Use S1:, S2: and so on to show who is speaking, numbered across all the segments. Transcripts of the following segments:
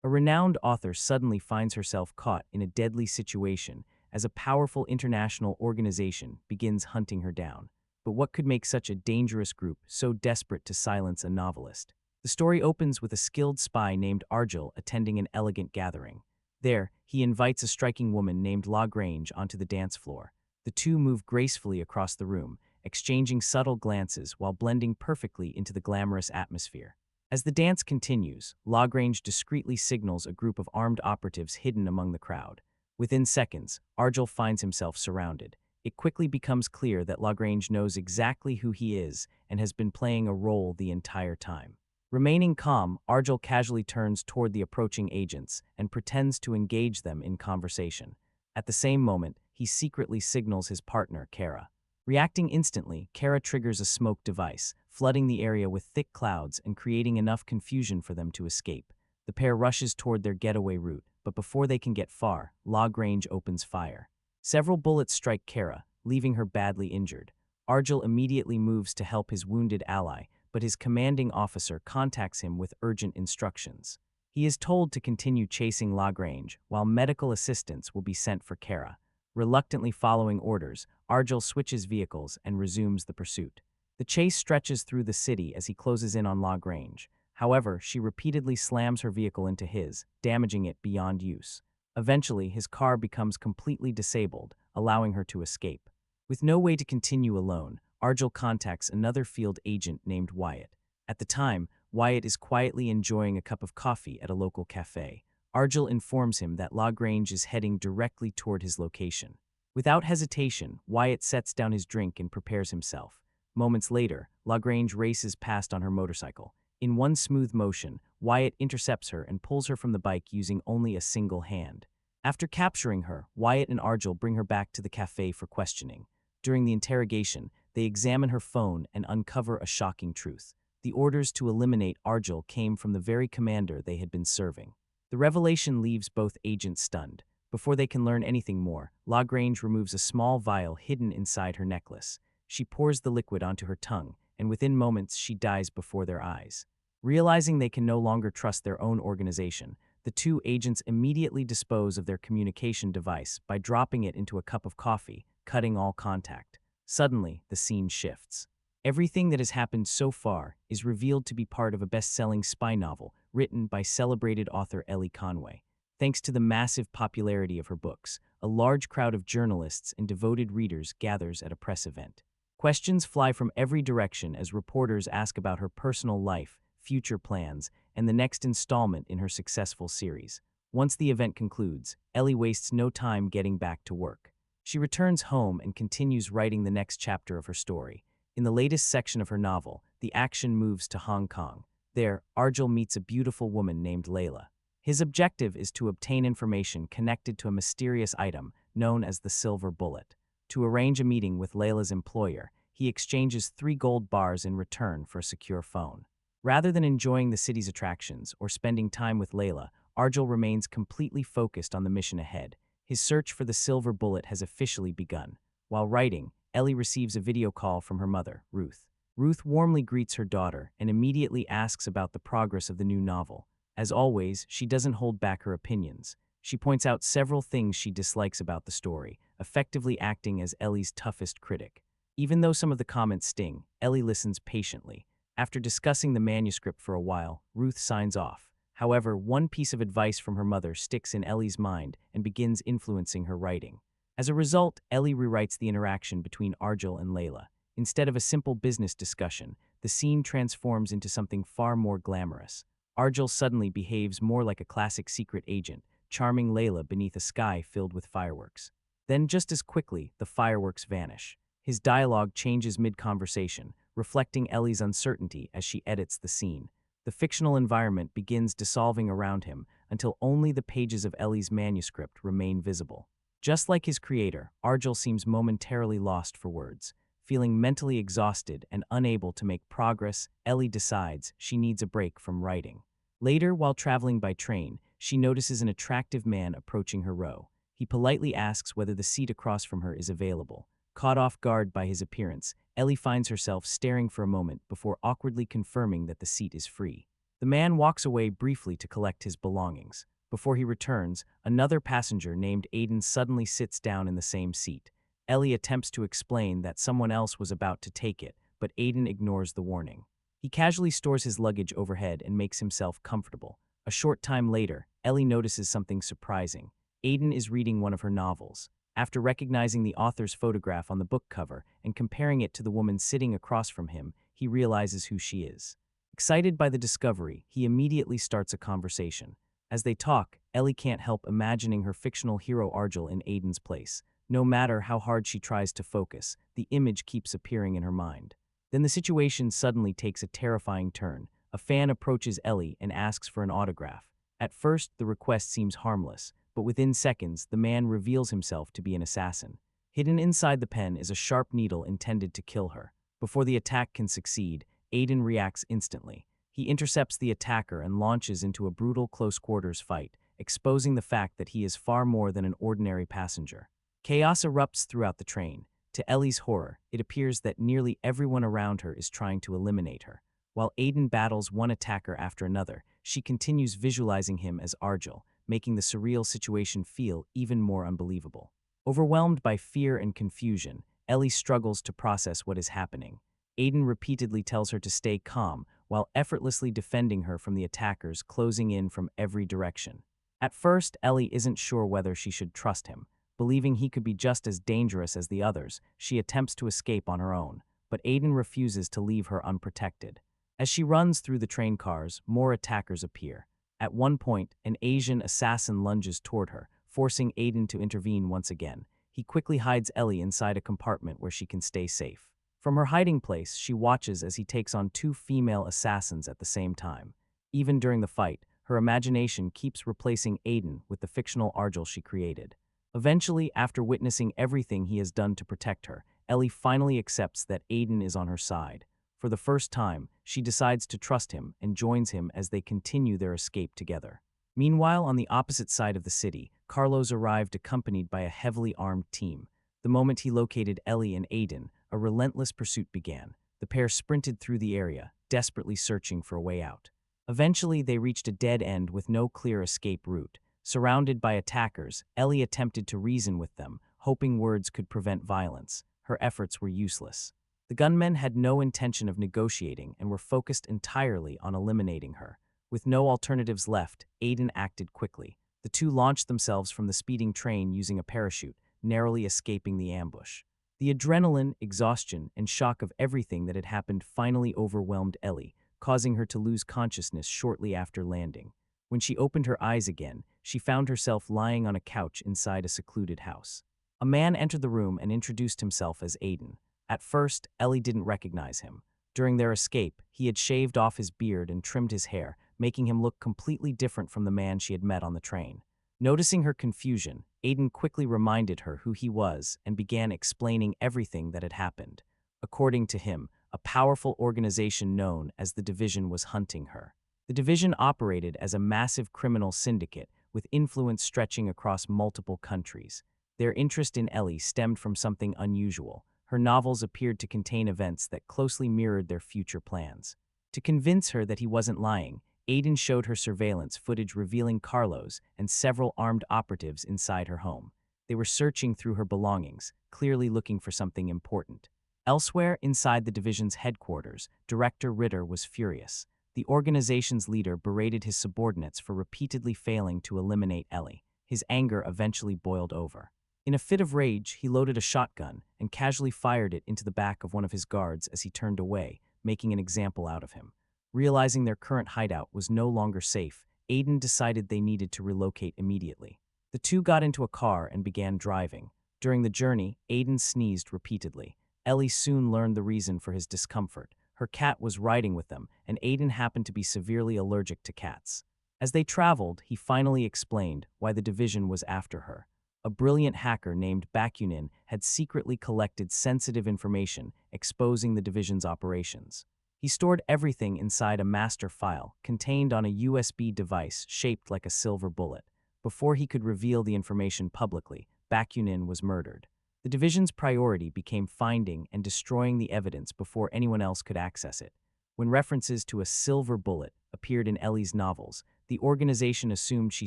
S1: A renowned author suddenly finds herself caught in a deadly situation as a powerful international organization begins hunting her down. But what could make such a dangerous group so desperate to silence a novelist? The story opens with a skilled spy named Argylle attending an elegant gathering. There, he invites a striking woman named Lagrange onto the dance floor. The two move gracefully across the room, exchanging subtle glances while blending perfectly into the glamorous atmosphere. As the dance continues, Lagrange discreetly signals a group of armed operatives hidden among the crowd. Within seconds, Argylle finds himself surrounded. It quickly becomes clear that Lagrange knows exactly who he is and has been playing a role the entire time. Remaining calm, Argylle casually turns toward the approaching agents and pretends to engage them in conversation. At the same moment, he secretly signals his partner, Kara. Reacting instantly, Kara triggers a smoke device, flooding the area with thick clouds and creating enough confusion for them to escape. The pair rushes toward their getaway route, but before they can get far, Lagrange opens fire. Several bullets strike Kara, leaving her badly injured. Argylle immediately moves to help his wounded ally, but his commanding officer contacts him with urgent instructions. He is told to continue chasing Lagrange, while medical assistance will be sent for Kara. Reluctantly following orders, Argylle switches vehicles and resumes the pursuit. The chase stretches through the city as he closes in on Lagrange. However, she repeatedly slams her vehicle into his, damaging it beyond use. Eventually, his car becomes completely disabled, allowing her to escape. With no way to continue alone, Argylle contacts another field agent named Wyatt. At the time, Wyatt is quietly enjoying a cup of coffee at a local cafe. Argylle informs him that Lagrange is heading directly toward his location. Without hesitation, Wyatt sets down his drink and prepares himself. Moments later, Lagrange races past on her motorcycle. In one smooth motion, Wyatt intercepts her and pulls her from the bike using only a single hand. After capturing her, Wyatt and Argylle bring her back to the cafe for questioning. During the interrogation, they examine her phone and uncover a shocking truth. The orders to eliminate Argylle came from the very commander they had been serving. The revelation leaves both agents stunned. Before they can learn anything more, Lagrange removes a small vial hidden inside her necklace. She pours the liquid onto her tongue, and within moments she dies before their eyes. Realizing they can no longer trust their own organization, the two agents immediately dispose of their communication device by dropping it into a cup of coffee, cutting all contact. Suddenly, the scene shifts. Everything that has happened so far is revealed to be part of a best-selling spy novel written by celebrated author Ellie Conway. Thanks to the massive popularity of her books, a large crowd of journalists and devoted readers gathers at a press event. Questions fly from every direction as reporters ask about her personal life, future plans, and the next installment in her successful series. Once the event concludes, Ellie wastes no time getting back to work. She returns home and continues writing the next chapter of her story. In the latest section of her novel, the action moves to Hong Kong. There, Argylle meets a beautiful woman named Layla. His objective is to obtain information connected to a mysterious item known as the Silver Bullet. To arrange a meeting with Layla's employer, he exchanges 3 gold bars in return for a secure phone. Rather than enjoying the city's attractions or spending time with Layla, Argylle remains completely focused on the mission ahead. His search for the Silver Bullet has officially begun. While writing, Ellie receives a video call from her mother, Ruth. Ruth warmly greets her daughter and immediately asks about the progress of the new novel. As always, she doesn't hold back her opinions. She points out several things she dislikes about the story, effectively acting as Ellie's toughest critic. Even though some of the comments sting, Ellie listens patiently. After discussing the manuscript for a while, Ruth signs off. However, one piece of advice from her mother sticks in Ellie's mind and begins influencing her writing. As a result, Ellie rewrites the interaction between Argylle and Layla. Instead of a simple business discussion, the scene transforms into something far more glamorous. Argylle suddenly behaves more like a classic secret agent, charming Layla beneath a sky filled with fireworks. Then, just as quickly, the fireworks vanish. His dialogue changes mid-conversation, reflecting Ellie's uncertainty as she edits the scene. The fictional environment begins dissolving around him until only the pages of Ellie's manuscript remain visible. Just like his creator, Argylle seems momentarily lost for words. Feeling mentally exhausted and unable to make progress, Ellie decides she needs a break from writing. Later, while traveling by train, she notices an attractive man approaching her row. He politely asks whether the seat across from her is available. Caught off guard by his appearance, Ellie finds herself staring for a moment before awkwardly confirming that the seat is free. The man walks away briefly to collect his belongings. Before he returns, another passenger named Aiden suddenly sits down in the same seat. Ellie attempts to explain that someone else was about to take it, but Aiden ignores the warning. He casually stores his luggage overhead and makes himself comfortable. A short time later, Ellie notices something surprising. Aiden is reading one of her novels. After recognizing the author's photograph on the book cover and comparing it to the woman sitting across from him, he realizes who she is. Excited by the discovery, he immediately starts a conversation. As they talk, Ellie can't help imagining her fictional hero Argylle in Aiden's place. No matter how hard she tries to focus, the image keeps appearing in her mind. Then the situation suddenly takes a terrifying turn. A fan approaches Ellie and asks for an autograph. At first, the request seems harmless, but within seconds, the man reveals himself to be an assassin. Hidden inside the pen is a sharp needle intended to kill her. Before the attack can succeed, Aiden reacts instantly. He intercepts the attacker and launches into a brutal close-quarters fight, exposing the fact that he is far more than an ordinary passenger. Chaos erupts throughout the train. To Ellie's horror, it appears that nearly everyone around her is trying to eliminate her. While Aiden battles one attacker after another, she continues visualizing him as Argylle, making the surreal situation feel even more unbelievable. Overwhelmed by fear and confusion, Ellie struggles to process what is happening. Aiden repeatedly tells her to stay calm, while effortlessly defending her from the attackers closing in from every direction. At first, Ellie isn't sure whether she should trust him. Believing he could be just as dangerous as the others, she attempts to escape on her own, but Aiden refuses to leave her unprotected. As she runs through the train cars, more attackers appear. At one point, an Asian assassin lunges toward her, forcing Aiden to intervene once again. He quickly hides Ellie inside a compartment where she can stay safe. From her hiding place, she watches as he takes on two female assassins at the same time. Even during the fight, her imagination keeps replacing Aiden with the fictional Argylle she created. Eventually, after witnessing everything he has done to protect her, Ellie finally accepts that Aiden is on her side. For the first time, she decides to trust him and joins him as they continue their escape together. Meanwhile, on the opposite side of the city, Carlos arrived accompanied by a heavily armed team. The moment he located Ellie and Aiden, a relentless pursuit began. The pair sprinted through the area, desperately searching for a way out. Eventually, they reached a dead end with no clear escape route. Surrounded by attackers, Ellie attempted to reason with them, hoping words could prevent violence. Her efforts were useless. The gunmen had no intention of negotiating and were focused entirely on eliminating her. With no alternatives left, Aiden acted quickly. The two launched themselves from the speeding train using a parachute, narrowly escaping the ambush. The adrenaline, exhaustion, and shock of everything that had happened finally overwhelmed Ellie, causing her to lose consciousness shortly after landing. When she opened her eyes again, she found herself lying on a couch inside a secluded house. A man entered the room and introduced himself as Aiden. At first, Ellie didn't recognize him. During their escape, he had shaved off his beard and trimmed his hair, making him look completely different from the man she had met on the train. Noticing her confusion, Aiden quickly reminded her who he was and began explaining everything that had happened. According to him, a powerful organization known as the Division was hunting her. The Division operated as a massive criminal syndicate with influence stretching across multiple countries. Their interest in Ellie stemmed from something unusual. Her novels appeared to contain events that closely mirrored their future plans. To convince her that he wasn't lying, Aiden showed her surveillance footage revealing Carlos and several armed operatives inside her home. They were searching through her belongings, clearly looking for something important. Elsewhere, inside the division's headquarters, Director Ritter was furious. The organization's leader berated his subordinates for repeatedly failing to eliminate Ellie. His anger eventually boiled over. In a fit of rage, he loaded a shotgun and casually fired it into the back of one of his guards as he turned away, making an example out of him. Realizing their current hideout was no longer safe, Aiden decided they needed to relocate immediately. The two got into a car and began driving. During the journey, Aiden sneezed repeatedly. Ellie soon learned the reason for his discomfort. Her cat was riding with them, and Aiden happened to be severely allergic to cats. As they traveled, he finally explained why the division was after her. A brilliant hacker named Bakunin had secretly collected sensitive information, exposing the division's operations. He stored everything inside a master file, contained on a USB device shaped like a silver bullet. Before he could reveal the information publicly, Bakunin was murdered. The division's priority became finding and destroying the evidence before anyone else could access it. When references to a silver bullet, appeared in Ellie's novels, the organization assumed she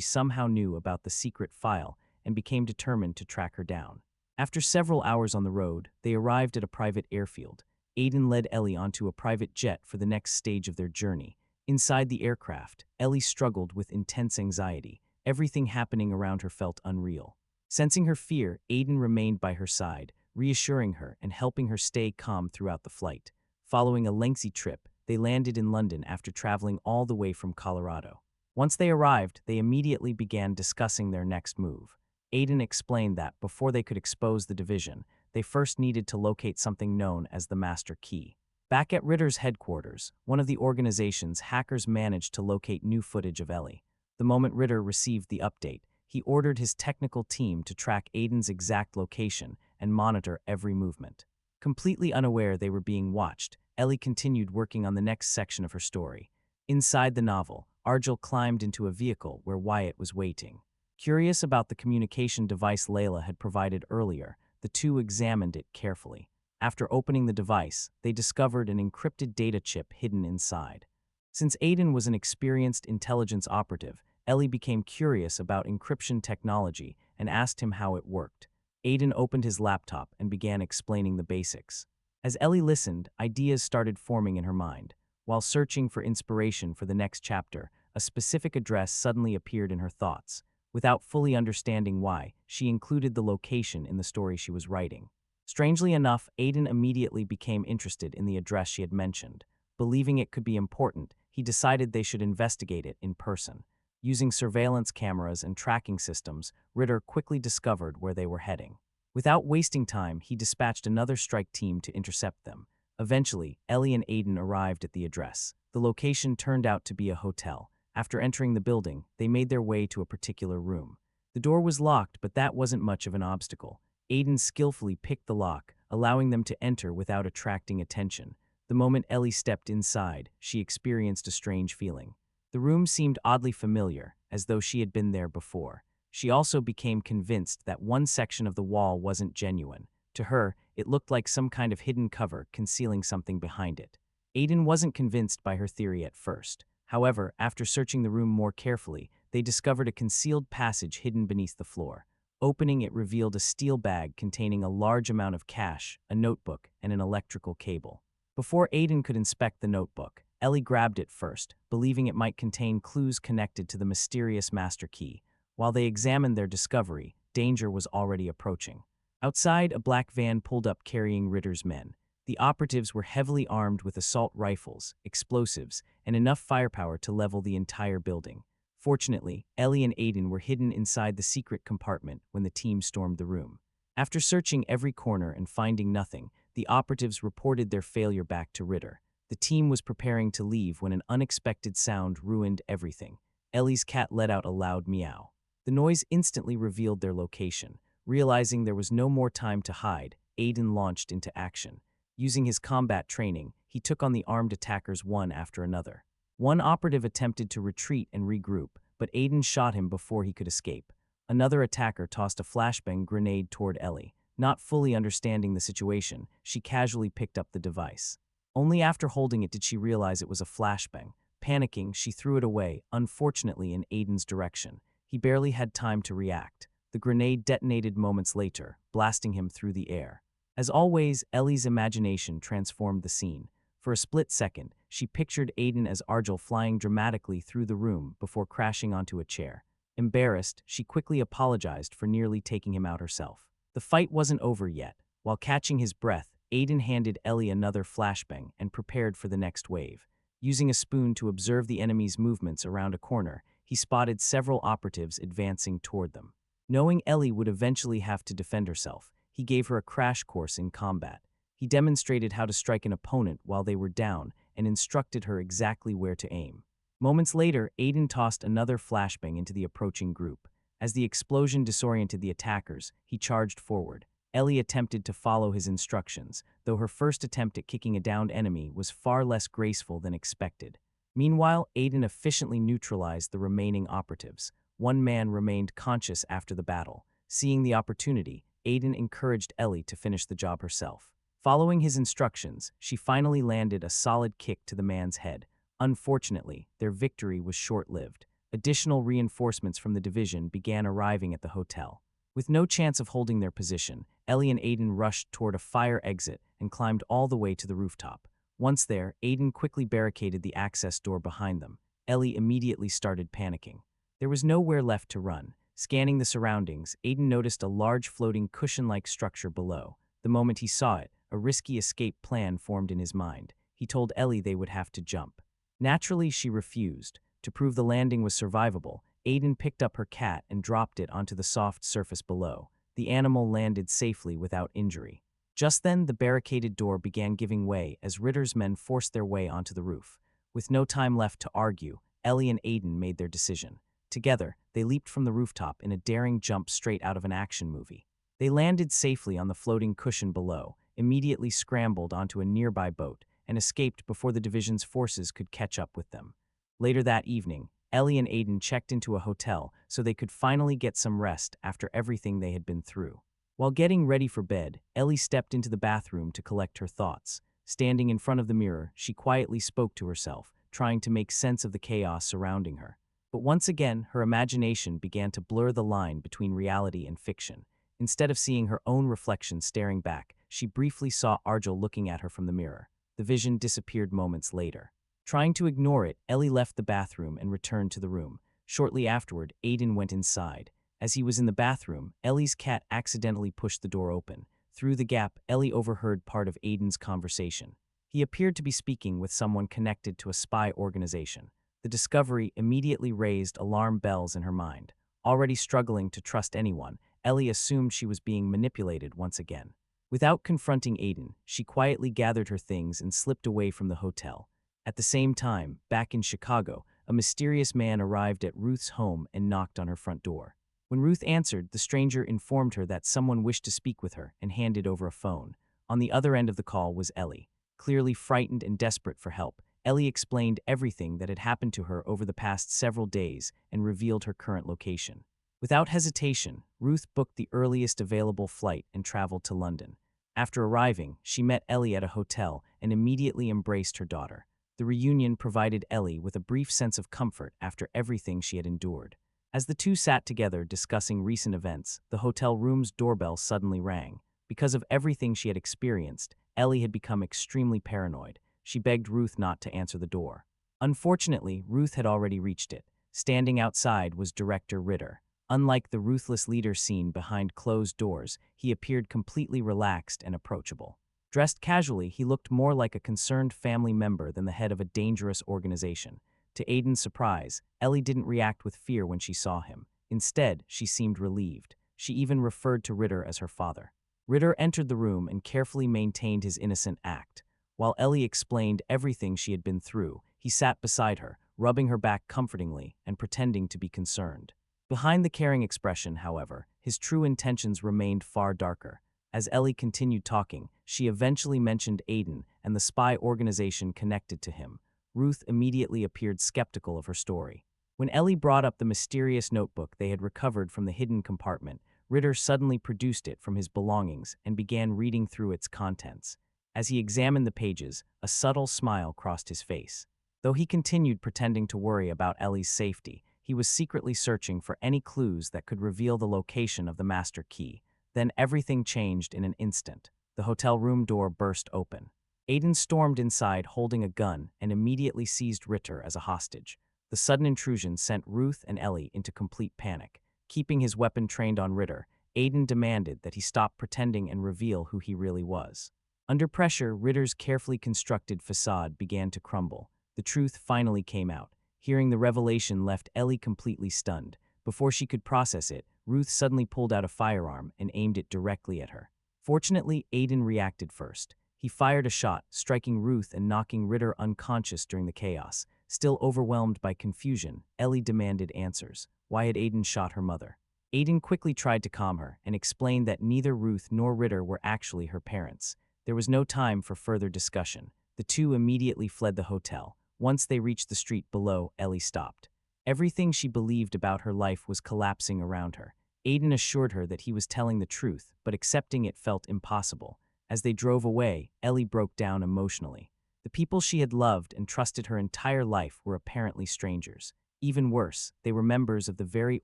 S1: somehow knew about the secret file and became determined to track her down. After several hours on the road, they arrived at a private airfield. Aiden led Ellie onto a private jet for the next stage of their journey. Inside the aircraft, Ellie struggled with intense anxiety. Everything happening around her felt unreal. Sensing her fear, Aiden remained by her side, reassuring her and helping her stay calm throughout the flight. Following a lengthy trip, they landed in London after traveling all the way from Colorado. Once they arrived, they immediately began discussing their next move. Aiden explained that before they could expose the division, they first needed to locate something known as the Master Key. Back at Ritter's headquarters, one of the organization's hackers managed to locate new footage of Ellie. The moment Ritter received the update, he ordered his technical team to track Aiden's exact location and monitor every movement. Completely unaware they were being watched, Ellie continued working on the next section of her story. Inside the novel, Argylle climbed into a vehicle where Wyatt was waiting. Curious about the communication device Layla had provided earlier, the two examined it carefully. After opening the device, they discovered an encrypted data chip hidden inside. Since Aiden was an experienced intelligence operative, Ellie became curious about encryption technology and asked him how it worked. Aiden opened his laptop and began explaining the basics. As Ellie listened, ideas started forming in her mind. While searching for inspiration for the next chapter, a specific address suddenly appeared in her thoughts. Without fully understanding why, she included the location in the story she was writing. Strangely enough, Aiden immediately became interested in the address she had mentioned. Believing it could be important, he decided they should investigate it in person. Using surveillance cameras and tracking systems, Ritter quickly discovered where they were heading. Without wasting time, he dispatched another strike team to intercept them. Eventually, Ellie and Aiden arrived at the address. The location turned out to be a hotel. After entering the building, they made their way to a particular room. The door was locked, but that wasn't much of an obstacle. Aiden skillfully picked the lock, allowing them to enter without attracting attention. The moment Ellie stepped inside, she experienced a strange feeling. The room seemed oddly familiar, as though she had been there before. She also became convinced that one section of the wall wasn't genuine. To her, it looked like some kind of hidden cover concealing something behind it. Aiden wasn't convinced by her theory at first. However, after searching the room more carefully, they discovered a concealed passage hidden beneath the floor. Opening it revealed a steel bag containing a large amount of cash, a notebook, and an electrical cable. Before Aiden could inspect the notebook, Ellie grabbed it first, believing it might contain clues connected to the mysterious master key. While they examined their discovery, danger was already approaching. Outside, a black van pulled up carrying Ritter's men. The operatives were heavily armed with assault rifles, explosives, and enough firepower to level the entire building. Fortunately, Ellie and Aiden were hidden inside the secret compartment when the team stormed the room. After searching every corner and finding nothing, the operatives reported their failure back to Ritter. The team was preparing to leave when an unexpected sound ruined everything. Ellie's cat let out a loud meow. The noise instantly revealed their location. Realizing there was no more time to hide, Aiden launched into action. Using his combat training, he took on the armed attackers one after another. One operative attempted to retreat and regroup, but Aiden shot him before he could escape. Another attacker tossed a flashbang grenade toward Ellie. Not fully understanding the situation, she casually picked up the device. Only after holding it did she realize it was a flashbang. Panicking, she threw it away, unfortunately in Aiden's direction. He barely had time to react. The grenade detonated moments later, blasting him through the air. As always, Ellie's imagination transformed the scene. For a split second, she pictured Aiden as Argylle flying dramatically through the room before crashing onto a chair. Embarrassed, she quickly apologized for nearly taking him out herself. The fight wasn't over yet. While catching his breath, Aiden handed Ellie another flashbang and prepared for the next wave. Using a spoon to observe the enemy's movements around a corner, he spotted several operatives advancing toward them. Knowing Ellie would eventually have to defend herself, he gave her a crash course in combat. He demonstrated how to strike an opponent while they were down and instructed her exactly where to aim. Moments later, Aiden tossed another flashbang into the approaching group. As the explosion disoriented the attackers, he charged forward. Ellie attempted to follow his instructions, though her first attempt at kicking a downed enemy was far less graceful than expected. Meanwhile, Aiden efficiently neutralized the remaining operatives. One man remained conscious after the battle. Seeing the opportunity, Aiden encouraged Ellie to finish the job herself. Following his instructions, she finally landed a solid kick to the man's head. Unfortunately, their victory was short-lived. Additional reinforcements from the division began arriving at the hotel. With no chance of holding their position, Ellie and Aiden rushed toward a fire exit and climbed all the way to the rooftop. Once there, Aiden quickly barricaded the access door behind them. Ellie immediately started panicking. There was nowhere left to run. Scanning the surroundings, Aiden noticed a large floating cushion-like structure below. The moment he saw it, a risky escape plan formed in his mind. He told Ellie they would have to jump. Naturally, she refused. To prove the landing was survivable, Aiden picked up her cat and dropped it onto the soft surface below. The animal landed safely without injury. Just then, the barricaded door began giving way as Ritter's men forced their way onto the roof. With no time left to argue, Ellie and Aiden made their decision. Together, they leaped from the rooftop in a daring jump straight out of an action movie. They landed safely on the floating cushion below, immediately scrambled onto a nearby boat, and escaped before the division's forces could catch up with them. Later that evening, Ellie and Aiden checked into a hotel so they could finally get some rest after everything they had been through. While getting ready for bed, Ellie stepped into the bathroom to collect her thoughts. Standing in front of the mirror, she quietly spoke to herself, trying to make sense of the chaos surrounding her. But once again, her imagination began to blur the line between reality and fiction. Instead of seeing her own reflection staring back, she briefly saw Argylle looking at her from the mirror. The vision disappeared moments later. Trying to ignore it, Ellie left the bathroom and returned to the room. Shortly afterward, Aiden went inside. As he was in the bathroom, Ellie's cat accidentally pushed the door open. Through the gap, Ellie overheard part of Aiden's conversation. He appeared to be speaking with someone connected to a spy organization. The discovery immediately raised alarm bells in her mind. Already struggling to trust anyone, Ellie assumed she was being manipulated once again. Without confronting Aiden, she quietly gathered her things and slipped away from the hotel. At the same time, back in Chicago, a mysterious man arrived at Ruth's home and knocked on her front door. When Ruth answered, the stranger informed her that someone wished to speak with her and handed over a phone. On the other end of the call was Ellie. Clearly frightened and desperate for help, Ellie explained everything that had happened to her over the past several days and revealed her current location. Without hesitation, Ruth booked the earliest available flight and traveled to London. After arriving, she met Ellie at a hotel and immediately embraced her daughter. The reunion provided Ellie with a brief sense of comfort after everything she had endured. As the two sat together discussing recent events, the hotel room's doorbell suddenly rang. Because of everything she had experienced, Ellie had become extremely paranoid. She begged Ruth not to answer the door. Unfortunately, Ruth had already reached it. Standing outside was Director Ritter. Unlike the ruthless leader seen behind closed doors, he appeared completely relaxed and approachable. Dressed casually, he looked more like a concerned family member than the head of a dangerous organization. To Aiden's surprise, Ellie didn't react with fear when she saw him. Instead, she seemed relieved. She even referred to Ritter as her father. Ritter entered the room and carefully maintained his innocent act. While Ellie explained everything she had been through, he sat beside her, rubbing her back comfortingly and pretending to be concerned. Behind the caring expression, however, his true intentions remained far darker. As Ellie continued talking, she eventually mentioned Aiden and the spy organization connected to him. Ruth immediately appeared skeptical of her story. When Ellie brought up the mysterious notebook they had recovered from the hidden compartment, Ritter suddenly produced it from his belongings and began reading through its contents. As he examined the pages, a subtle smile crossed his face. Though he continued pretending to worry about Ellie's safety, he was secretly searching for any clues that could reveal the location of the master key. Then everything changed in an instant. The hotel room door burst open. Aiden stormed inside holding a gun and immediately seized Ritter as a hostage. The sudden intrusion sent Ruth and Ellie into complete panic. Keeping his weapon trained on Ritter, Aiden demanded that he stop pretending and reveal who he really was. Under pressure, Ritter's carefully constructed facade began to crumble. The truth finally came out. Hearing the revelation left Ellie completely stunned. Before she could process it, Ruth suddenly pulled out a firearm and aimed it directly at her. Fortunately, Aiden reacted first. He fired a shot, striking Ruth and knocking Ritter unconscious during the chaos. Still overwhelmed by confusion, Ellie demanded answers. Why had Aiden shot her mother? Aiden quickly tried to calm her and explained that neither Ruth nor Ritter were actually her parents. There was no time for further discussion. The two immediately fled the hotel. Once they reached the street below, Ellie stopped. Everything she believed about her life was collapsing around her. Aiden assured her that he was telling the truth, but accepting it felt impossible. As they drove away, Ellie broke down emotionally. The people she had loved and trusted her entire life were apparently strangers. Even worse, they were members of the very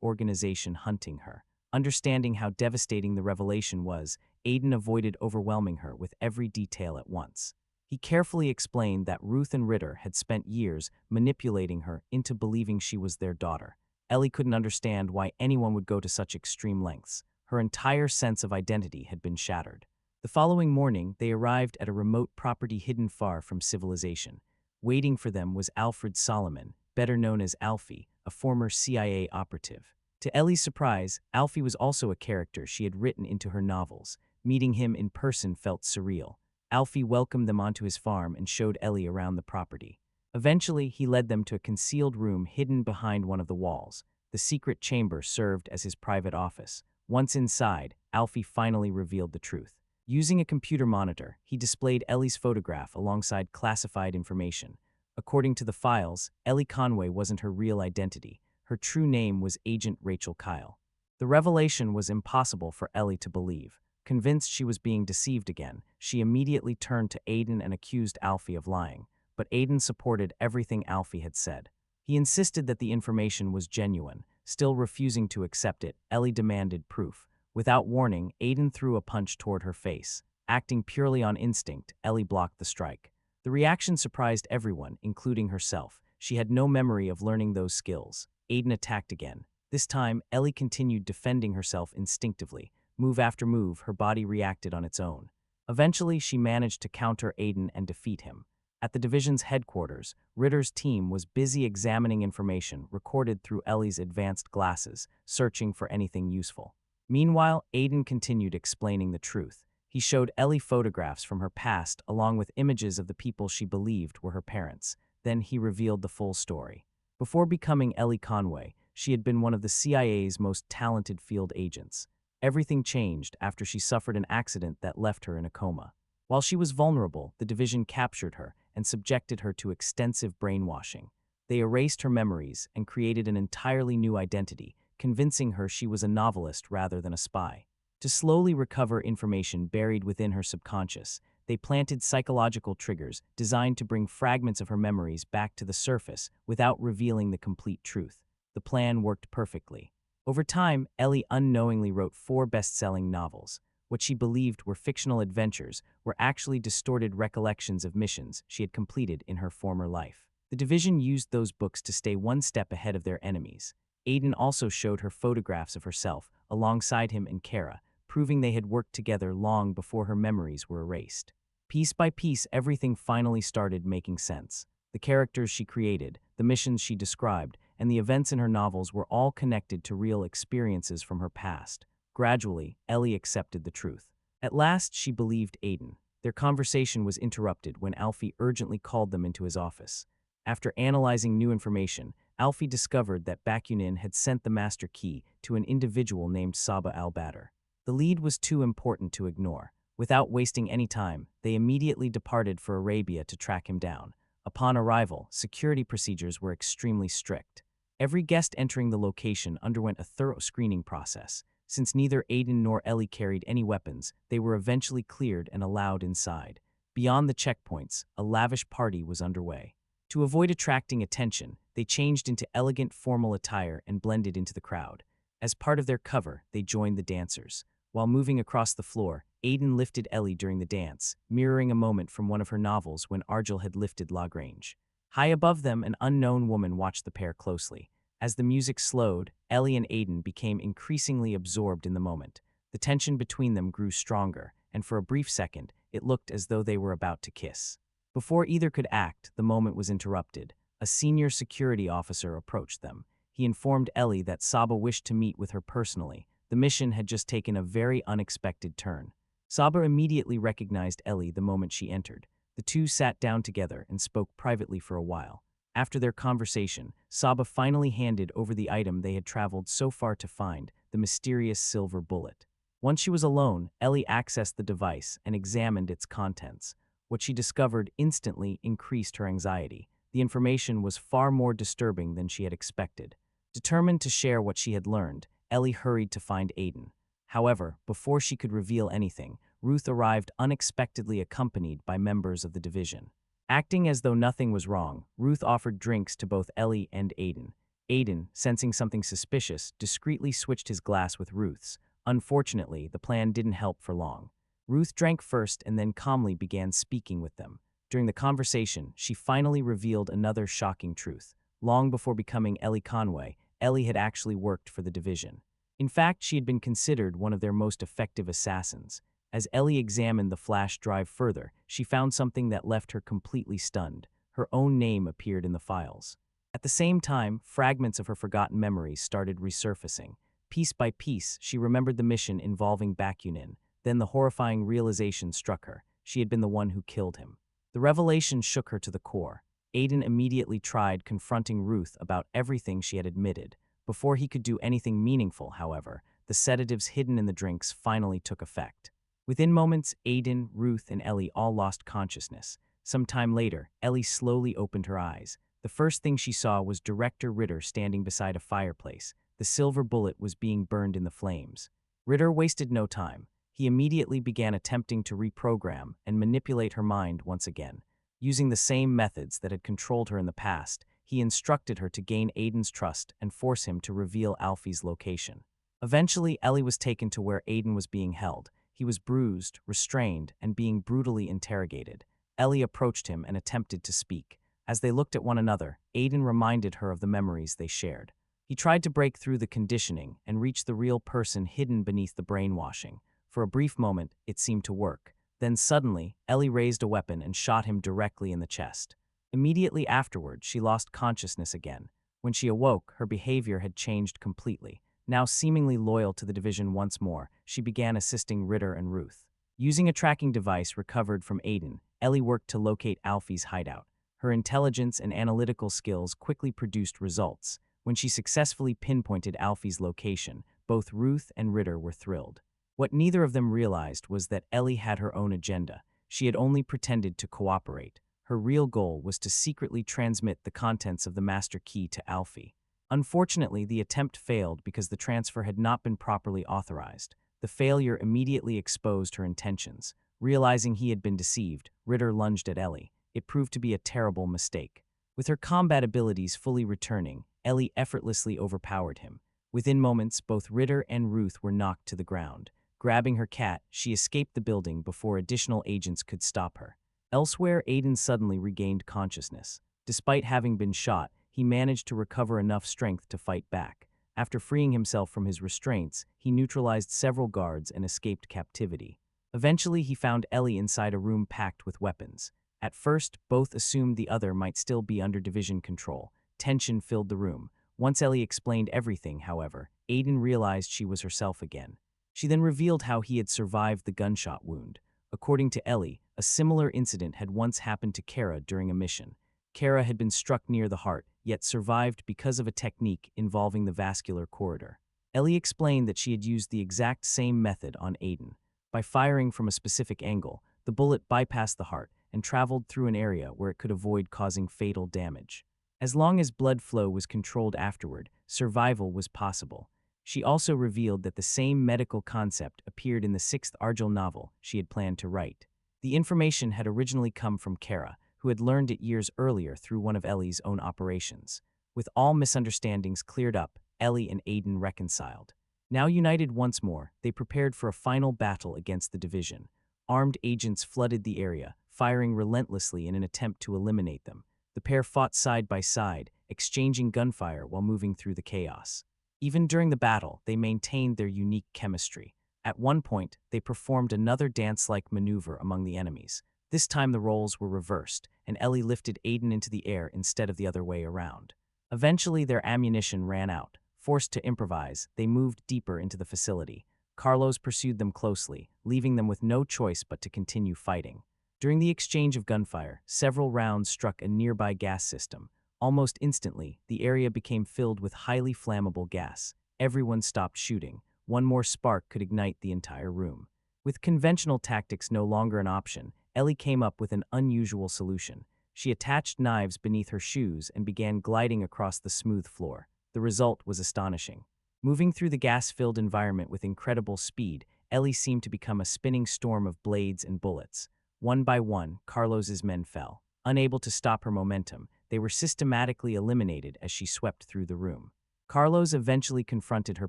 S1: organization hunting her. Understanding how devastating the revelation was, Aiden avoided overwhelming her with every detail at once. He carefully explained that Ruth and Ritter had spent years manipulating her into believing she was their daughter. Ellie couldn't understand why anyone would go to such extreme lengths. Her entire sense of identity had been shattered. The following morning, they arrived at a remote property hidden far from civilization. Waiting for them was Alfred Solomon, better known as Alfie, a former CIA operative. To Ellie's surprise, Alfie was also a character she had written into her novels. Meeting him in person felt surreal. Alfie welcomed them onto his farm and showed Ellie around the property. Eventually, he led them to a concealed room hidden behind one of the walls. The secret chamber served as his private office. Once inside, Alfie finally revealed the truth. Using a computer monitor, he displayed Ellie's photograph alongside classified information. According to the files, Ellie Conway wasn't her real identity. Her true name was Agent Rachel Kyle. The revelation was impossible for Ellie to believe. Convinced she was being deceived again, she immediately turned to Aiden and accused Alfie of lying. But Aiden supported everything Alfie had said. He insisted that the information was genuine. Still refusing to accept it, Ellie demanded proof. Without warning, Aiden threw a punch toward her face. Acting purely on instinct, Ellie blocked the strike. The reaction surprised everyone, including herself. She had no memory of learning those skills. Aiden attacked again. This time, Ellie continued defending herself instinctively. Move after move, her body reacted on its own. Eventually, she managed to counter Aiden and defeat him. At the division's headquarters, Ritter's team was busy examining information recorded through Ellie's advanced glasses, searching for anything useful. Meanwhile, Aiden continued explaining the truth. He showed Ellie photographs from her past along with images of the people she believed were her parents. Then he revealed the full story. Before becoming Ellie Conway, she had been one of the CIA's most talented field agents. Everything changed after she suffered an accident that left her in a coma. While she was vulnerable, the division captured her and subjected her to extensive brainwashing. They erased her memories and created an entirely new identity, convincing her she was a novelist rather than a spy. To slowly recover information buried within her subconscious, they planted psychological triggers designed to bring fragments of her memories back to the surface without revealing the complete truth. The plan worked perfectly. Over time, Ellie unknowingly wrote 4 best-selling novels. What she believed were fictional adventures were actually distorted recollections of missions she had completed in her former life. The division used those books to stay one step ahead of their enemies. Aiden also showed her photographs of herself alongside him and Kara, proving they had worked together long before her memories were erased. Piece by piece, everything finally started making sense. The characters she created, the missions she described, and the events in her novels were all connected to real experiences from her past. Gradually, Ellie accepted the truth. At last, she believed Aiden. Their conversation was interrupted when Alfie urgently called them into his office. After analyzing new information, Alfie discovered that Bakunin had sent the master key to an individual named Saba al-Badr. The lead was too important to ignore. Without wasting any time, they immediately departed for Arabia to track him down. Upon arrival, security procedures were extremely strict. Every guest entering the location underwent a thorough screening process. Since neither Aiden nor Ellie carried any weapons, they were eventually cleared and allowed inside. Beyond the checkpoints, a lavish party was underway. To avoid attracting attention, they changed into elegant formal attire and blended into the crowd. As part of their cover, they joined the dancers. While moving across the floor, Aiden lifted Ellie during the dance, mirroring a moment from one of her novels when Argylle had lifted Lagrange. High above them, an unknown woman watched the pair closely. As the music slowed, Ellie and Aiden became increasingly absorbed in the moment. The tension between them grew stronger, and for a brief second, it looked as though they were about to kiss. Before either could act, the moment was interrupted. A senior security officer approached them. He informed Ellie that Saba wished to meet with her personally. The mission had just taken a very unexpected turn. Saba immediately recognized Ellie the moment she entered. The two sat down together and spoke privately for a while. After their conversation, Saba finally handed over the item they had traveled so far to find, the mysterious silver bullet. Once she was alone, Ellie accessed the device and examined its contents. What she discovered instantly increased her anxiety. The information was far more disturbing than she had expected. Determined to share what she had learned, Ellie hurried to find Aiden. However, before she could reveal anything, Ruth arrived unexpectedly accompanied by members of the division. Acting as though nothing was wrong, Ruth offered drinks to both Ellie and Aiden. Aiden, sensing something suspicious, discreetly switched his glass with Ruth's. Unfortunately, the plan didn't help for long. Ruth drank first and then calmly began speaking with them. During the conversation, she finally revealed another shocking truth. Long before becoming Ellie Conway, Ellie had actually worked for the division. In fact, she had been considered one of their most effective assassins. As Ellie examined the flash drive further, she found something that left her completely stunned. Her own name appeared in the files. At the same time, fragments of her forgotten memories started resurfacing. Piece by piece, she remembered the mission involving Bakunin. Then the horrifying realization struck her. She had been the one who killed him. The revelation shook her to the core. Aiden immediately tried confronting Ruth about everything she had admitted. Before he could do anything meaningful, however, the sedatives hidden in the drinks finally took effect. Within moments, Aiden, Ruth, and Ellie all lost consciousness. Some time later, Ellie slowly opened her eyes. The first thing she saw was Director Ritter standing beside a fireplace. The silver bullet was being burned in the flames. Ritter wasted no time. He immediately began attempting to reprogram and manipulate her mind once again. Using the same methods that had controlled her in the past, he instructed her to gain Aiden's trust and force him to reveal Alfie's location. Eventually, Ellie was taken to where Aiden was being held. He was bruised, restrained, and being brutally interrogated. Ellie approached him and attempted to speak. As they looked at one another, Aiden reminded her of the memories they shared. He tried to break through the conditioning and reach the real person hidden beneath the brainwashing. For a brief moment, it seemed to work. Then suddenly, Ellie raised a weapon and shot him directly in the chest. Immediately afterward, she lost consciousness again. When she awoke, her behavior had changed completely. Now seemingly loyal to the division once more, she began assisting Ritter and Ruth. Using a tracking device recovered from Aiden, Ellie worked to locate Alfie's hideout. Her intelligence and analytical skills quickly produced results. When she successfully pinpointed Alfie's location, both Ruth and Ritter were thrilled. What neither of them realized was that Ellie had her own agenda. She had only pretended to cooperate. Her real goal was to secretly transmit the contents of the master key to Alfie. Unfortunately, the attempt failed because the transfer had not been properly authorized. The failure immediately exposed her intentions. Realizing he had been deceived, Ritter lunged at Ellie. It proved to be a terrible mistake. With her combat abilities fully returning, Ellie effortlessly overpowered him. Within moments, both Ritter and Ruth were knocked to the ground. Grabbing her cat, she escaped the building before additional agents could stop her. Elsewhere, Aiden suddenly regained consciousness. Despite having been shot, he managed to recover enough strength to fight back. After freeing himself from his restraints, he neutralized several guards and escaped captivity. Eventually, he found Ellie inside a room packed with weapons. At first, both assumed the other might still be under division control. Tension filled the room. Once Ellie explained everything, however, Aiden realized she was herself again. She then revealed how he had survived the gunshot wound. According to Ellie, a similar incident had once happened to Kara during a mission. Kara had been struck near the heart, yet survived because of a technique involving the vascular corridor. Ellie explained that she had used the exact same method on Aiden. By firing from a specific angle, the bullet bypassed the heart and traveled through an area where it could avoid causing fatal damage. As long as blood flow was controlled afterward, survival was possible. She also revealed that the same medical concept appeared in the 6th Argylle novel she had planned to write. The information had originally come from Kara, who had learned it years earlier through one of Ellie's own operations. With all misunderstandings cleared up, Ellie and Aiden reconciled. Now united once more, they prepared for a final battle against the division. Armed agents flooded the area, firing relentlessly in an attempt to eliminate them. The pair fought side by side, exchanging gunfire while moving through the chaos. Even during the battle, they maintained their unique chemistry. At one point, they performed another dance-like maneuver among the enemies. This time the roles were reversed, and Ellie lifted Aiden into the air instead of the other way around. Eventually, their ammunition ran out. Forced to improvise, they moved deeper into the facility. Carlos pursued them closely, leaving them with no choice but to continue fighting. During the exchange of gunfire, several rounds struck a nearby gas system. Almost instantly, the area became filled with highly flammable gas. Everyone stopped shooting. One more spark could ignite the entire room. With conventional tactics no longer an option, Ellie came up with an unusual solution. She attached knives beneath her shoes and began gliding across the smooth floor. The result was astonishing. Moving through the gas-filled environment with incredible speed, Ellie seemed to become a spinning storm of blades and bullets. One by one, Carlos's men fell. Unable to stop her momentum, they were systematically eliminated as she swept through the room. Carlos eventually confronted her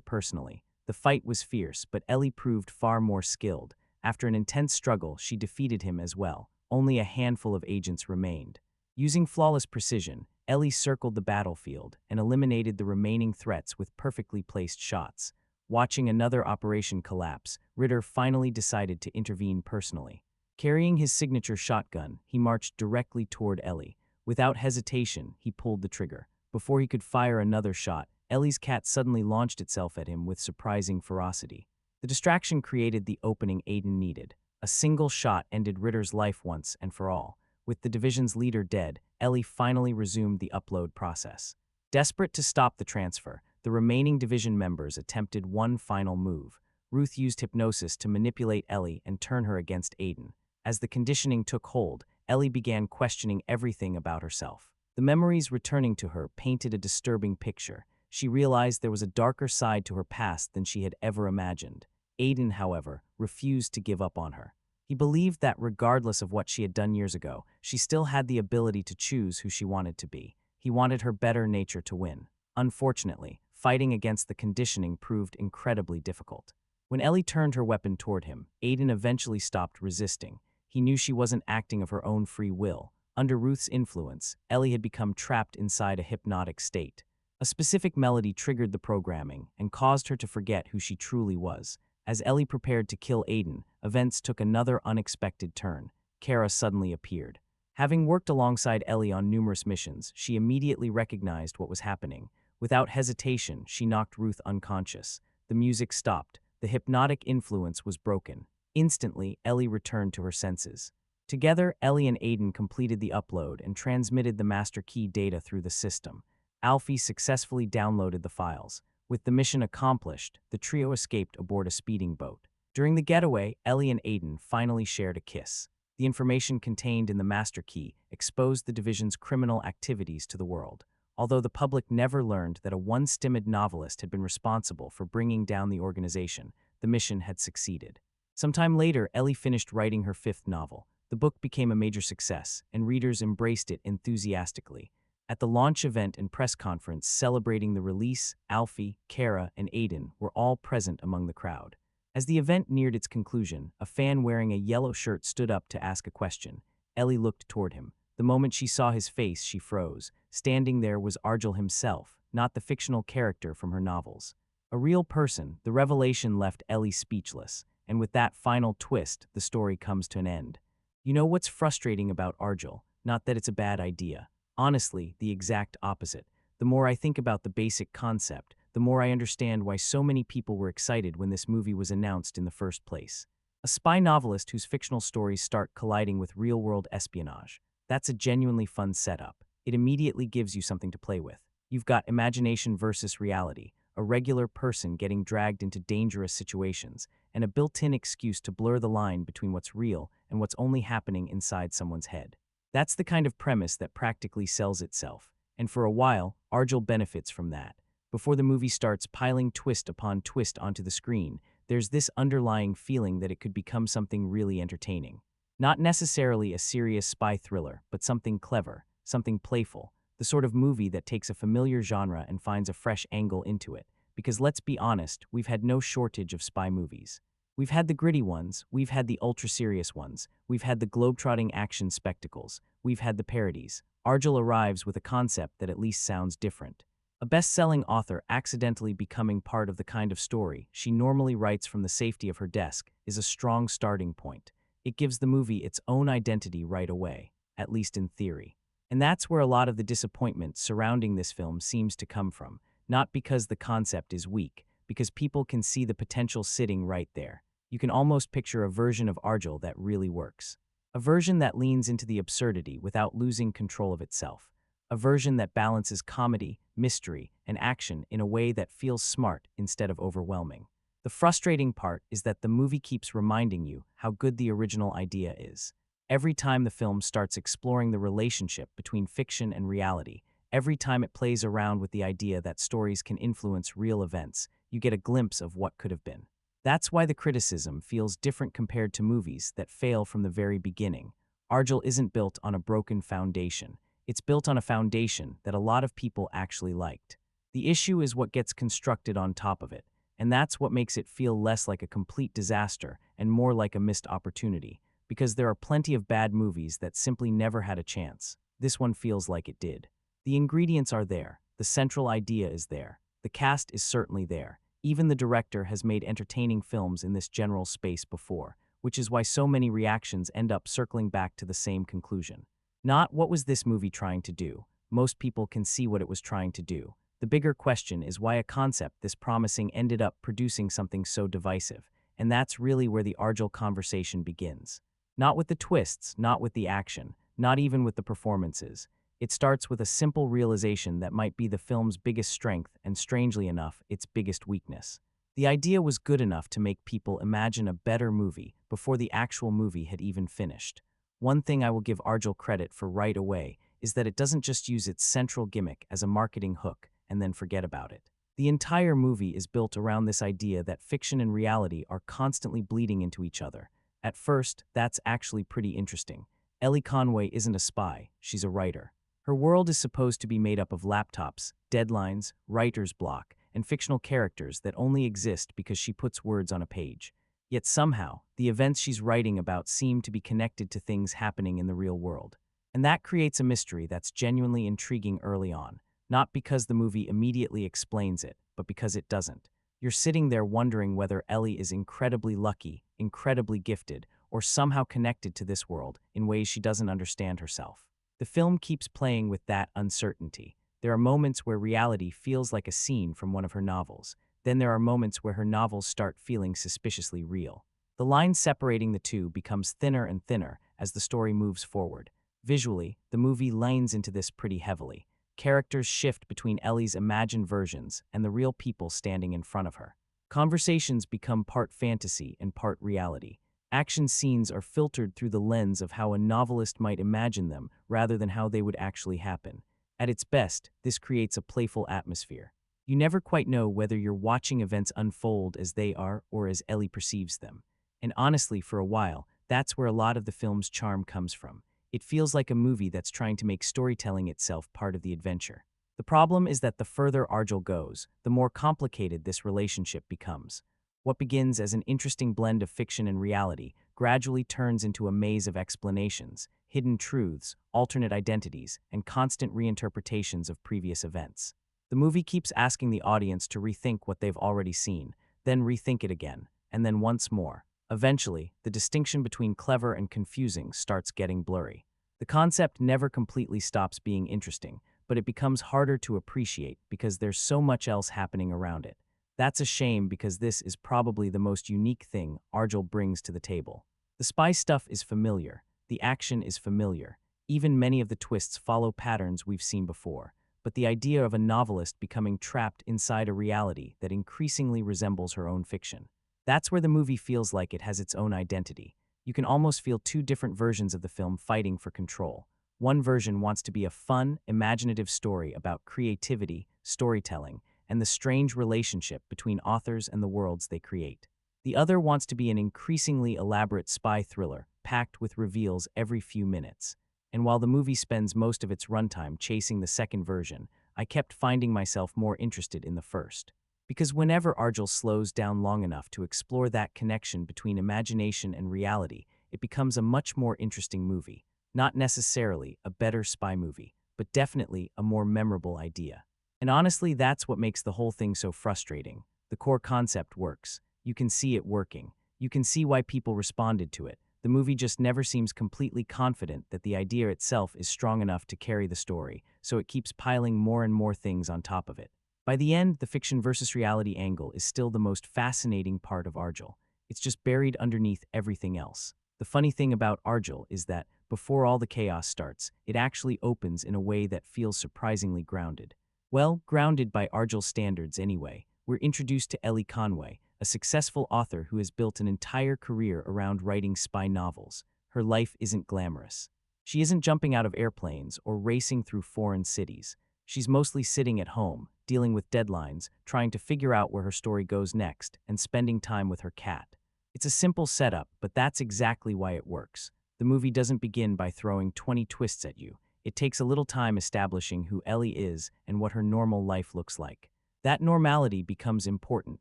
S1: personally. The fight was fierce, but Ellie proved far more skilled. After an intense struggle, she defeated him as well. Only a handful of agents remained. Using flawless precision, Ellie circled the battlefield and eliminated the remaining threats with perfectly placed shots. Watching another operation collapse, Ritter finally decided to intervene personally. Carrying his signature shotgun, he marched directly toward Ellie. Without hesitation, he pulled the trigger. Before he could fire another shot, Ellie's cat suddenly launched itself at him with surprising ferocity. The distraction created the opening Aiden needed. A single shot ended Ritter's life once and for all. With the division's leader dead, Ellie finally resumed the upload process. Desperate to stop the transfer, the remaining division members attempted one final move. Ruth used hypnosis to manipulate Ellie and turn her against Aiden. As the conditioning took hold, Ellie began questioning everything about herself. The memories returning to her painted a disturbing picture. She realized there was a darker side to her past than she had ever imagined. Aiden, however, refused to give up on her. He believed that regardless of what she had done years ago, she still had the ability to choose who she wanted to be. He wanted her better nature to win. Unfortunately, fighting against the conditioning proved incredibly difficult. When Ellie turned her weapon toward him, Aiden eventually stopped resisting. He knew she wasn't acting of her own free will. Under Ruth's influence, Ellie had become trapped inside a hypnotic state. A specific melody triggered the programming and caused her to forget who she truly was. As Ellie prepared to kill Aiden, events took another unexpected turn. Kara suddenly appeared. Having worked alongside Ellie on numerous missions, she immediately recognized what was happening. Without hesitation, she knocked Ruth unconscious. The music stopped. The hypnotic influence was broken. Instantly, Ellie returned to her senses. Together, Ellie and Aiden completed the upload and transmitted the master key data through the system. Alfie successfully downloaded the files. With the mission accomplished, the trio escaped aboard a speeding boat. During the getaway, Ellie and Aiden finally shared a kiss. The information contained in the master key exposed the division's criminal activities to the world. Although the public never learned that a once-timid novelist had been responsible for bringing down the organization, the mission had succeeded. Sometime later, Ellie finished writing her fifth novel. The book became a major success, and readers embraced it enthusiastically. At the launch event and press conference celebrating the release, Alfie, Kara, and Aiden were all present among the crowd. As the event neared its conclusion, a fan wearing a yellow shirt stood up to ask a question. Ellie looked toward him. The moment she saw his face, she froze. Standing there was Argylle himself, not the fictional character from her novels. A real person, the revelation left Ellie speechless, and with that final twist, the story comes to an end. You know what's frustrating about Argylle? Not that it's a bad idea. Honestly, the exact opposite. The more I think about the basic concept, the more I understand why so many people were excited when this movie was announced in the first place. A spy novelist whose fictional stories start colliding with real-world espionage. That's a genuinely fun setup. It immediately gives you something to play with. You've got imagination versus reality, a regular person getting dragged into dangerous situations, and a built-in excuse to blur the line between what's real and what's only happening inside someone's head. That's the kind of premise that practically sells itself, and for a while, Argylle benefits from that. Before the movie starts piling twist upon twist onto the screen, there's this underlying feeling that it could become something really entertaining. Not necessarily a serious spy thriller, but something clever, something playful, the sort of movie that takes a familiar genre and finds a fresh angle into it. Because let's be honest, we've had no shortage of spy movies. We've had the gritty ones, we've had the ultra-serious ones, we've had the globetrotting action spectacles, we've had the parodies. Argylle arrives with a concept that at least sounds different. A best-selling author accidentally becoming part of the kind of story she normally writes from the safety of her desk is a strong starting point. It gives the movie its own identity right away, at least in theory. And that's where a lot of the disappointment surrounding this film seems to come from, not because the concept is weak, because people can see the potential sitting right there. You can almost picture a version of Argylle that really works. A version that leans into the absurdity without losing control of itself. A version that balances comedy, mystery, and action in a way that feels smart instead of overwhelming. The frustrating part is that the movie keeps reminding you how good the original idea is. Every time the film starts exploring the relationship between fiction and reality, every time it plays around with the idea that stories can influence real events, you get a glimpse of what could have been. That's why the criticism feels different compared to movies that fail from the very beginning. Argylle isn't built on a broken foundation. It's built on a foundation that a lot of people actually liked. The issue is what gets constructed on top of it, and that's what makes it feel less like a complete disaster and more like a missed opportunity, because there are plenty of bad movies that simply never had a chance. This one feels like it did. The ingredients are there, the central idea is there, the cast is certainly there. Even the director has made entertaining films in this general space before, which is why so many reactions end up circling back to the same conclusion. Not what was this movie trying to do? Most people can see what it was trying to do. The bigger question is why a concept this promising ended up producing something so divisive, and that's really where the Argylle conversation begins. Not with the twists, not with the action, not even with the performances. It starts with a simple realization that might be the film's biggest strength and, strangely enough, its biggest weakness. The idea was good enough to make people imagine a better movie before the actual movie had even finished. One thing I will give Argylle credit for right away is that it doesn't just use its central gimmick as a marketing hook and then forget about it. The entire movie is built around this idea that fiction and reality are constantly bleeding into each other. At first, that's actually pretty interesting. Ellie Conway isn't a spy, she's a writer. Her world is supposed to be made up of laptops, deadlines, writer's block, and fictional characters that only exist because she puts words on a page. Yet somehow, the events she's writing about seem to be connected to things happening in the real world. And that creates a mystery that's genuinely intriguing early on, not because the movie immediately explains it, but because it doesn't. You're sitting there wondering whether Ellie is incredibly lucky, incredibly gifted, or somehow connected to this world in ways she doesn't understand herself. The film keeps playing with that uncertainty. There are moments where reality feels like a scene from one of her novels. Then there are moments where her novels start feeling suspiciously real. The line separating the two becomes thinner and thinner as the story moves forward. Visually, the movie leans into this pretty heavily. Characters shift between Ellie's imagined versions and the real people standing in front of her. Conversations become part fantasy and part reality. Action scenes are filtered through the lens of how a novelist might imagine them rather than how they would actually happen. At its best, this creates a playful atmosphere. You never quite know whether you're watching events unfold as they are or as Ellie perceives them. And honestly, for a while, that's where a lot of the film's charm comes from. It feels like a movie that's trying to make storytelling itself part of the adventure. The problem is that the further Argylle goes, the more complicated this relationship becomes. What begins as an interesting blend of fiction and reality gradually turns into a maze of explanations, hidden truths, alternate identities, and constant reinterpretations of previous events. The movie keeps asking the audience to rethink what they've already seen, then rethink it again, and then once more. Eventually, the distinction between clever and confusing starts getting blurry. The concept never completely stops being interesting, but it becomes harder to appreciate because there's so much else happening around it. That's a shame because this is probably the most unique thing Argylle brings to the table. The spy stuff is familiar, the action is familiar, even many of the twists follow patterns we've seen before, but the idea of a novelist becoming trapped inside a reality that increasingly resembles her own fiction. That's where the movie feels like it has its own identity. You can almost feel two different versions of the film fighting for control. One version wants to be a fun, imaginative story about creativity, storytelling, and the strange relationship between authors and the worlds they create. The other wants to be an increasingly elaborate spy thriller, packed with reveals every few minutes. And while the movie spends most of its runtime chasing the second version, I kept finding myself more interested in the first. Because whenever Argylle slows down long enough to explore that connection between imagination and reality, it becomes a much more interesting movie. Not necessarily a better spy movie, but definitely a more memorable idea. And honestly, that's what makes the whole thing so frustrating. The core concept works. You can see it working. You can see why people responded to it. The movie just never seems completely confident that the idea itself is strong enough to carry the story, so it keeps piling more and more things on top of it. By the end, the fiction versus reality angle is still the most fascinating part of Argylle. It's just buried underneath everything else. The funny thing about Argylle is that, before all the chaos starts, it actually opens in a way that feels surprisingly grounded. Well, grounded by Argylle standards anyway. We're introduced to Ellie Conway, a successful author who has built an entire career around writing spy novels. Her life isn't glamorous. She isn't jumping out of airplanes or racing through foreign cities. She's mostly sitting at home, dealing with deadlines, trying to figure out where her story goes next, and spending time with her cat. It's a simple setup, but that's exactly why it works. The The movie doesn't begin by throwing 20 twists at you. It takes a little time establishing who Ellie is and what her normal life looks like. That normality becomes important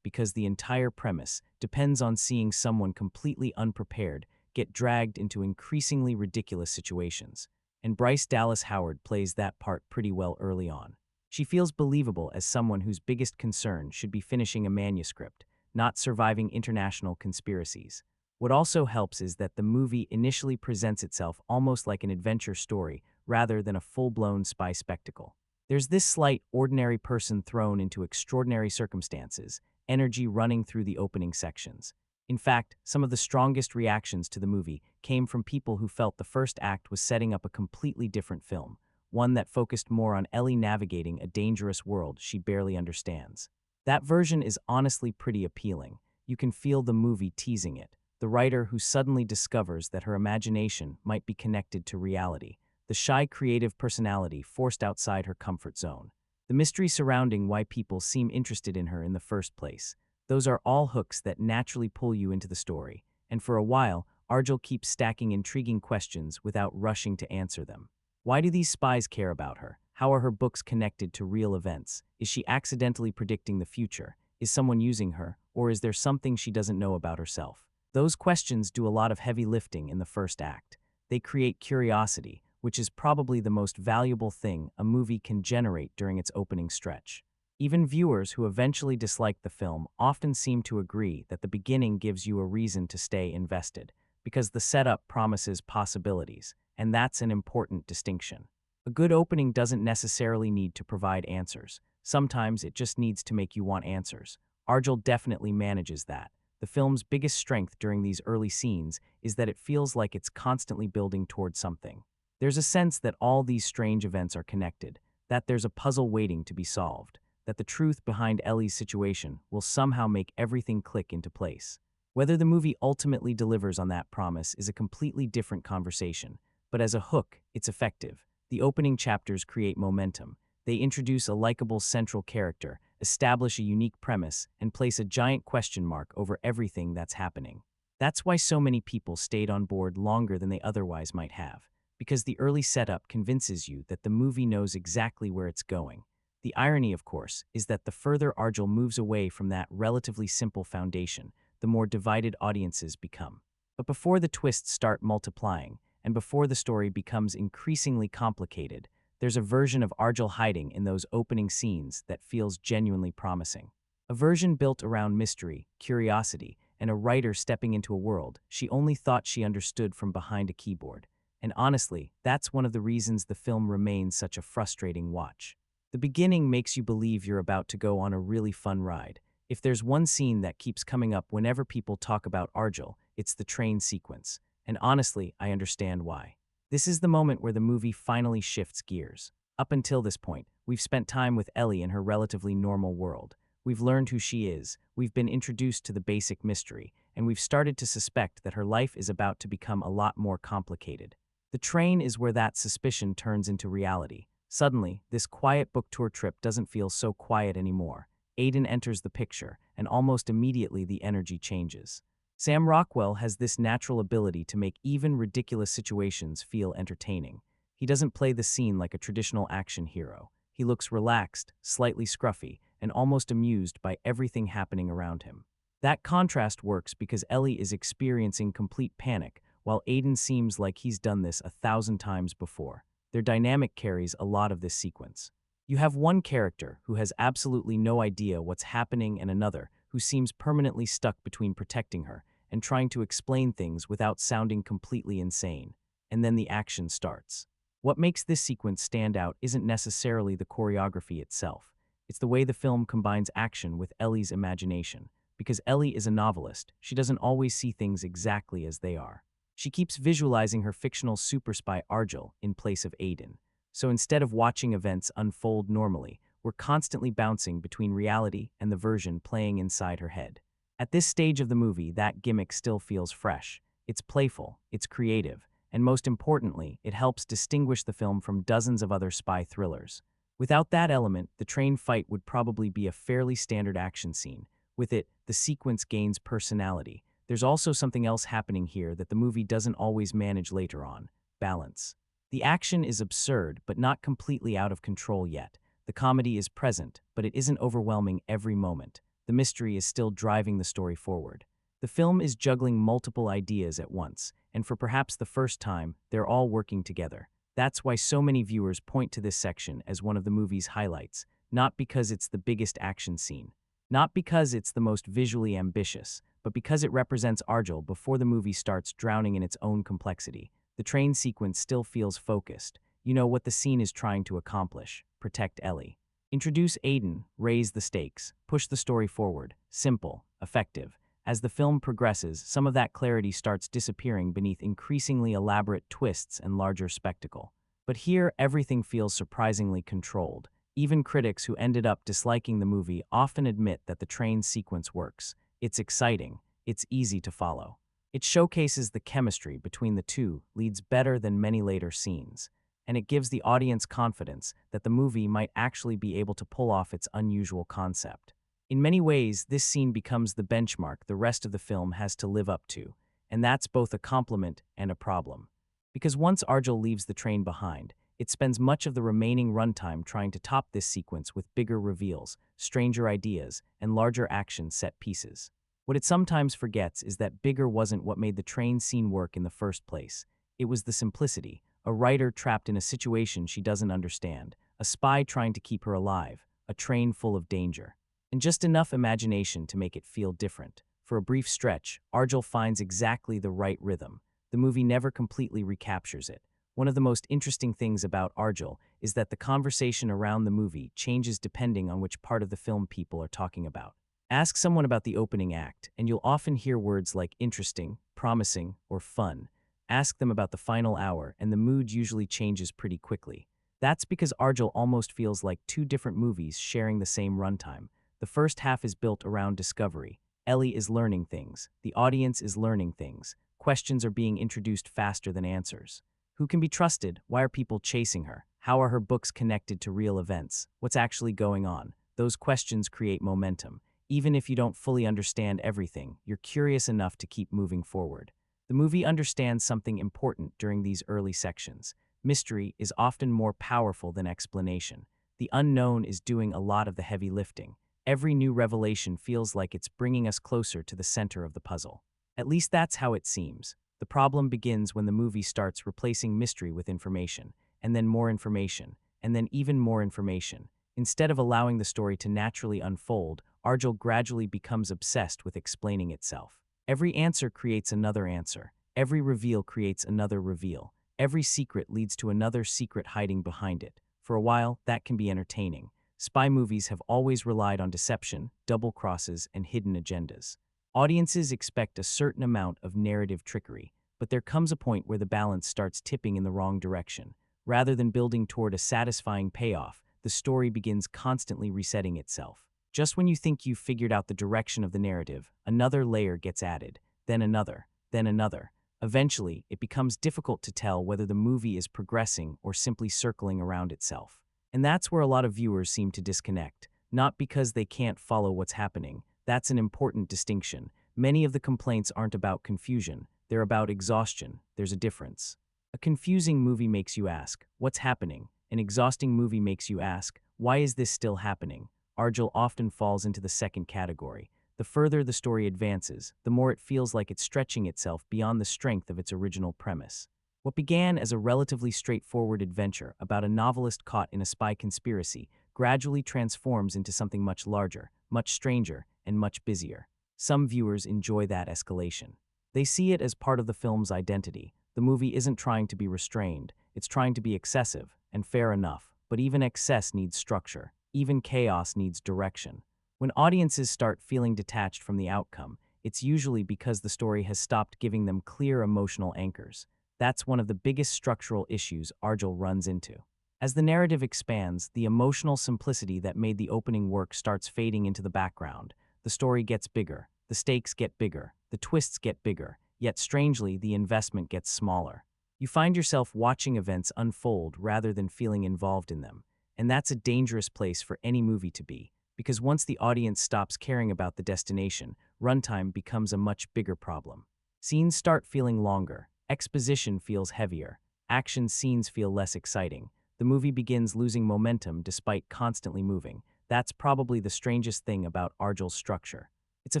S1: because the entire premise depends on seeing someone completely unprepared get dragged into increasingly ridiculous situations. And Bryce Dallas Howard plays that part pretty well early on. She feels believable as someone whose biggest concern should be finishing a manuscript, not surviving international conspiracies. What also helps is that the movie initially presents itself almost like an adventure story rather than a full-blown spy spectacle. There's this slight, ordinary person thrown into extraordinary circumstances, energy running through the opening sections. In fact, some of the strongest reactions to the movie came from people who felt the first act was setting up a completely different film, one that focused more on Ellie navigating a dangerous world she barely understands. That version is honestly pretty appealing. You can feel the movie teasing it, the writer who suddenly discovers that her imagination might be connected to reality, the shy creative personality forced outside her comfort zone, the mystery surrounding why people seem interested in her in the first place. Those are all hooks that naturally pull you into the story, and for a while, Argylle keeps stacking intriguing questions without rushing to answer them. Why do these spies care about her? How are her books connected to real events? Is she accidentally predicting the future? Is someone using her, or is there something she doesn't know about herself? Those questions do a lot of heavy lifting in the first act. They create curiosity, which is probably the most valuable thing a movie can generate during its opening stretch. Even viewers who eventually dislike the film often seem to agree that the beginning gives you a reason to stay invested, because the setup promises possibilities, and that's an important distinction. A good opening doesn't necessarily need to provide answers. Sometimes it just needs to make you want answers. Argylle definitely manages that. The film's biggest strength during these early scenes is that it feels like it's constantly building toward something. There's a sense that all these strange events are connected, that there's a puzzle waiting to be solved, that the truth behind Ellie's situation will somehow make everything click into place. Whether the movie ultimately delivers on that promise is a completely different conversation, but as a hook, it's effective. The opening chapters create momentum. They introduce a likable central character, establish a unique premise, and place a giant question mark over everything that's happening. That's why so many people stayed on board longer than they otherwise might have, because the early setup convinces you that the movie knows exactly where it's going. The irony, of course, is that the further Argylle moves away from that relatively simple foundation, the more divided audiences become. But before the twists start multiplying, and before the story becomes increasingly complicated, there's a version of Argylle hiding in those opening scenes that feels genuinely promising. A version built around mystery, curiosity, and a writer stepping into a world she only thought she understood from behind a keyboard. And honestly, that's one of the reasons the film remains such a frustrating watch. The beginning makes you believe you're about to go on a really fun ride. If there's one scene that keeps coming up whenever people talk about Argylle, it's the train sequence. And honestly, I understand why. This is the moment where the movie finally shifts gears. Up until this point, we've spent time with Ellie in her relatively normal world. We've learned who she is, we've been introduced to the basic mystery, and we've started to suspect that her life is about to become a lot more complicated. The train is where that suspicion turns into reality. Suddenly, this quiet book tour trip doesn't feel so quiet anymore. Aiden enters the picture, and almost immediately the energy changes. Sam Rockwell has this natural ability to make even ridiculous situations feel entertaining. He doesn't play the scene like a traditional action hero. He looks relaxed, slightly scruffy, and almost amused by everything happening around him. That contrast works because Ellie is experiencing complete panic, while Aiden seems like he's done this 1,000 times before. Their dynamic carries a lot of this sequence. You have one character who has absolutely no idea what's happening and another who seems permanently stuck between protecting her and trying to explain things without sounding completely insane. And then the action starts. What makes this sequence stand out isn't necessarily the choreography itself. It's the way the film combines action with Ellie's imagination. Because Ellie is a novelist, she doesn't always see things exactly as they are. She keeps visualizing her fictional super spy Argylle in place of Aiden. So instead of watching events unfold normally, we're constantly bouncing between reality and the version playing inside her head. At this stage of the movie, that gimmick still feels fresh. It's playful, it's creative, and most importantly, it helps distinguish the film from dozens of other spy thrillers. Without that element, the train fight would probably be a fairly standard action scene. With it, the sequence gains personality. there's also something else happening here that the movie doesn't always manage later on: balance. The action is absurd, but not completely out of control yet. The comedy is present, but it isn't overwhelming every moment. The mystery is still driving the story forward. The film is juggling multiple ideas at once, and for perhaps the first time, they're all working together. That's why so many viewers point to this section as one of the movie's highlights, not because it's the biggest action scene, not because it's the most visually ambitious, but because it represents Argylle before the movie starts drowning in its own complexity. The train sequence still feels focused. You know what the scene is trying to accomplish: protect Ellie. Introduce Aiden, raise the stakes, push the story forward. Simple, effective. As the film progresses, some of that clarity starts disappearing beneath increasingly elaborate twists and larger spectacle. But here, everything feels surprisingly controlled. Even critics who ended up disliking the movie often admit that the train sequence works. It's exciting. It's easy to follow. It showcases the chemistry between the two, leads better than many later scenes, and it gives the audience confidence that the movie might actually be able to pull off its unusual concept. In many ways, this scene becomes the benchmark the rest of the film has to live up to, and that's both a compliment and a problem. Because once Argylle leaves the train behind, it spends much of the remaining runtime trying to top this sequence with bigger reveals, stranger ideas, and larger action set pieces. What it sometimes forgets is that bigger wasn't what made the train scene work in the first place. It was the simplicity: a writer trapped in a situation she doesn't understand, a spy trying to keep her alive, a train full of danger, and just enough imagination to make it feel different. For a brief stretch, Argylle finds exactly the right rhythm. The movie never completely recaptures it. One of the most interesting things about Argylle is that the conversation around the movie changes depending on which part of the film people are talking about. Ask someone about the opening act, and you'll often hear words like interesting, promising, or fun. Ask them about the final hour, and the mood usually changes pretty quickly. That's because Argylle almost feels like two different movies sharing the same runtime. The first half is built around discovery. Ellie is learning things. The audience is learning things. Questions are being introduced faster than answers. Who can be trusted? Why are people chasing her? How are her books connected to real events? What's actually going on? Those questions create momentum. Even if you don't fully understand everything, you're curious enough to keep moving forward. The movie understands something important during these early sections. Mystery is often more powerful than explanation. The unknown is doing a lot of the heavy lifting. Every new revelation feels like it's bringing us closer to the center of the puzzle. At least that's how it seems. The problem begins when the movie starts replacing mystery with information, and then more information, and then even more information. Instead of allowing the story to naturally unfold, Argylle gradually becomes obsessed with explaining itself. Every answer creates another answer. Every reveal creates another reveal. Every secret leads to another secret hiding behind it. For a while, that can be entertaining. Spy movies have always relied on deception, double crosses, and hidden agendas. Audiences expect a certain amount of narrative trickery, but there comes a point where the balance starts tipping in the wrong direction. Rather than building toward a satisfying payoff, the story begins constantly resetting itself. Just when you think you've figured out the direction of the narrative, another layer gets added, then another, then another. Eventually, it becomes difficult to tell whether the movie is progressing or simply circling around itself. And that's where a lot of viewers seem to disconnect, not because they can't follow what's happening. That's an important distinction. Many of the complaints aren't about confusion, they're about exhaustion. There's a difference. A confusing movie makes you ask, what's happening? An exhausting movie makes you ask, why is this still happening? Argylle often falls into the second category. The further the story advances, the more it feels like it's stretching itself beyond the strength of its original premise. What began as a relatively straightforward adventure about a novelist caught in a spy conspiracy gradually transforms into something much larger, much stranger, and much busier. Some viewers enjoy that escalation. They see it as part of the film's identity. The movie isn't trying to be restrained, it's trying to be excessive, and fair enough. But even excess needs structure. Even chaos needs direction. When audiences start feeling detached from the outcome, it's usually because the story has stopped giving them clear emotional anchors. That's one of the biggest structural issues Argylle runs into. As the narrative expands, the emotional simplicity that made the opening work starts fading into the background. The story gets bigger, the stakes get bigger, the twists get bigger, yet strangely, the investment gets smaller. You find yourself watching events unfold rather than feeling involved in them. And that's a dangerous place for any movie to be. because once the audience stops caring about the destination, runtime becomes a much bigger problem. Scenes start feeling longer, exposition feels heavier, action scenes feel less exciting. The movie begins losing momentum despite constantly moving. That's probably the strangest thing about Argyll's structure. It's a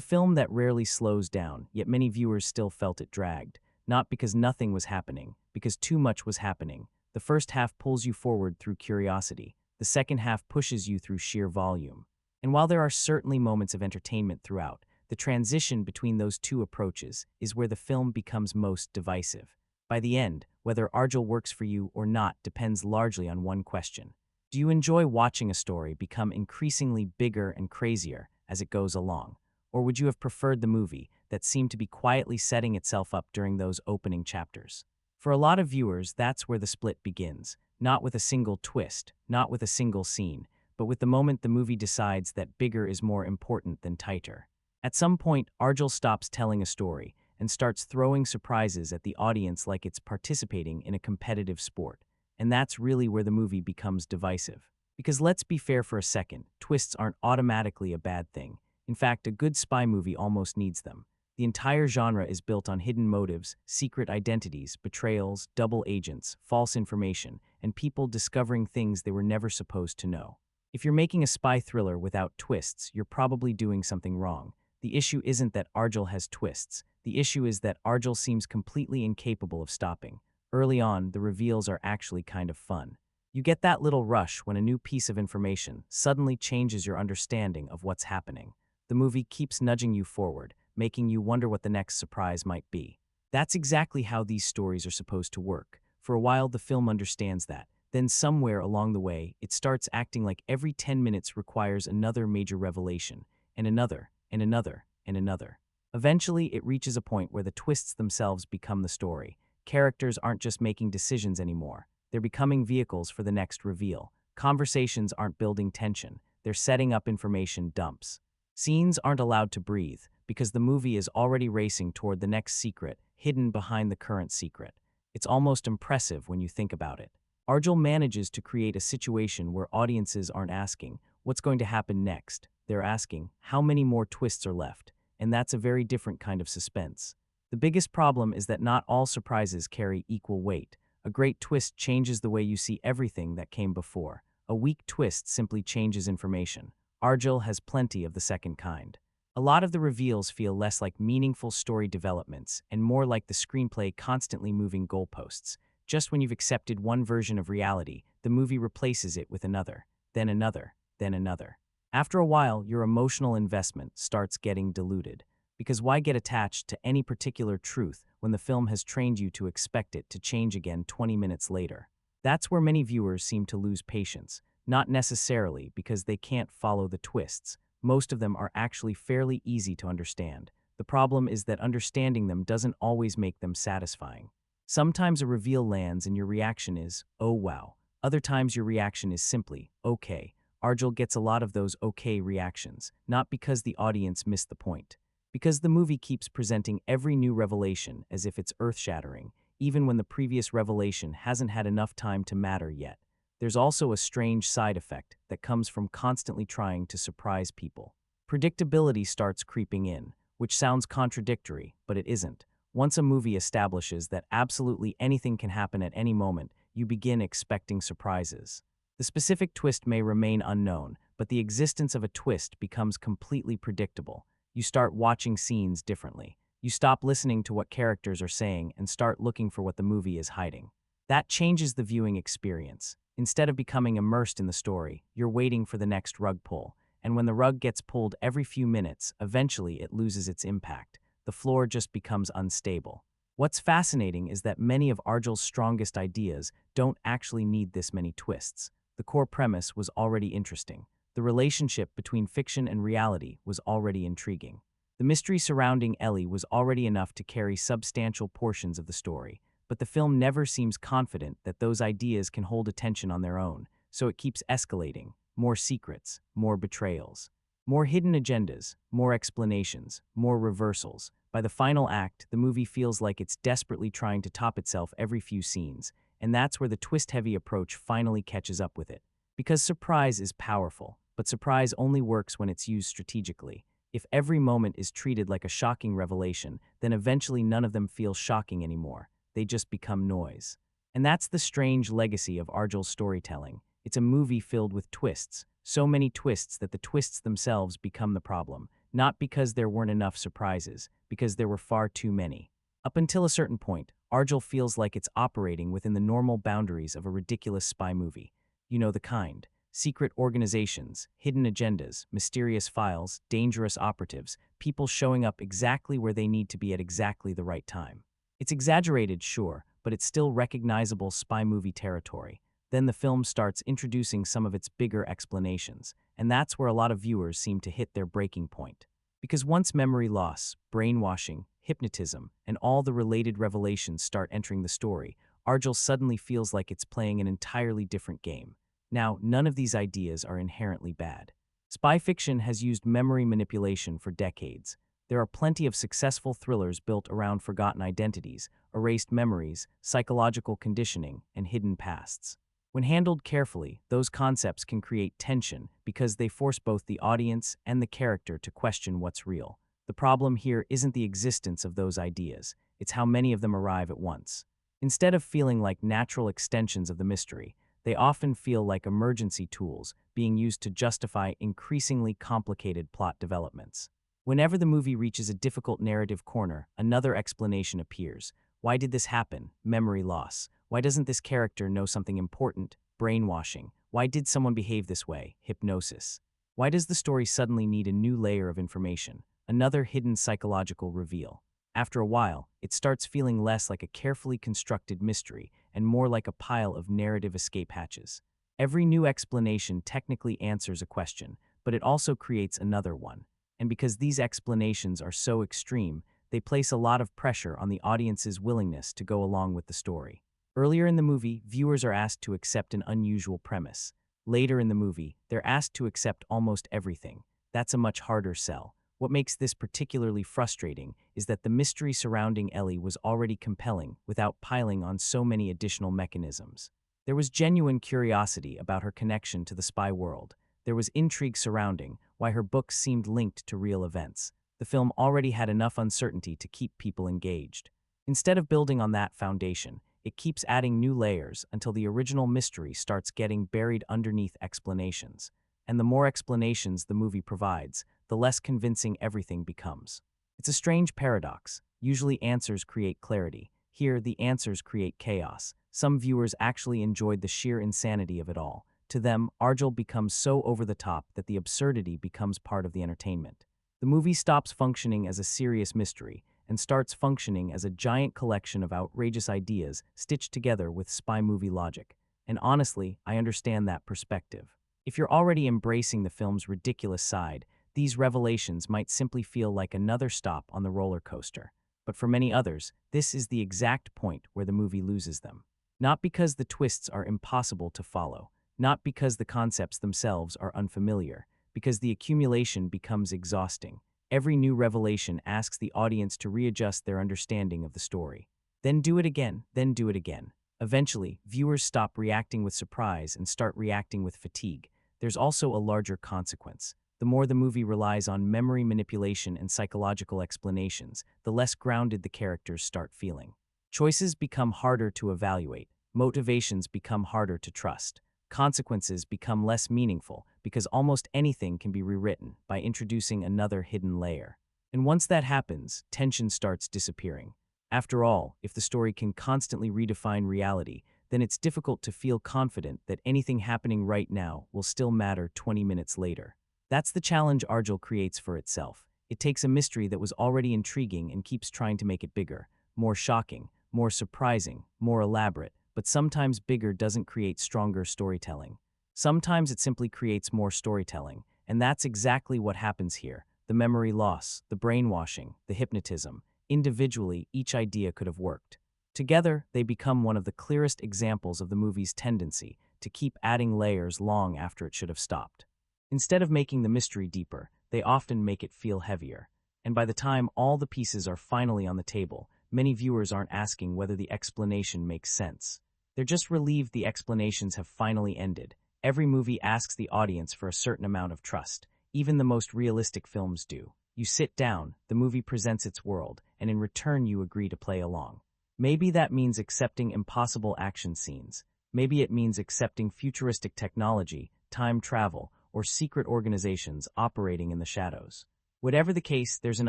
S1: film that rarely slows down, yet many viewers still felt it dragged. Not because nothing was happening, because too much was happening. The first half pulls you forward through curiosity. The second half pushes you through sheer volume. And while there are certainly moments of entertainment throughout, the transition between those two approaches is where the film becomes most divisive. By the end, whether Argylle works for you or not depends largely on one question. Do you enjoy watching a story become increasingly bigger and crazier as it goes along? Or would you have preferred the movie that seemed to be quietly setting itself up during those opening chapters? For a lot of viewers, that's where the split begins, not with a single twist, not with a single scene, but with the moment the movie decides that bigger is more important than tighter. At some point, Argylle stops telling a story and starts throwing surprises at the audience like it's participating in a competitive sport. And that's really where the movie becomes divisive. Because let's be fair for a second, twists aren't automatically a bad thing. In fact, a good spy movie almost needs them. The entire genre is built on hidden motives, secret identities, betrayals, double agents, false information, and people discovering things they were never supposed to know. If you're making a spy thriller without twists, you're probably doing something wrong. The issue isn't that Argylle has twists. The issue is that Argylle seems completely incapable of stopping. Early on, the reveals are actually kind of fun. You get that little rush when a new piece of information suddenly changes your understanding of what's happening. The movie keeps nudging you forward, making you wonder what the next surprise might be. That's exactly how these stories are supposed to work. For a while, the film understands that. Then somewhere along the way, it starts acting like every 10 minutes requires another major revelation, and another, and another, and another. Eventually, it reaches a point where the twists themselves become the story. Characters aren't just making decisions anymore. They're becoming vehicles for the next reveal. Conversations aren't building tension. They're setting up information dumps. Scenes aren't allowed to breathe because the movie is already racing toward the next secret, hidden behind the current secret. It's almost impressive when you think about it. Argylle manages to create a situation where audiences aren't asking, what's going to happen next? They're asking, how many more twists are left? And that's a very different kind of suspense. The biggest problem is that not all surprises carry equal weight. A great twist changes the way you see everything that came before. A weak twist simply changes information. Argylle has plenty of the second kind. A lot of the reveals feel less like meaningful story developments and more like the screenplay constantly moving goalposts. Just when you've accepted one version of reality, the movie replaces it with another, then another, then another. After a while, your emotional investment starts getting diluted. Because why get attached to any particular truth when the film has trained you to expect it to change again 20 minutes later? That's where many viewers seem to lose patience. Not necessarily because they can't follow the twists. Most of them are actually fairly easy to understand. The problem is that understanding them doesn't always make them satisfying. Sometimes a reveal lands and your reaction is, oh wow. Other times your reaction is simply, okay. Argylle gets a lot of those okay reactions, not because the audience missed the point. Because the movie keeps presenting every new revelation as if it's earth-shattering, even when the previous revelation hasn't had enough time to matter yet. There's also a strange side effect that comes from constantly trying to surprise people. Predictability starts creeping in, which sounds contradictory, but it isn't. Once a movie establishes that absolutely anything can happen at any moment, you begin expecting surprises. The specific twist may remain unknown, but the existence of a twist becomes completely predictable. You start watching scenes differently. You stop listening to what characters are saying and start looking for what the movie is hiding. That changes the viewing experience. Instead of becoming immersed in the story, you're waiting for the next rug pull. And when the rug gets pulled every few minutes, eventually it loses its impact. The floor just becomes unstable. What's fascinating is that many of Argyll's strongest ideas don't actually need this many twists. The core premise was already interesting. The relationship between fiction and reality was already intriguing. The mystery surrounding Ellie was already enough to carry substantial portions of the story, but the film never seems confident that those ideas can hold attention on their own, so it keeps escalating. More secrets, more betrayals, more hidden agendas, more explanations, more reversals. By the final act, the movie feels like it's desperately trying to top itself every few scenes, and that's where the twist-heavy approach finally catches up with it. Because surprise is powerful, but surprise only works when it's used strategically. If every moment is treated like a shocking revelation, then eventually none of them feel shocking anymore. They just become noise. And that's the strange legacy of Argylle's storytelling. It's a movie filled with twists, so many twists that the twists themselves become the problem, not because there weren't enough surprises, because there were far too many. Up until a certain point, Argylle feels like it's operating within the normal boundaries of a ridiculous spy movie. You know the kind. Secret organizations, hidden agendas, mysterious files, dangerous operatives, people showing up exactly where they need to be at exactly the right time. It's exaggerated, sure, but it's still recognizable spy movie territory. Then the film starts introducing some of its bigger explanations, and that's where a lot of viewers seem to hit their breaking point. Because once memory loss, brainwashing, hypnotism, and all the related revelations start entering the story, Argylle suddenly feels like it's playing an entirely different game. Now, none of these ideas are inherently bad. Spy fiction has used memory manipulation for decades. There are plenty of successful thrillers built around forgotten identities, erased memories, psychological conditioning, and hidden pasts. When handled carefully, those concepts can create tension because they force both the audience and the character to question what's real. The problem here isn't the existence of those ideas, it's how many of them arrive at once. Instead of feeling like natural extensions of the mystery, they often feel like emergency tools being used to justify increasingly complicated plot developments. Whenever the movie reaches a difficult narrative corner, another explanation appears. Why did this happen? Memory loss. Why doesn't this character know something important? Brainwashing. Why did someone behave this way? Hypnosis. Why does the story suddenly need a new layer of information? Another hidden psychological reveal. After a while, it starts feeling less like a carefully constructed mystery and more like a pile of narrative escape hatches. Every new explanation technically answers a question, but it also creates another one. And because these explanations are so extreme, they place a lot of pressure on the audience's willingness to go along with the story. Earlier in the movie, viewers are asked to accept an unusual premise. Later in the movie, they're asked to accept almost everything. That's a much harder sell. What makes this particularly frustrating is that the mystery surrounding Ellie was already compelling without piling on so many additional mechanisms. There was genuine curiosity about her connection to the spy world. There was intrigue surrounding why her books seemed linked to real events. The film already had enough uncertainty to keep people engaged. Instead of building on that foundation, it keeps adding new layers until the original mystery starts getting buried underneath explanations. And the more explanations the movie provides, the less convincing everything becomes. It's a strange paradox. Usually answers create clarity. Here, the answers create chaos. Some viewers actually enjoyed the sheer insanity of it all. To them, Argylle becomes so over the top that the absurdity becomes part of the entertainment. The movie stops functioning as a serious mystery and starts functioning as a giant collection of outrageous ideas stitched together with spy movie logic. And honestly, I understand that perspective. If you're already embracing the film's ridiculous side, these revelations might simply feel like another stop on the roller coaster. But for many others, this is the exact point where the movie loses them. Not because the twists are impossible to follow, not because the concepts themselves are unfamiliar, because the accumulation becomes exhausting. Every new revelation asks the audience to readjust their understanding of the story. Then do it again, then do it again. Eventually, viewers stop reacting with surprise and start reacting with fatigue. There's also a larger consequence. The more the movie relies on memory manipulation and psychological explanations, the less grounded the characters start feeling. Choices become harder to evaluate. Motivations become harder to trust. Consequences become less meaningful because almost anything can be rewritten by introducing another hidden layer. And once that happens, tension starts disappearing. After all, if the story can constantly redefine reality, then it's difficult to feel confident that anything happening right now will still matter 20 minutes later. That's the challenge Argylle creates for itself. It takes a mystery that was already intriguing and keeps trying to make it bigger, more shocking, more surprising, more elaborate. But sometimes bigger doesn't create stronger storytelling. Sometimes it simply creates more storytelling, and that's exactly what happens here. The memory loss, the brainwashing, the hypnotism. Individually, each idea could have worked. Together, they become one of the clearest examples of the movie's tendency to keep adding layers long after it should have stopped. Instead of making the mystery deeper, they often make it feel heavier. And by the time all the pieces are finally on the table, many viewers aren't asking whether the explanation makes sense. They're just relieved the explanations have finally ended, Every movie asks the audience for a certain amount of trust. Even the most realistic films do. You sit down, the movie presents its world, and in return you agree to play along. Maybe that means accepting impossible action scenes. Maybe it means accepting futuristic technology, time travel, or secret organizations operating in the shadows. Whatever the case, there's an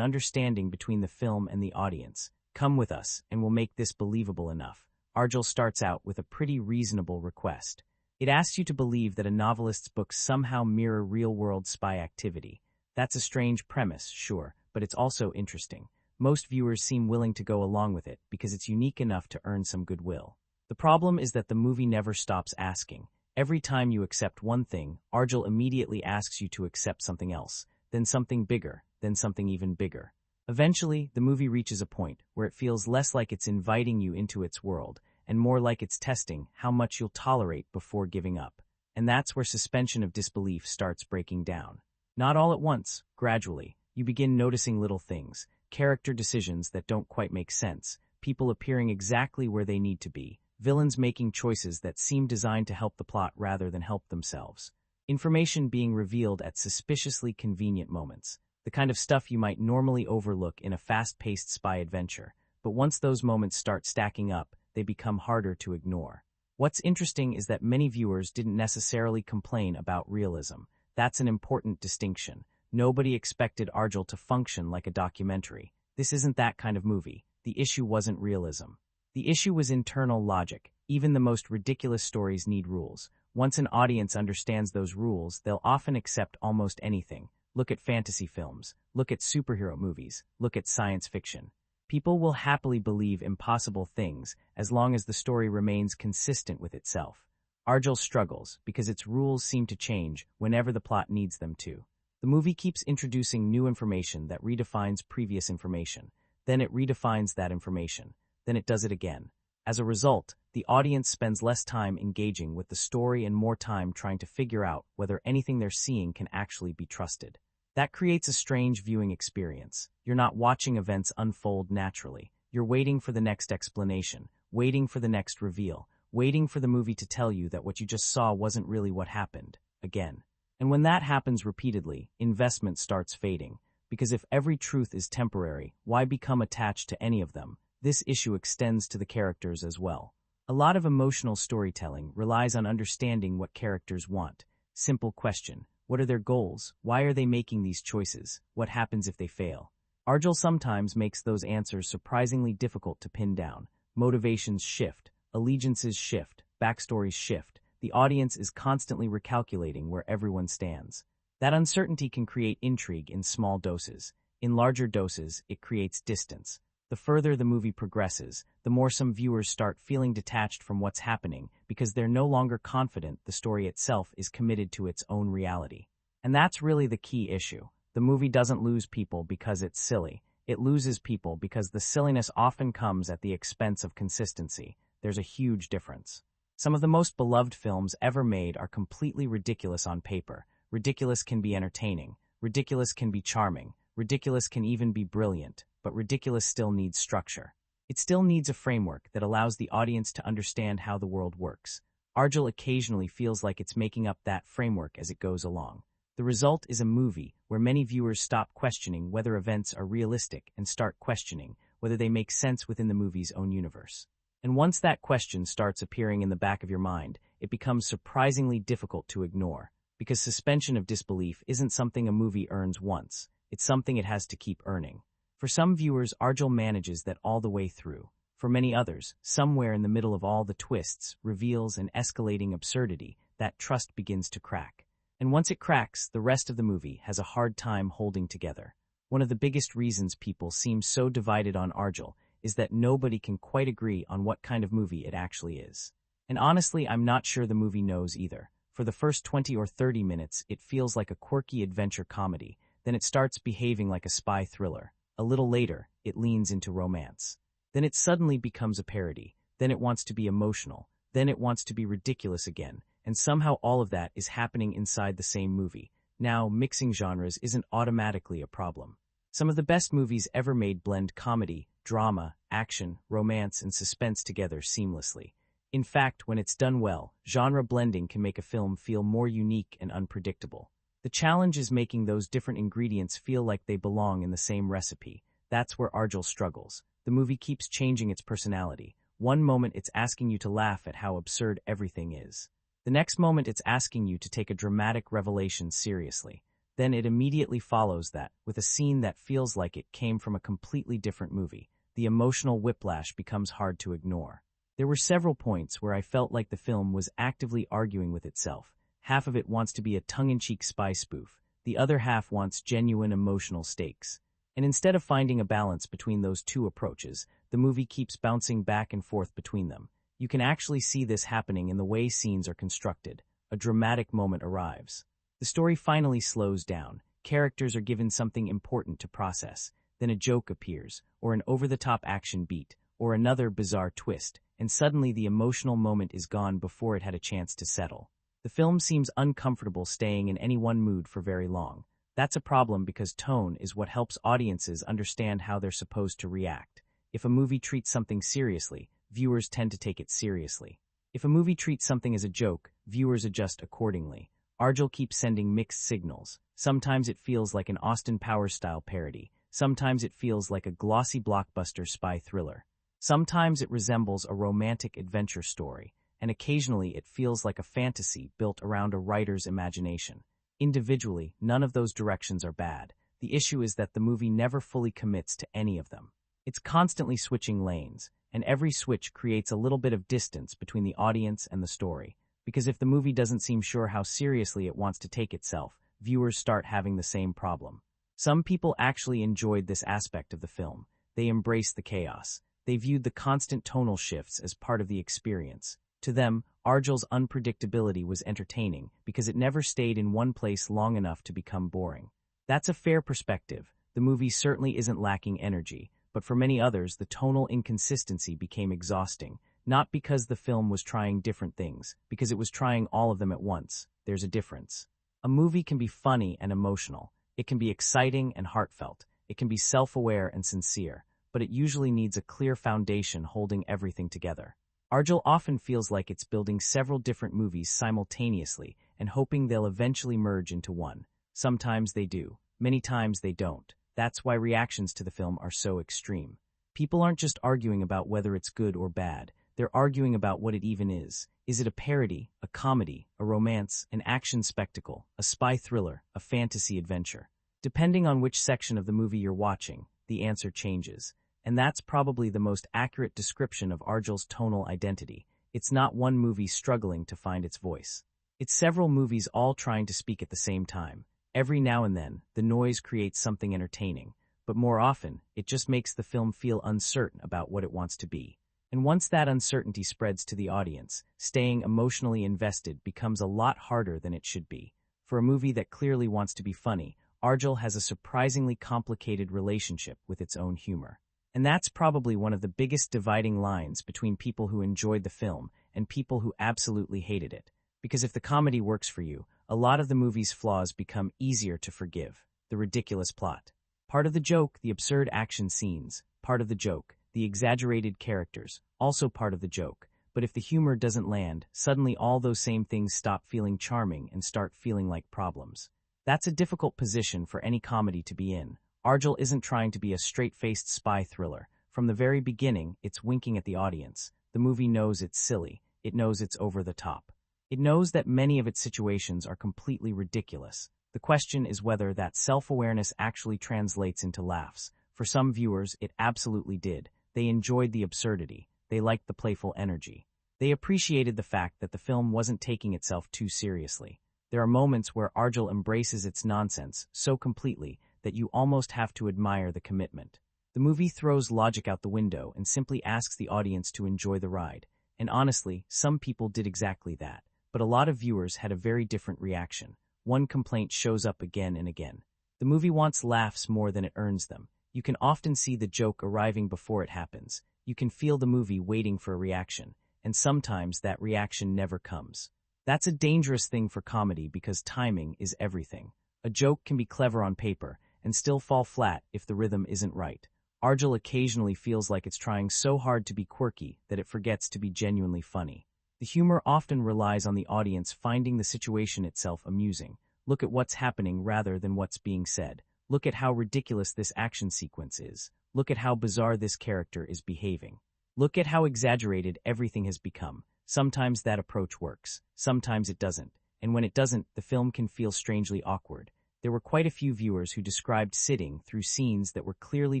S1: understanding between the film and the audience. Come with us, and we'll make this believable enough. Argylle starts out with a pretty reasonable request. It asks you to believe that a novelist's books somehow mirror real-world spy activity. That's a strange premise, sure, but it's also interesting. Most viewers seem willing to go along with it because it's unique enough to earn some goodwill. The problem is that the movie never stops asking. Every time you accept one thing, Argylle immediately asks you to accept something else, then something bigger, then something even bigger. Eventually, the movie reaches a point where it feels less like it's inviting you into its world, and more like it's testing how much you'll tolerate before giving up. And that's where suspension of disbelief starts breaking down. Not all at once, gradually, you begin noticing little things, character decisions that don't quite make sense, people appearing exactly where they need to be, villains making choices that seem designed to help the plot rather than help themselves. Information being revealed at suspiciously convenient moments, the kind of stuff you might normally overlook in a fast-paced spy adventure, but once those moments start stacking up, they become harder to ignore. What's interesting is that many viewers didn't necessarily complain about realism. That's an important distinction. Nobody expected Argylle to function like a documentary. This isn't that kind of movie. The issue wasn't realism. The issue was internal logic. Even the most ridiculous stories need rules. Once an audience understands those rules, they'll often accept almost anything. Look at fantasy films. Look at superhero movies. Look at science fiction. People will happily believe impossible things as long as the story remains consistent with itself. Argylle struggles because its rules seem to change whenever the plot needs them to. The movie keeps introducing new information that redefines previous information. Then it redefines that information. Then it does it again. As a result, the audience spends less time engaging with the story and more time trying to figure out whether anything they're seeing can actually be trusted. That creates a strange viewing experience. You're not watching events unfold naturally. You're waiting for the next explanation, waiting for the next reveal, waiting for the movie to tell you that what you just saw wasn't really what happened, again. And when that happens repeatedly, investment starts fading. Because if every truth is temporary, why become attached to any of them? This issue extends to the characters as well. A lot of emotional storytelling relies on understanding what characters want. Simple question. What are their goals? Why are they making these choices? What happens if they fail? Argylle sometimes makes those answers surprisingly difficult to pin down. Motivations shift, allegiances shift, backstories shift. The audience is constantly recalculating where everyone stands. That uncertainty can create intrigue in small doses. In larger doses, it creates distance. The further the movie progresses, the more some viewers start feeling detached from what's happening because they're no longer confident the story itself is committed to its own reality. And that's really the key issue. The movie doesn't lose people because it's silly. It loses people because the silliness often comes at the expense of consistency. There's a huge difference. Some of the most beloved films ever made are completely ridiculous on paper. Ridiculous can be entertaining. Ridiculous can be charming. Ridiculous can even be brilliant. But ridiculous still needs structure. It still needs a framework that allows the audience to understand how the world works. Argylle occasionally feels like it's making up that framework as it goes along. The result is a movie where many viewers stop questioning whether events are realistic and start questioning whether they make sense within the movie's own universe. And once that question starts appearing in the back of your mind, it becomes surprisingly difficult to ignore, because suspension of disbelief isn't something a movie earns once. It's something it has to keep earning. For some viewers, Argylle manages that all the way through. For many others, somewhere in the middle of all the twists, reveals, and escalating absurdity, that trust begins to crack. And once it cracks, the rest of the movie has a hard time holding together. One of the biggest reasons people seem so divided on Argylle is that nobody can quite agree on what kind of movie it actually is. And honestly, I'm not sure the movie knows either. For the first 20 or 30 minutes, it feels like a quirky adventure comedy. Then it starts behaving like a spy thriller. A little later, it leans into romance. Then it suddenly becomes a parody. Then it wants to be emotional. Then it wants to be ridiculous again. And somehow all of that is happening inside the same movie. Now, mixing genres isn't automatically a problem. Some of the best movies ever made blend comedy, drama, action, romance, and suspense together seamlessly. In fact, when it's done well, genre blending can make a film feel more unique and unpredictable. The challenge is making those different ingredients feel like they belong in the same recipe. That's where Argylle struggles. The movie keeps changing its personality. One moment it's asking you to laugh at how absurd everything is. The next moment it's asking you to take a dramatic revelation seriously. Then it immediately follows that, with a scene that feels like it came from a completely different movie. The emotional whiplash becomes hard to ignore. There were several points where I felt like the film was actively arguing with itself. Half of it wants to be a tongue-in-cheek spy spoof. The other half wants genuine emotional stakes. And instead of finding a balance between those two approaches, the movie keeps bouncing back and forth between them. You can actually see this happening in the way scenes are constructed. A dramatic moment arrives. The story finally slows down. Characters are given something important to process. Then a joke appears, or an over-the-top action beat, or another bizarre twist, and suddenly the emotional moment is gone before it had a chance to settle. The film seems uncomfortable staying in any one mood for very long. That's a problem because tone is what helps audiences understand how they're supposed to react. If a movie treats something seriously, viewers tend to take it seriously. If a movie treats something as a joke, viewers adjust accordingly. Argylle keeps sending mixed signals. Sometimes it feels like an Austin Powers-style parody. Sometimes it feels like a glossy blockbuster spy thriller. Sometimes it resembles a romantic adventure story, and occasionally it feels like a fantasy built around a writer's imagination. Individually, none of those directions are bad. The issue is that the movie never fully commits to any of them. It's constantly switching lanes, and every switch creates a little bit of distance between the audience and the story. Because if the movie doesn't seem sure how seriously it wants to take itself, viewers start having the same problem. Some people actually enjoyed this aspect of the film. They embraced the chaos. They viewed the constant tonal shifts as part of the experience. To them, Argylle's unpredictability was entertaining because it never stayed in one place long enough to become boring. That's a fair perspective. The movie certainly isn't lacking energy, but for many others, the tonal inconsistency became exhausting, not because the film was trying different things, because it was trying all of them at once. There's a difference. A movie can be funny and emotional. It can be exciting and heartfelt. It can be self-aware and sincere, but it usually needs a clear foundation holding everything together. Argylle often feels like it's building several different movies simultaneously and hoping they'll eventually merge into one. Sometimes they do. Many times they don't. That's why reactions to the film are so extreme. People aren't just arguing about whether it's good or bad. They're arguing about what it even is. Is it a parody, a comedy, a romance, an action spectacle, a spy thriller, a fantasy adventure? Depending on which section of the movie you're watching, the answer changes. And that's probably the most accurate description of Argylle's tonal identity. It's not one movie struggling to find its voice. It's several movies all trying to speak at the same time. Every now and then, the noise creates something entertaining, but more often, it just makes the film feel uncertain about what it wants to be. And once that uncertainty spreads to the audience, staying emotionally invested becomes a lot harder than it should be. For a movie that clearly wants to be funny, Argylle has a surprisingly complicated relationship with its own humor. And that's probably one of the biggest dividing lines between people who enjoyed the film and people who absolutely hated it. Because if the comedy works for you, a lot of the movie's flaws become easier to forgive. The ridiculous plot. Part of the joke, the absurd action scenes. Part of the joke, the exaggerated characters. Also part of the joke. But if the humor doesn't land, suddenly all those same things stop feeling charming and start feeling like problems. That's a difficult position for any comedy to be in. Argylle isn't trying to be a straight-faced spy thriller. From the very beginning, it's winking at the audience. The movie knows it's silly. It knows it's over the top. It knows that many of its situations are completely ridiculous. The question is whether that self-awareness actually translates into laughs. For some viewers, it absolutely did. They enjoyed the absurdity. They liked the playful energy. They appreciated the fact that the film wasn't taking itself too seriously. There are moments where Argylle embraces its nonsense so completely that you almost have to admire the commitment. The movie throws logic out the window and simply asks the audience to enjoy the ride. And honestly, some people did exactly that. But a lot of viewers had a very different reaction. One complaint shows up again and again. The movie wants laughs more than it earns them. You can often see the joke arriving before it happens. You can feel the movie waiting for a reaction, and sometimes that reaction never comes. That's a dangerous thing for comedy because timing is everything. A joke can be clever on paper and still fall flat if the rhythm isn't right. Argylle occasionally feels like it's trying so hard to be quirky that it forgets to be genuinely funny. The humor often relies on the audience finding the situation itself amusing. Look at what's happening rather than what's being said. Look at how ridiculous this action sequence is. Look at how bizarre this character is behaving. Look at how exaggerated everything has become. Sometimes that approach works, sometimes it doesn't, and when it doesn't, the film can feel strangely awkward. There were quite a few viewers who described sitting through scenes that were clearly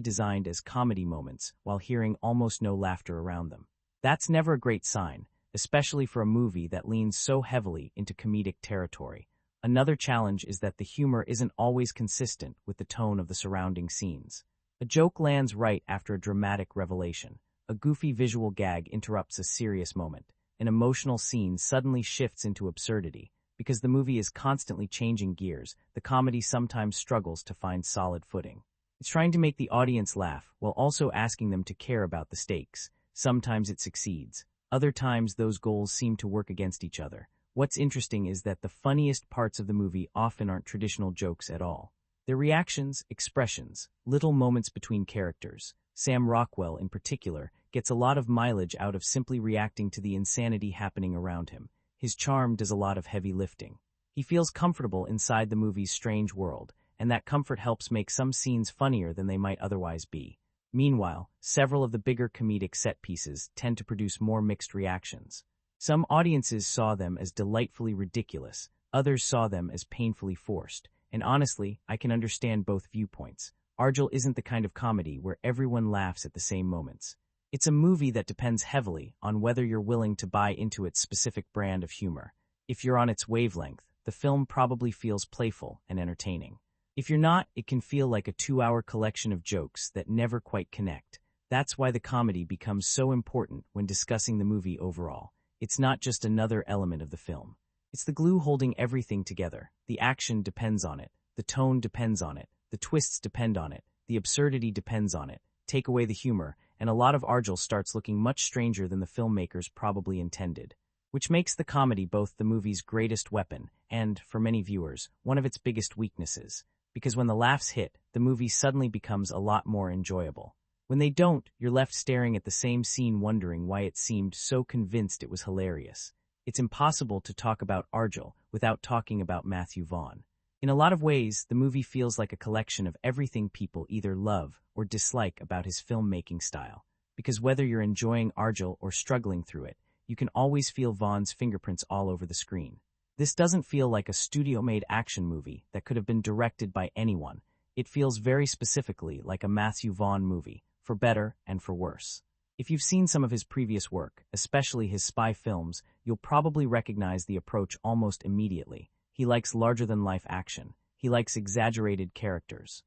S1: designed as comedy moments while hearing almost no laughter around them. That's never a great sign, especially for a movie that leans so heavily into comedic territory. Another challenge is that the humor isn't always consistent with the tone of the surrounding scenes. A joke lands right after a dramatic revelation. A goofy visual gag interrupts a serious moment. An emotional scene suddenly shifts into absurdity. Because the movie is constantly changing gears, the comedy sometimes struggles to find solid footing. It's trying to make the audience laugh while also asking them to care about the stakes. Sometimes it succeeds. Other times those goals seem to work against each other. What's interesting is that the funniest parts of the movie often aren't traditional jokes at all. They're reactions, expressions, little moments between characters. Sam Rockwell, in particular, gets a lot of mileage out of simply reacting to the insanity happening around him. His charm does a lot of heavy lifting. He feels comfortable inside the movie's strange world, and that comfort helps make some scenes funnier than they might otherwise be. Meanwhile, several of the bigger comedic set pieces tend to produce more mixed reactions. Some audiences saw them as delightfully ridiculous, others saw them as painfully forced, and honestly, I can understand both viewpoints. Argylle isn't the kind of comedy where everyone laughs at the same moments. It's a movie that depends heavily on whether you're willing to buy into its specific brand of humor. If you're on its wavelength, the film probably feels playful and entertaining. If you're not, it can feel like a 2-hour collection of jokes that never quite connect. That's why the comedy becomes so important when discussing the movie overall. It's not just another element of the film. It's the glue holding everything together. The action depends on it. The tone depends on it. The twists depend on it. The absurdity depends on it. Take away the humor, and a lot of Argylle starts looking much stranger than the filmmakers probably intended. Which makes the comedy both the movie's greatest weapon and, for many viewers, one of its biggest weaknesses. Because when the laughs hit, the movie suddenly becomes a lot more enjoyable. When they don't, you're left staring at the same scene wondering why it seemed so convinced it was hilarious. It's impossible to talk about Argylle without talking about Matthew Vaughn. In a lot of ways, the movie feels like a collection of everything people either love or dislike about his filmmaking style. Because whether you're enjoying Argylle or struggling through it, you can always feel Vaughn's fingerprints all over the screen. This doesn't feel like a studio-made action movie that could have been directed by anyone. It feels very specifically like a Matthew Vaughn movie, for better and for worse. If you've seen some of his previous work, especially his spy films, you'll probably recognize the approach almost immediately. He likes larger-than-life action. He likes exaggerated characters.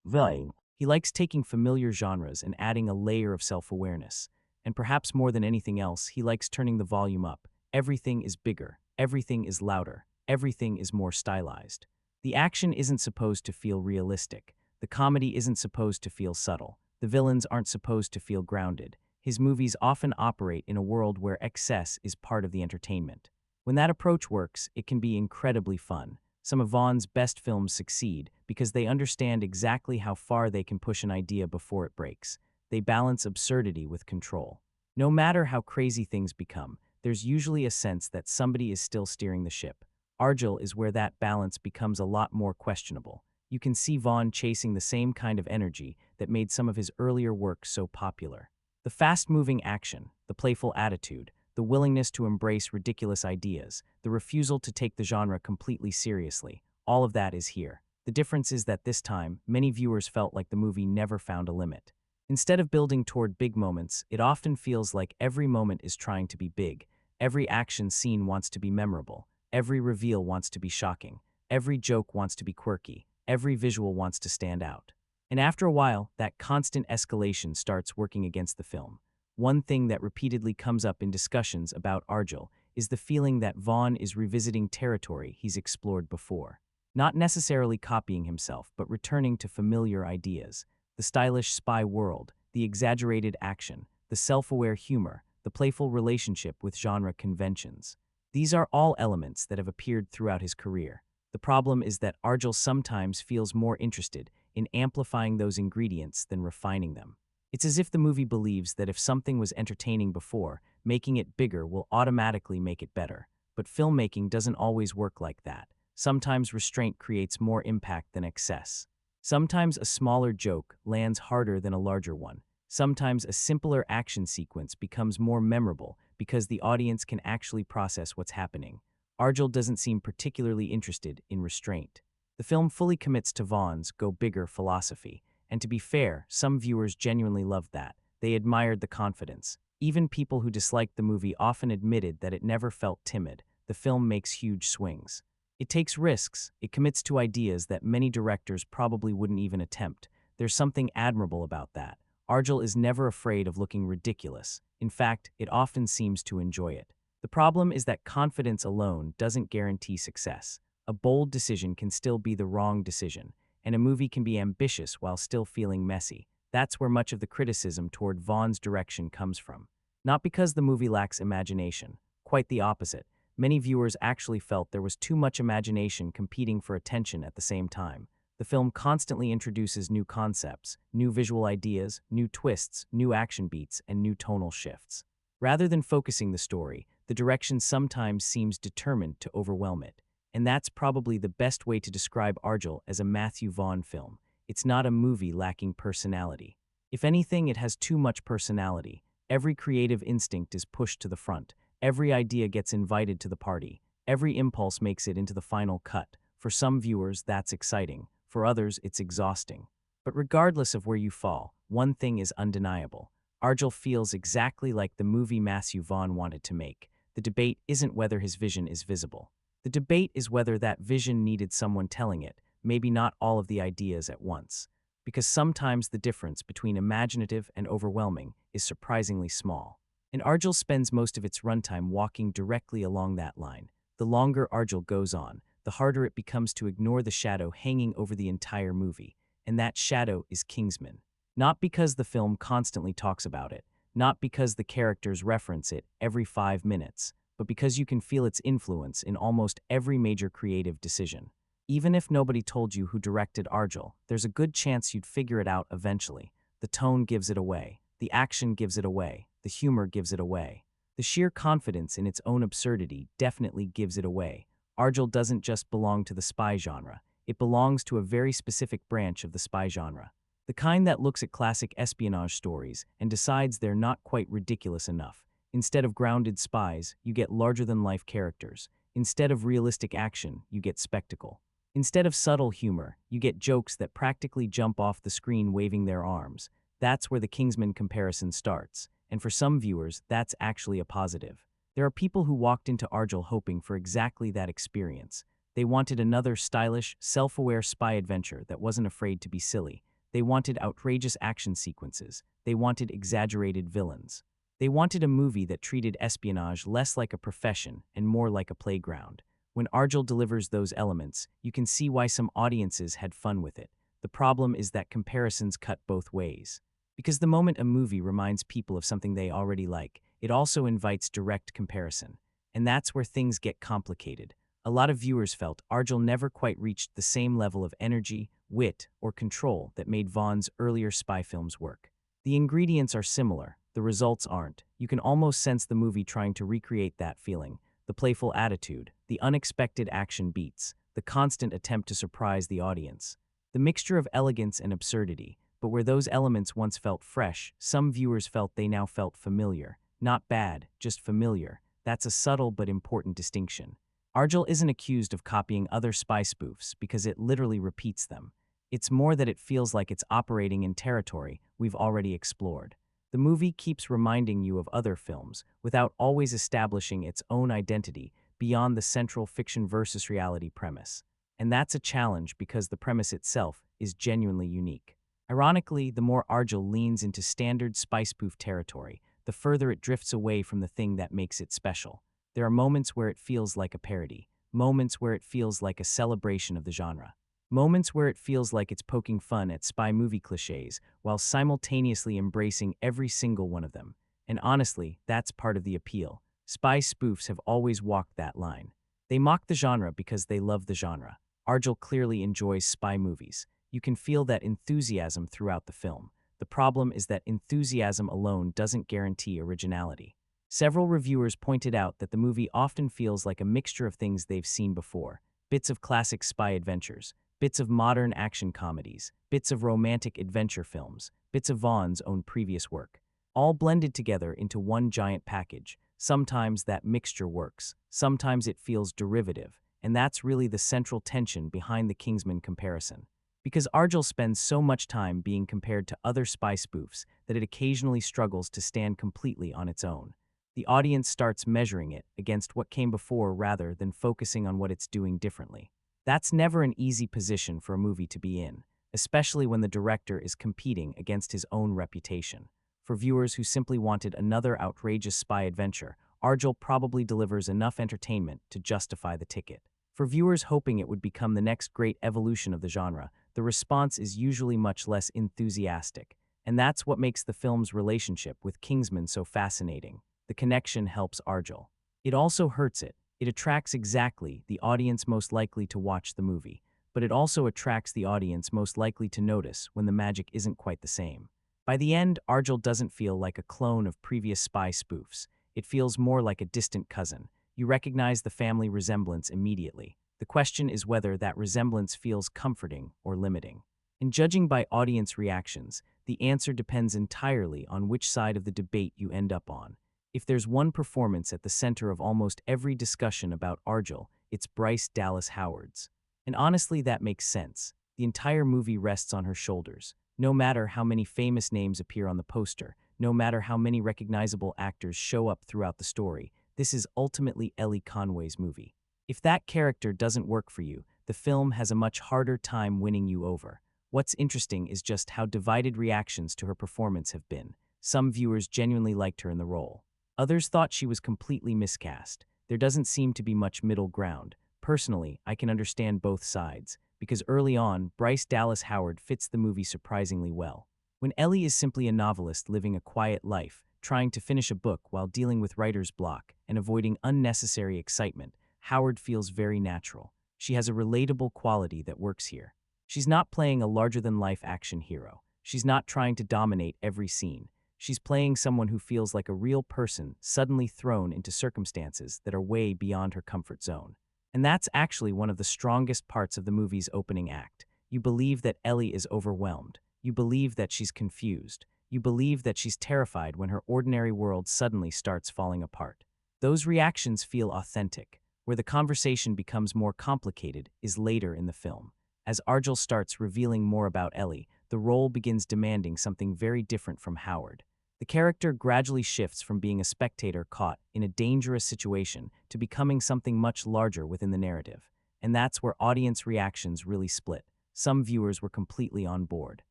S1: He likes taking familiar genres and adding a layer of self-awareness. And perhaps more than anything else, he likes turning the volume up. Everything is bigger. Everything is louder. Everything is more stylized. The action isn't supposed to feel realistic. The comedy isn't supposed to feel subtle. The villains aren't supposed to feel grounded. His movies often operate in a world where excess is part of the entertainment. When that approach works, it can be incredibly fun. Some of Vaughn's best films succeed because they understand exactly how far they can push an idea before it breaks. They balance absurdity with control. No matter how crazy things become, there's usually a sense that somebody is still steering the ship. Argylle is where that balance becomes a lot more questionable. You can see Vaughn chasing the same kind of energy that made some of his earlier work so popular. The fast-moving action, the playful attitude, the willingness to embrace ridiculous ideas, the refusal to take the genre completely seriously, all of that is here. The difference is that this time, many viewers felt like the movie never found a limit. Instead of building toward big moments, it often feels like every moment is trying to be big. Every action scene wants to be memorable. Every reveal wants to be shocking. Every joke wants to be quirky. Every visual wants to stand out. And after a while, that constant escalation starts working against the film. One thing that repeatedly comes up in discussions about Argylle is the feeling that Vaughn is revisiting territory he's explored before. Not necessarily copying himself, but returning to familiar ideas. The stylish spy world, the exaggerated action, the self-aware humor, the playful relationship with genre conventions. These are all elements that have appeared throughout his career. The problem is that Argylle sometimes feels more interested in amplifying those ingredients than refining them. It's as if the movie believes that if something was entertaining before, making it bigger will automatically make it better. But filmmaking doesn't always work like that. Sometimes restraint creates more impact than excess. Sometimes a smaller joke lands harder than a larger one. Sometimes a simpler action sequence becomes more memorable because the audience can actually process what's happening. Argylle doesn't seem particularly interested in restraint. The film fully commits to Vaughn's go bigger philosophy, and to be fair, some viewers genuinely loved that. They admired the confidence. Even people who disliked the movie often admitted that it never felt timid. The film makes huge swings. It takes risks. It commits to ideas that many directors probably wouldn't even attempt. There's something admirable about that. Argylle is never afraid of looking ridiculous. In fact, it often seems to enjoy it. The problem is that confidence alone doesn't guarantee success. A bold decision can still be the wrong decision, and a movie can be ambitious while still feeling messy. That's where much of the criticism toward Vaughn's direction comes from. Not because the movie lacks imagination. Quite the opposite. Many viewers actually felt there was too much imagination competing for attention at the same time. The film constantly introduces new concepts, new visual ideas, new twists, new action beats, and new tonal shifts. Rather than focusing the story, the direction sometimes seems determined to overwhelm it. And that's probably the best way to describe Argylle as a Matthew Vaughn film. It's not a movie lacking personality. If anything, it has too much personality. Every creative instinct is pushed to the front. Every idea gets invited to the party. Every impulse makes it into the final cut. For some viewers, that's exciting. For others, it's exhausting. But regardless of where you fall, one thing is undeniable. Argylle feels exactly like the movie Matthew Vaughn wanted to make. The debate isn't whether his vision is visible. The debate is whether that vision needed someone telling it, maybe not all of the ideas at once. Because sometimes the difference between imaginative and overwhelming is surprisingly small. And Argylle spends most of its runtime walking directly along that line. The longer Argylle goes on, the harder it becomes to ignore the shadow hanging over the entire movie. And that shadow is Kingsman. Not because the film constantly talks about it, not because the characters reference it every 5 minutes, but because you can feel its influence in almost every major creative decision. Even if nobody told you who directed Argylle, there's a good chance you'd figure it out eventually. The tone gives it away. The action gives it away. The humor gives it away. The sheer confidence in its own absurdity definitely gives it away. Argylle doesn't just belong to the spy genre. It belongs to a very specific branch of the spy genre. The kind that looks at classic espionage stories and decides they're not quite ridiculous enough. Instead of grounded spies, you get larger-than-life characters. Instead of realistic action, you get spectacle. Instead of subtle humor, you get jokes that practically jump off the screen waving their arms. That's where the Kingsman comparison starts. And for some viewers, that's actually a positive. There are people who walked into Argylle hoping for exactly that experience. They wanted another stylish, self-aware spy adventure that wasn't afraid to be silly. They wanted outrageous action sequences. They wanted exaggerated villains. They wanted a movie that treated espionage less like a profession and more like a playground. When Argylle delivers those elements, you can see why some audiences had fun with it. The problem is that comparisons cut both ways. Because the moment a movie reminds people of something they already like, it also invites direct comparison. And that's where things get complicated. A lot of viewers felt Argylle never quite reached the same level of energy, wit, or control that made Vaughn's earlier spy films work. The ingredients are similar, the results aren't. You can almost sense the movie trying to recreate that feeling. The playful attitude, the unexpected action beats, the constant attempt to surprise the audience. The mixture of elegance and absurdity. But where those elements once felt fresh, some viewers felt they now felt familiar. Not bad, just familiar. That's a subtle but important distinction. Argylle isn't accused of copying other spy spoofs because it literally repeats them. It's more that it feels like it's operating in territory we've already explored. The movie keeps reminding you of other films without always establishing its own identity beyond the central fiction versus reality premise. And that's a challenge because the premise itself is genuinely unique. Ironically, the more Argylle leans into standard spy spoof territory, the further it drifts away from the thing that makes it special. There are moments where it feels like a parody, moments where it feels like a celebration of the genre, moments where it feels like it's poking fun at spy movie cliches while simultaneously embracing every single one of them. And honestly, that's part of the appeal. Spy spoofs have always walked that line. They mock the genre because they love the genre. Argylle clearly enjoys spy movies. You can feel that enthusiasm throughout the film. The problem is that enthusiasm alone doesn't guarantee originality. Several reviewers pointed out that the movie often feels like a mixture of things they've seen before: bits of classic spy adventures, bits of modern action comedies, bits of romantic adventure films, bits of Vaughn's own previous work, all blended together into one giant package. Sometimes that mixture works, sometimes it feels derivative, and that's really the central tension behind the Kingsman comparison. Because Argylle spends so much time being compared to other spy spoofs that it occasionally struggles to stand completely on its own. The audience starts measuring it against what came before rather than focusing on what it's doing differently. That's never an easy position for a movie to be in, especially when the director is competing against his own reputation. For viewers who simply wanted another outrageous spy adventure, Argylle probably delivers enough entertainment to justify the ticket. For viewers hoping it would become the next great evolution of the genre, the response is usually much less enthusiastic. And that's what makes the film's relationship with Kingsman so fascinating. The connection helps Argylle. It also hurts it. It attracts exactly the audience most likely to watch the movie, but it also attracts the audience most likely to notice when the magic isn't quite the same. By the end, Argylle doesn't feel like a clone of previous spy spoofs. It feels more like a distant cousin. You recognize the family resemblance immediately. The question is whether that resemblance feels comforting or limiting. In judging by audience reactions, the answer depends entirely on which side of the debate you end up on. If there's one performance at the center of almost every discussion about Argylle, it's Bryce Dallas Howard's. And honestly, that makes sense. The entire movie rests on her shoulders. No matter how many famous names appear on the poster, no matter how many recognizable actors show up throughout the story, this is ultimately Ellie Conway's movie. If that character doesn't work for you, the film has a much harder time winning you over. What's interesting is just how divided reactions to her performance have been. Some viewers genuinely liked her in the role. Others thought she was completely miscast. There doesn't seem to be much middle ground. Personally, I can understand both sides, because early on, Bryce Dallas Howard fits the movie surprisingly well. When Ellie is simply a novelist living a quiet life, trying to finish a book while dealing with writer's block and avoiding unnecessary excitement, Howard feels very natural. She has a relatable quality that works here. She's not playing a larger-than-life action hero. She's not trying to dominate every scene. She's playing someone who feels like a real person suddenly thrown into circumstances that are way beyond her comfort zone. And that's actually one of the strongest parts of the movie's opening act. You believe that Ellie is overwhelmed. You believe that she's confused. You believe that she's terrified when her ordinary world suddenly starts falling apart. Those reactions feel authentic. Where the conversation becomes more complicated is later in the film. As Argylle starts revealing more about Ellie, the role begins demanding something very different from Howard. The character gradually shifts from being a spectator caught in a dangerous situation to becoming something much larger within the narrative. And that's where audience reactions really split. Some viewers were completely on board.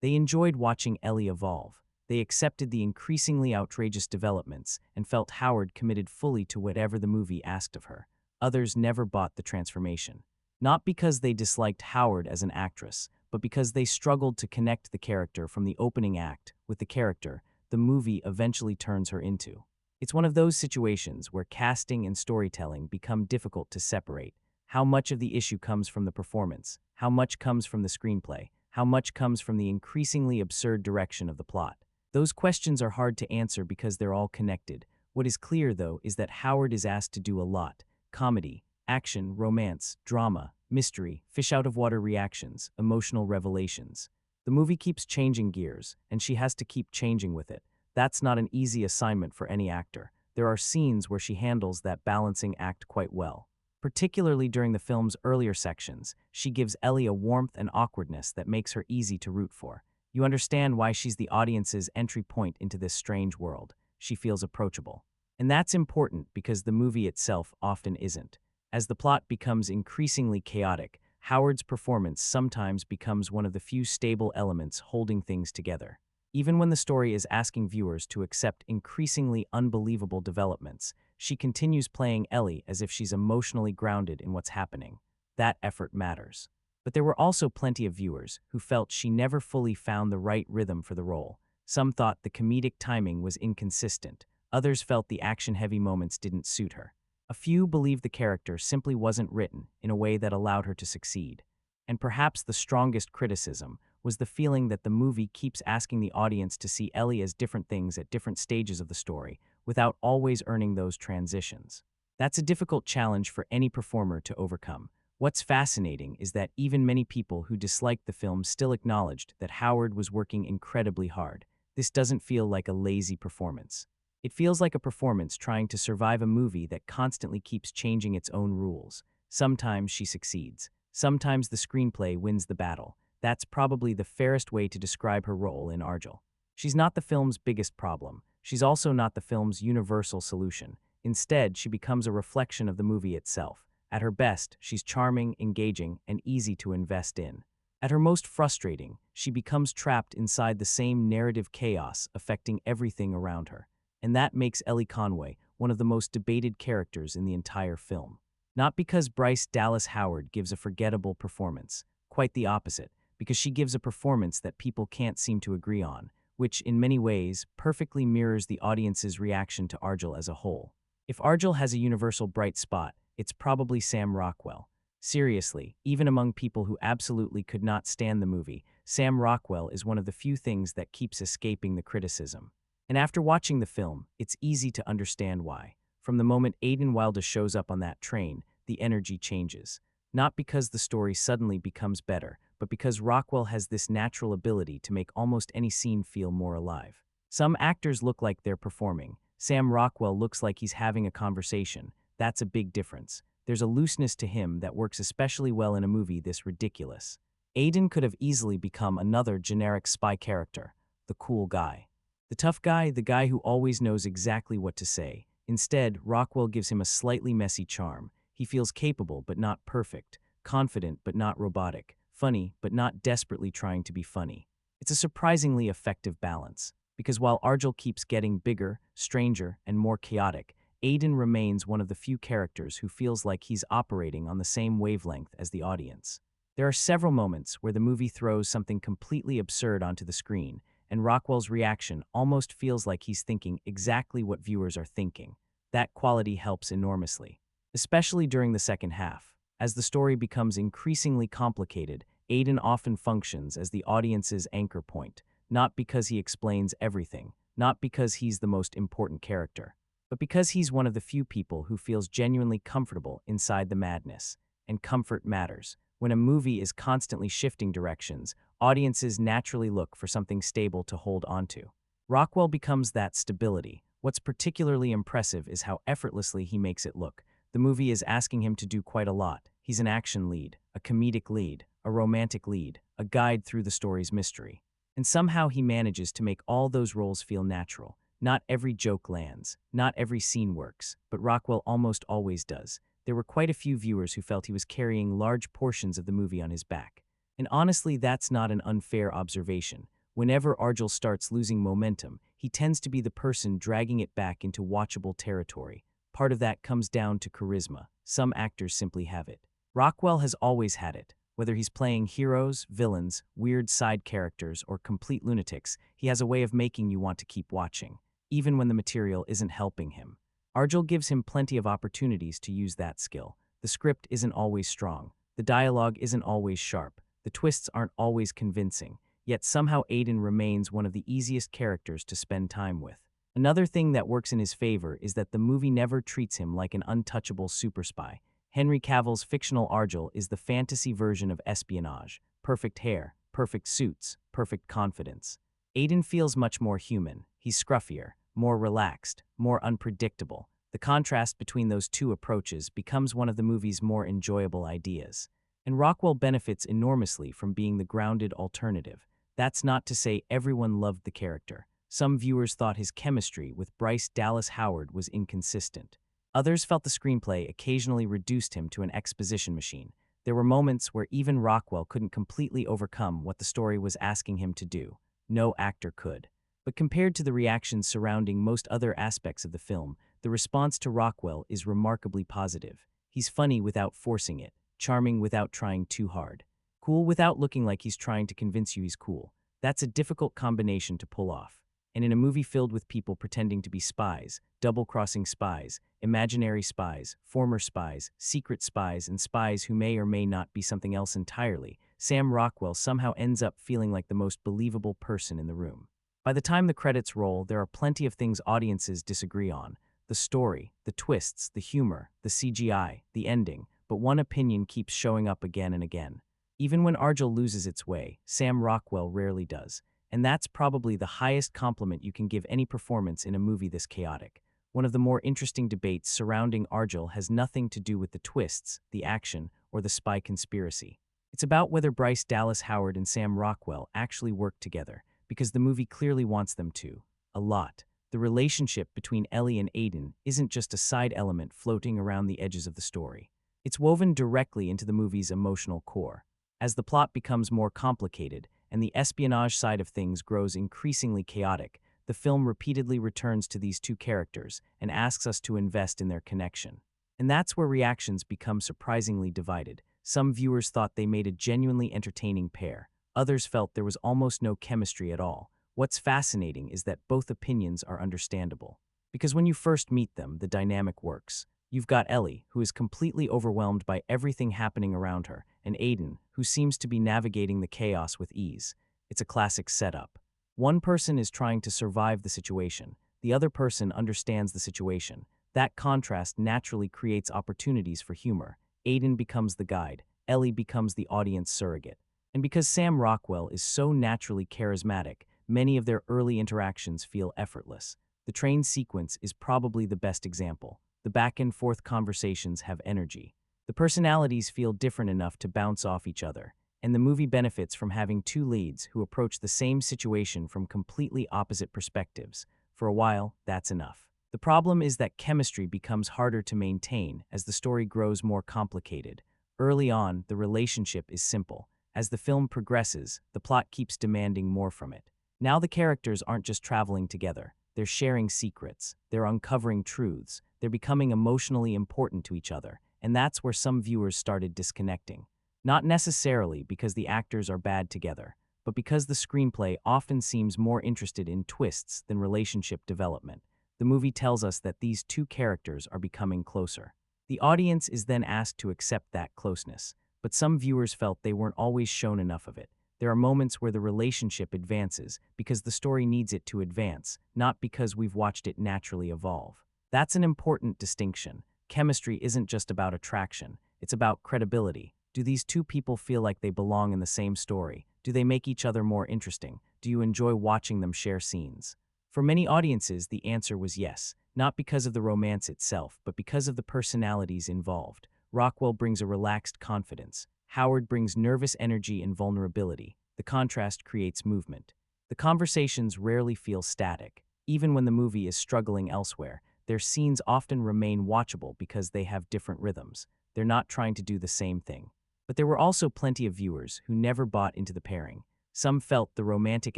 S1: They enjoyed watching Ellie evolve. They accepted the increasingly outrageous developments and felt Howard committed fully to whatever the movie asked of her. Others never bought the transformation. Not because they disliked Howard as an actress, but because they struggled to connect the character from the opening act with the character the movie eventually turns her into. It's one of those situations where casting and storytelling become difficult to separate. How much of the issue comes from the performance? How much comes from the screenplay? How much comes from the increasingly absurd direction of the plot? Those questions are hard to answer because they're all connected. What is clear, though, is that Howard is asked to do a lot: comedy, action, romance, drama, mystery, fish-out-of-water reactions, emotional revelations. The movie keeps changing gears, and she has to keep changing with it. That's not an easy assignment for any actor. There are scenes where she handles that balancing act quite well. Particularly during the film's earlier sections, she gives Ellie a warmth and awkwardness that makes her easy to root for. You understand why she's the audience's entry point into this strange world. She feels approachable. And that's important because the movie itself often isn't. As the plot becomes increasingly chaotic, Howard's performance sometimes becomes one of the few stable elements holding things together. Even when the story is asking viewers to accept increasingly unbelievable developments, she continues playing Ellie as if she's emotionally grounded in what's happening. That effort matters. But there were also plenty of viewers who felt she never fully found the right rhythm for the role. Some thought the comedic timing was inconsistent. Others felt the action-heavy moments didn't suit her. A few believed the character simply wasn't written in a way that allowed her to succeed. And perhaps the strongest criticism was the feeling that the movie keeps asking the audience to see Ellie as different things at different stages of the story, without always earning those transitions. That's a difficult challenge for any performer to overcome. What's fascinating is that even many people who disliked the film still acknowledged that Howard was working incredibly hard. This doesn't feel like a lazy performance. It feels like a performance trying to survive a movie that constantly keeps changing its own rules. Sometimes she succeeds. Sometimes the screenplay wins the battle. That's probably the fairest way to describe her role in Argylle. She's not the film's biggest problem. She's also not the film's universal solution. Instead, she becomes a reflection of the movie itself. At her best, she's charming, engaging, and easy to invest in. At her most frustrating, she becomes trapped inside the same narrative chaos affecting everything around her. And that makes Ellie Conway one of the most debated characters in the entire film. Not because Bryce Dallas Howard gives a forgettable performance, quite the opposite, because she gives a performance that people can't seem to agree on, which, in many ways, perfectly mirrors the audience's reaction to Argylle as a whole. If Argylle has a universal bright spot, it's probably Sam Rockwell. Seriously, even among people who absolutely could not stand the movie, Sam Rockwell is one of the few things that keeps escaping the criticism. And after watching the film, it's easy to understand why. From the moment Aidan Wilder shows up on that train, the energy changes. Not because the story suddenly becomes better, but because Rockwell has this natural ability to make almost any scene feel more alive. Some actors look like they're performing. Sam Rockwell looks like he's having a conversation. That's a big difference. There's a looseness to him that works especially well in a movie this ridiculous. Aidan could have easily become another generic spy character, the cool guy. The tough guy, the guy who always knows exactly what to say. Instead, Rockwell gives him a slightly messy charm. He feels capable but not perfect, confident but not robotic, funny but not desperately trying to be funny. It's a surprisingly effective balance, because while Argylle keeps getting bigger, stranger, and more chaotic, Aidan remains one of the few characters who feels like he's operating on the same wavelength as the audience. There are several moments where the movie throws something completely absurd onto the screen, and Rockwell's reaction almost feels like he's thinking exactly what viewers are thinking. That quality helps enormously, especially during the second half. As the story becomes increasingly complicated, Aidan often functions as the audience's anchor point, not because he explains everything, not because he's the most important character, but because he's one of the few people who feels genuinely comfortable inside the madness. And comfort matters. When a movie is constantly shifting directions, audiences naturally look for something stable to hold onto. Rockwell becomes that stability. What's particularly impressive is how effortlessly he makes it look. The movie is asking him to do quite a lot. He's an action lead, a comedic lead, a romantic lead, a guide through the story's mystery. And somehow he manages to make all those roles feel natural. Not every joke lands, not every scene works, but Rockwell almost always does. There were quite a few viewers who felt he was carrying large portions of the movie on his back. And honestly, that's not an unfair observation. Whenever Argylle starts losing momentum, he tends to be the person dragging it back into watchable territory. Part of that comes down to charisma. Some actors simply have it. Rockwell has always had it. Whether he's playing heroes, villains, weird side characters, or complete lunatics, he has a way of making you want to keep watching, even when the material isn't helping him. Argylle gives him plenty of opportunities to use that skill. The script isn't always strong. The dialogue isn't always sharp. The twists aren't always convincing. Yet somehow Aidan remains one of the easiest characters to spend time with. Another thing that works in his favor is that the movie never treats him like an untouchable super spy. Henry Cavill's fictional Argylle is the fantasy version of espionage. Perfect hair, perfect suits, perfect confidence. Aidan feels much more human. He's scruffier, more relaxed, more unpredictable. The contrast between those two approaches becomes one of the movie's more enjoyable ideas. And Rockwell benefits enormously from being the grounded alternative. That's not to say everyone loved the character. Some viewers thought his chemistry with Bryce Dallas Howard was inconsistent. Others felt the screenplay occasionally reduced him to an exposition machine. There were moments where even Rockwell couldn't completely overcome what the story was asking him to do. No actor could. But compared to the reactions surrounding most other aspects of the film, the response to Rockwell is remarkably positive. He's funny without forcing it, charming without trying too hard, cool without looking like he's trying to convince you he's cool. That's a difficult combination to pull off. And in a movie filled with people pretending to be spies, double-crossing spies, imaginary spies, former spies, secret spies, and spies who may or may not be something else entirely, Sam Rockwell somehow ends up feeling like the most believable person in the room. By the time the credits roll, there are plenty of things audiences disagree on: the story, the twists, the humor, the CGI, the ending, but one opinion keeps showing up again and again. Even when Argylle loses its way, Sam Rockwell rarely does. And that's probably the highest compliment you can give any performance in a movie this chaotic. One of the more interesting debates surrounding Argylle has nothing to do with the twists, the action, or the spy conspiracy. It's about whether Bryce Dallas Howard and Sam Rockwell actually work together, because the movie clearly wants them to. A lot. The relationship between Ellie and Aiden isn't just a side element floating around the edges of the story. It's woven directly into the movie's emotional core. As the plot becomes more complicated, and the espionage side of things grows increasingly chaotic, the film repeatedly returns to these two characters and asks us to invest in their connection. And that's where reactions become surprisingly divided. Some viewers thought they made a genuinely entertaining pair. Others felt there was almost no chemistry at all. What's fascinating is that both opinions are understandable. Because when you first meet them, the dynamic works. You've got Ellie, who is completely overwhelmed by everything happening around her, and Aiden, who seems to be navigating the chaos with ease. It's a classic setup. One person is trying to survive the situation. The other person understands the situation. That contrast naturally creates opportunities for humor. Aiden becomes the guide. Ellie becomes the audience surrogate. And because Sam Rockwell is so naturally charismatic, many of their early interactions feel effortless. The train sequence is probably the best example. The back-and-forth conversations have energy. The personalities feel different enough to bounce off each other, and the movie benefits from having two leads who approach the same situation from completely opposite perspectives. For a while, that's enough. The problem is that chemistry becomes harder to maintain as the story grows more complicated. Early on, the relationship is simple. As the film progresses, the plot keeps demanding more from it. Now the characters aren't just traveling together. They're sharing secrets. They're uncovering truths. They're becoming emotionally important to each other, and that's where some viewers started disconnecting. Not necessarily because the actors are bad together, but because the screenplay often seems more interested in twists than relationship development. The movie tells us that these two characters are becoming closer. The audience is then asked to accept that closeness, but some viewers felt they weren't always shown enough of it. There are moments where the relationship advances because the story needs it to advance, not because we've watched it naturally evolve. That's an important distinction. Chemistry isn't just about attraction, it's about credibility. Do these two people feel like they belong in the same story? Do they make each other more interesting? Do you enjoy watching them share scenes? For many audiences, the answer was yes, not because of the romance itself, but because of the personalities involved. Rockwell brings a relaxed confidence. Howard brings nervous energy and vulnerability. The contrast creates movement. The conversations rarely feel static. Even when the movie is struggling elsewhere, their scenes often remain watchable because they have different rhythms. They're not trying to do the same thing. But there were also plenty of viewers who never bought into the pairing. Some felt the romantic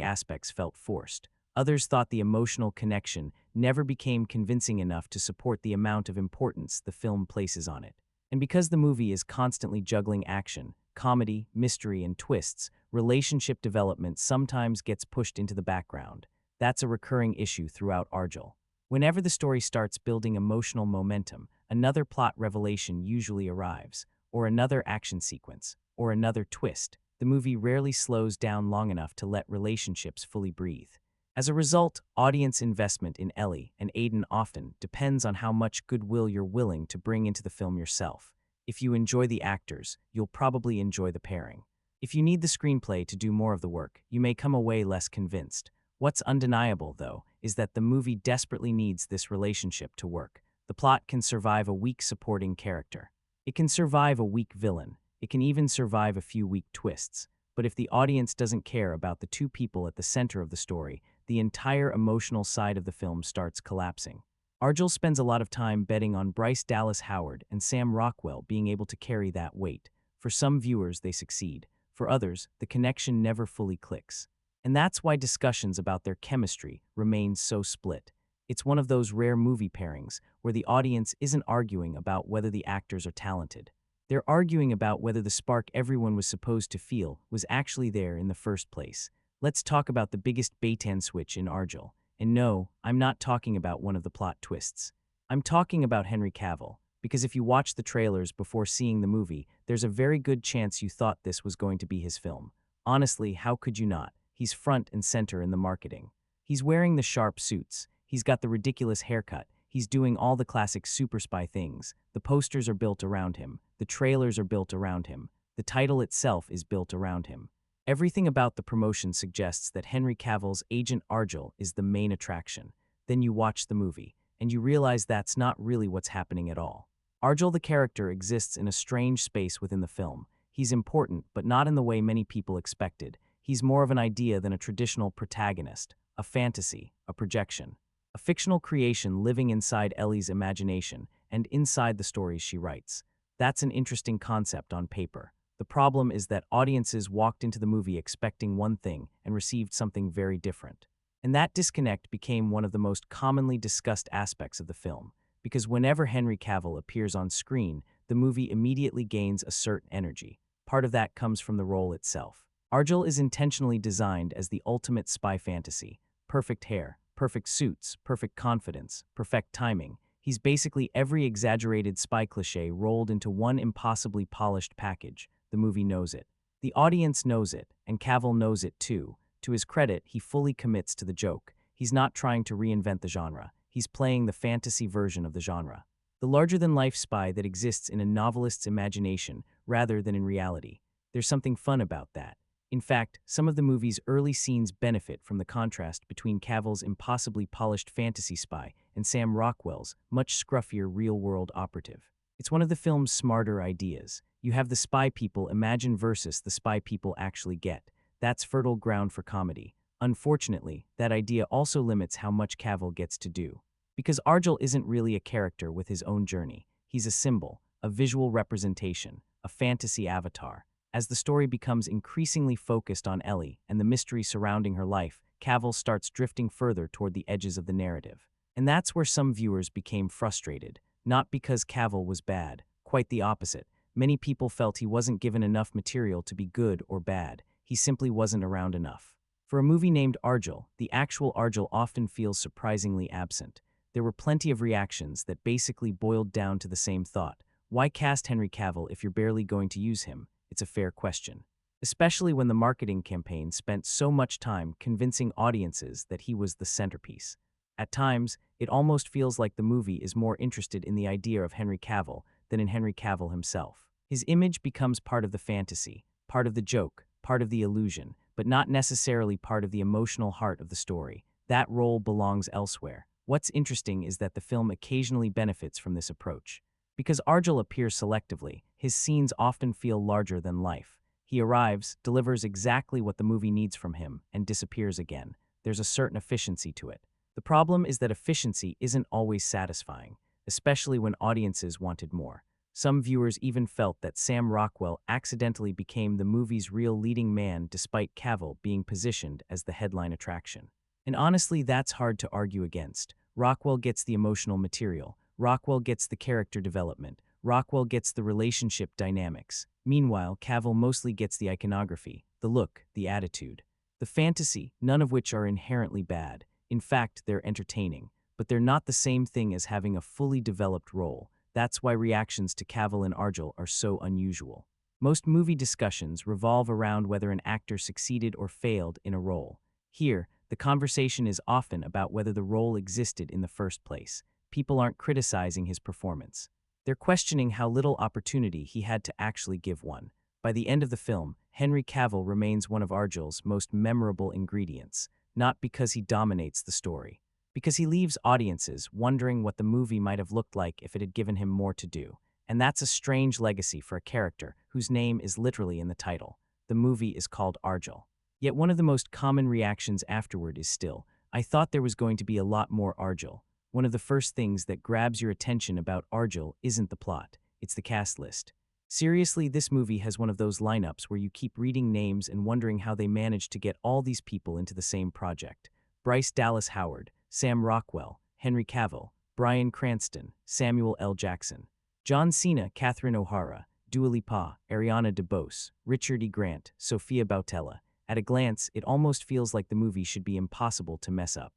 S1: aspects felt forced. Others thought the emotional connection never became convincing enough to support the amount of importance the film places on it. And because the movie is constantly juggling action, comedy, mystery, and twists, relationship development sometimes gets pushed into the background. That's a recurring issue throughout Argylle. Whenever the story starts building emotional momentum, another plot revelation usually arrives, or another action sequence, or another twist. The movie rarely slows down long enough to let relationships fully breathe. As a result, audience investment in Ellie and Aiden often depends on how much goodwill you're willing to bring into the film yourself. If you enjoy the actors, you'll probably enjoy the pairing. If you need the screenplay to do more of the work, you may come away less convinced. What's undeniable, though, is that the movie desperately needs this relationship to work. The plot can survive a weak supporting character. It can survive a weak villain. It can even survive a few weak twists. But if the audience doesn't care about the two people at the center of the story, the entire emotional side of the film starts collapsing. Argylle spends a lot of time betting on Bryce Dallas Howard and Sam Rockwell being able to carry that weight. For some viewers, they succeed. For others, the connection never fully clicks. And that's why discussions about their chemistry remain so split. It's one of those rare movie pairings where the audience isn't arguing about whether the actors are talented. They're arguing about whether the spark everyone was supposed to feel was actually there in the first place. Let's talk about the biggest bait and switch in Argylle, And no, I'm not talking about one of the plot twists. I'm talking about Henry Cavill, because if you watch the trailers before seeing the movie, there's a very good chance you thought this was going to be his film. Honestly, how could you not? He's front and center in the marketing. He's wearing the sharp suits. He's got the ridiculous haircut. He's doing all the classic super spy things. The posters are built around him. The trailers are built around him. The title itself is built around him. Everything about the promotion suggests that Henry Cavill's Agent Argylle is the main attraction. Then you watch the movie, and you realize that's not really what's happening at all. Argylle the character exists in a strange space within the film. He's important, but not in the way many people expected. He's more of an idea than a traditional protagonist, a fantasy, a projection. A fictional creation living inside Ellie's imagination and inside the stories she writes. That's an interesting concept on paper. The problem is that audiences walked into the movie expecting one thing and received something very different. And that disconnect became one of the most commonly discussed aspects of the film, because whenever Henry Cavill appears on screen, the movie immediately gains a certain energy. Part of that comes from the role itself. Argylle is intentionally designed as the ultimate spy fantasy. Perfect hair, perfect suits, perfect confidence, perfect timing. He's basically every exaggerated spy cliché rolled into one impossibly polished package. The movie knows it. The audience knows it, and Cavill knows it too. To his credit, he fully commits to the joke. He's not trying to reinvent the genre. He's playing the fantasy version of the genre. The larger-than-life spy that exists in a novelist's imagination rather than in reality. There's something fun about that. In fact, some of the movie's early scenes benefit from the contrast between Cavill's impossibly polished fantasy spy and Sam Rockwell's much scruffier real-world operative. It's one of the film's smarter ideas. You have the spy people imagine versus the spy people actually get. That's fertile ground for comedy. Unfortunately, that idea also limits how much Cavill gets to do. Because Argylle isn't really a character with his own journey. He's a symbol, a visual representation, a fantasy avatar. As the story becomes increasingly focused on Ellie and the mystery surrounding her life, Cavill starts drifting further toward the edges of the narrative. And that's where some viewers became frustrated, not because Cavill was bad, quite the opposite. Many people felt he wasn't given enough material to be good or bad. He simply wasn't around enough. For a movie named Argylle, the actual Argylle often feels surprisingly absent. There were plenty of reactions that basically boiled down to the same thought. Why cast Henry Cavill if you're barely going to use him? It's a fair question. Especially when the marketing campaign spent so much time convincing audiences that he was the centerpiece. At times, it almost feels like the movie is more interested in the idea of Henry Cavill than in Henry Cavill himself. His image becomes part of the fantasy, part of the joke, part of the illusion, but not necessarily part of the emotional heart of the story. That role belongs elsewhere. What's interesting is that the film occasionally benefits from this approach. Because Argylle appears selectively, his scenes often feel larger than life. He arrives, delivers exactly what the movie needs from him, and disappears again. There's a certain efficiency to it. The problem is that efficiency isn't always satisfying, especially when audiences wanted more. Some viewers even felt that Sam Rockwell accidentally became the movie's real leading man despite Cavill being positioned as the headline attraction. And honestly, that's hard to argue against. Rockwell gets the emotional material. Rockwell gets the character development. Rockwell gets the relationship dynamics. Meanwhile, Cavill mostly gets the iconography, the look, the attitude, the fantasy, none of which are inherently bad. In fact, they're entertaining, but they're not the same thing as having a fully developed role. That's why reactions to Cavill and Argylle are so unusual. Most movie discussions revolve around whether an actor succeeded or failed in a role. Here, the conversation is often about whether the role existed in the first place. People aren't criticizing his performance. They're questioning how little opportunity he had to actually give one. By the end of the film, Henry Cavill remains one of Argylle's most memorable ingredients, not because he dominates the story, because he leaves audiences wondering what the movie might have looked like if it had given him more to do. And that's a strange legacy for a character whose name is literally in the title. The movie is called Argylle. Yet one of the most common reactions afterward is still, I thought there was going to be a lot more Argylle. One of the first things that grabs your attention about Argylle isn't the plot, it's the cast list. Seriously, this movie has one of those lineups where you keep reading names and wondering how they managed to get all these people into the same project. Bryce Dallas Howard, Sam Rockwell, Henry Cavill, Bryan Cranston, Samuel L. Jackson, John Cena, Catherine O'Hara, Dua Lipa, Ariana DeBose, Richard E. Grant, Sofia Boutella. At a glance, it almost feels like the movie should be impossible to mess up.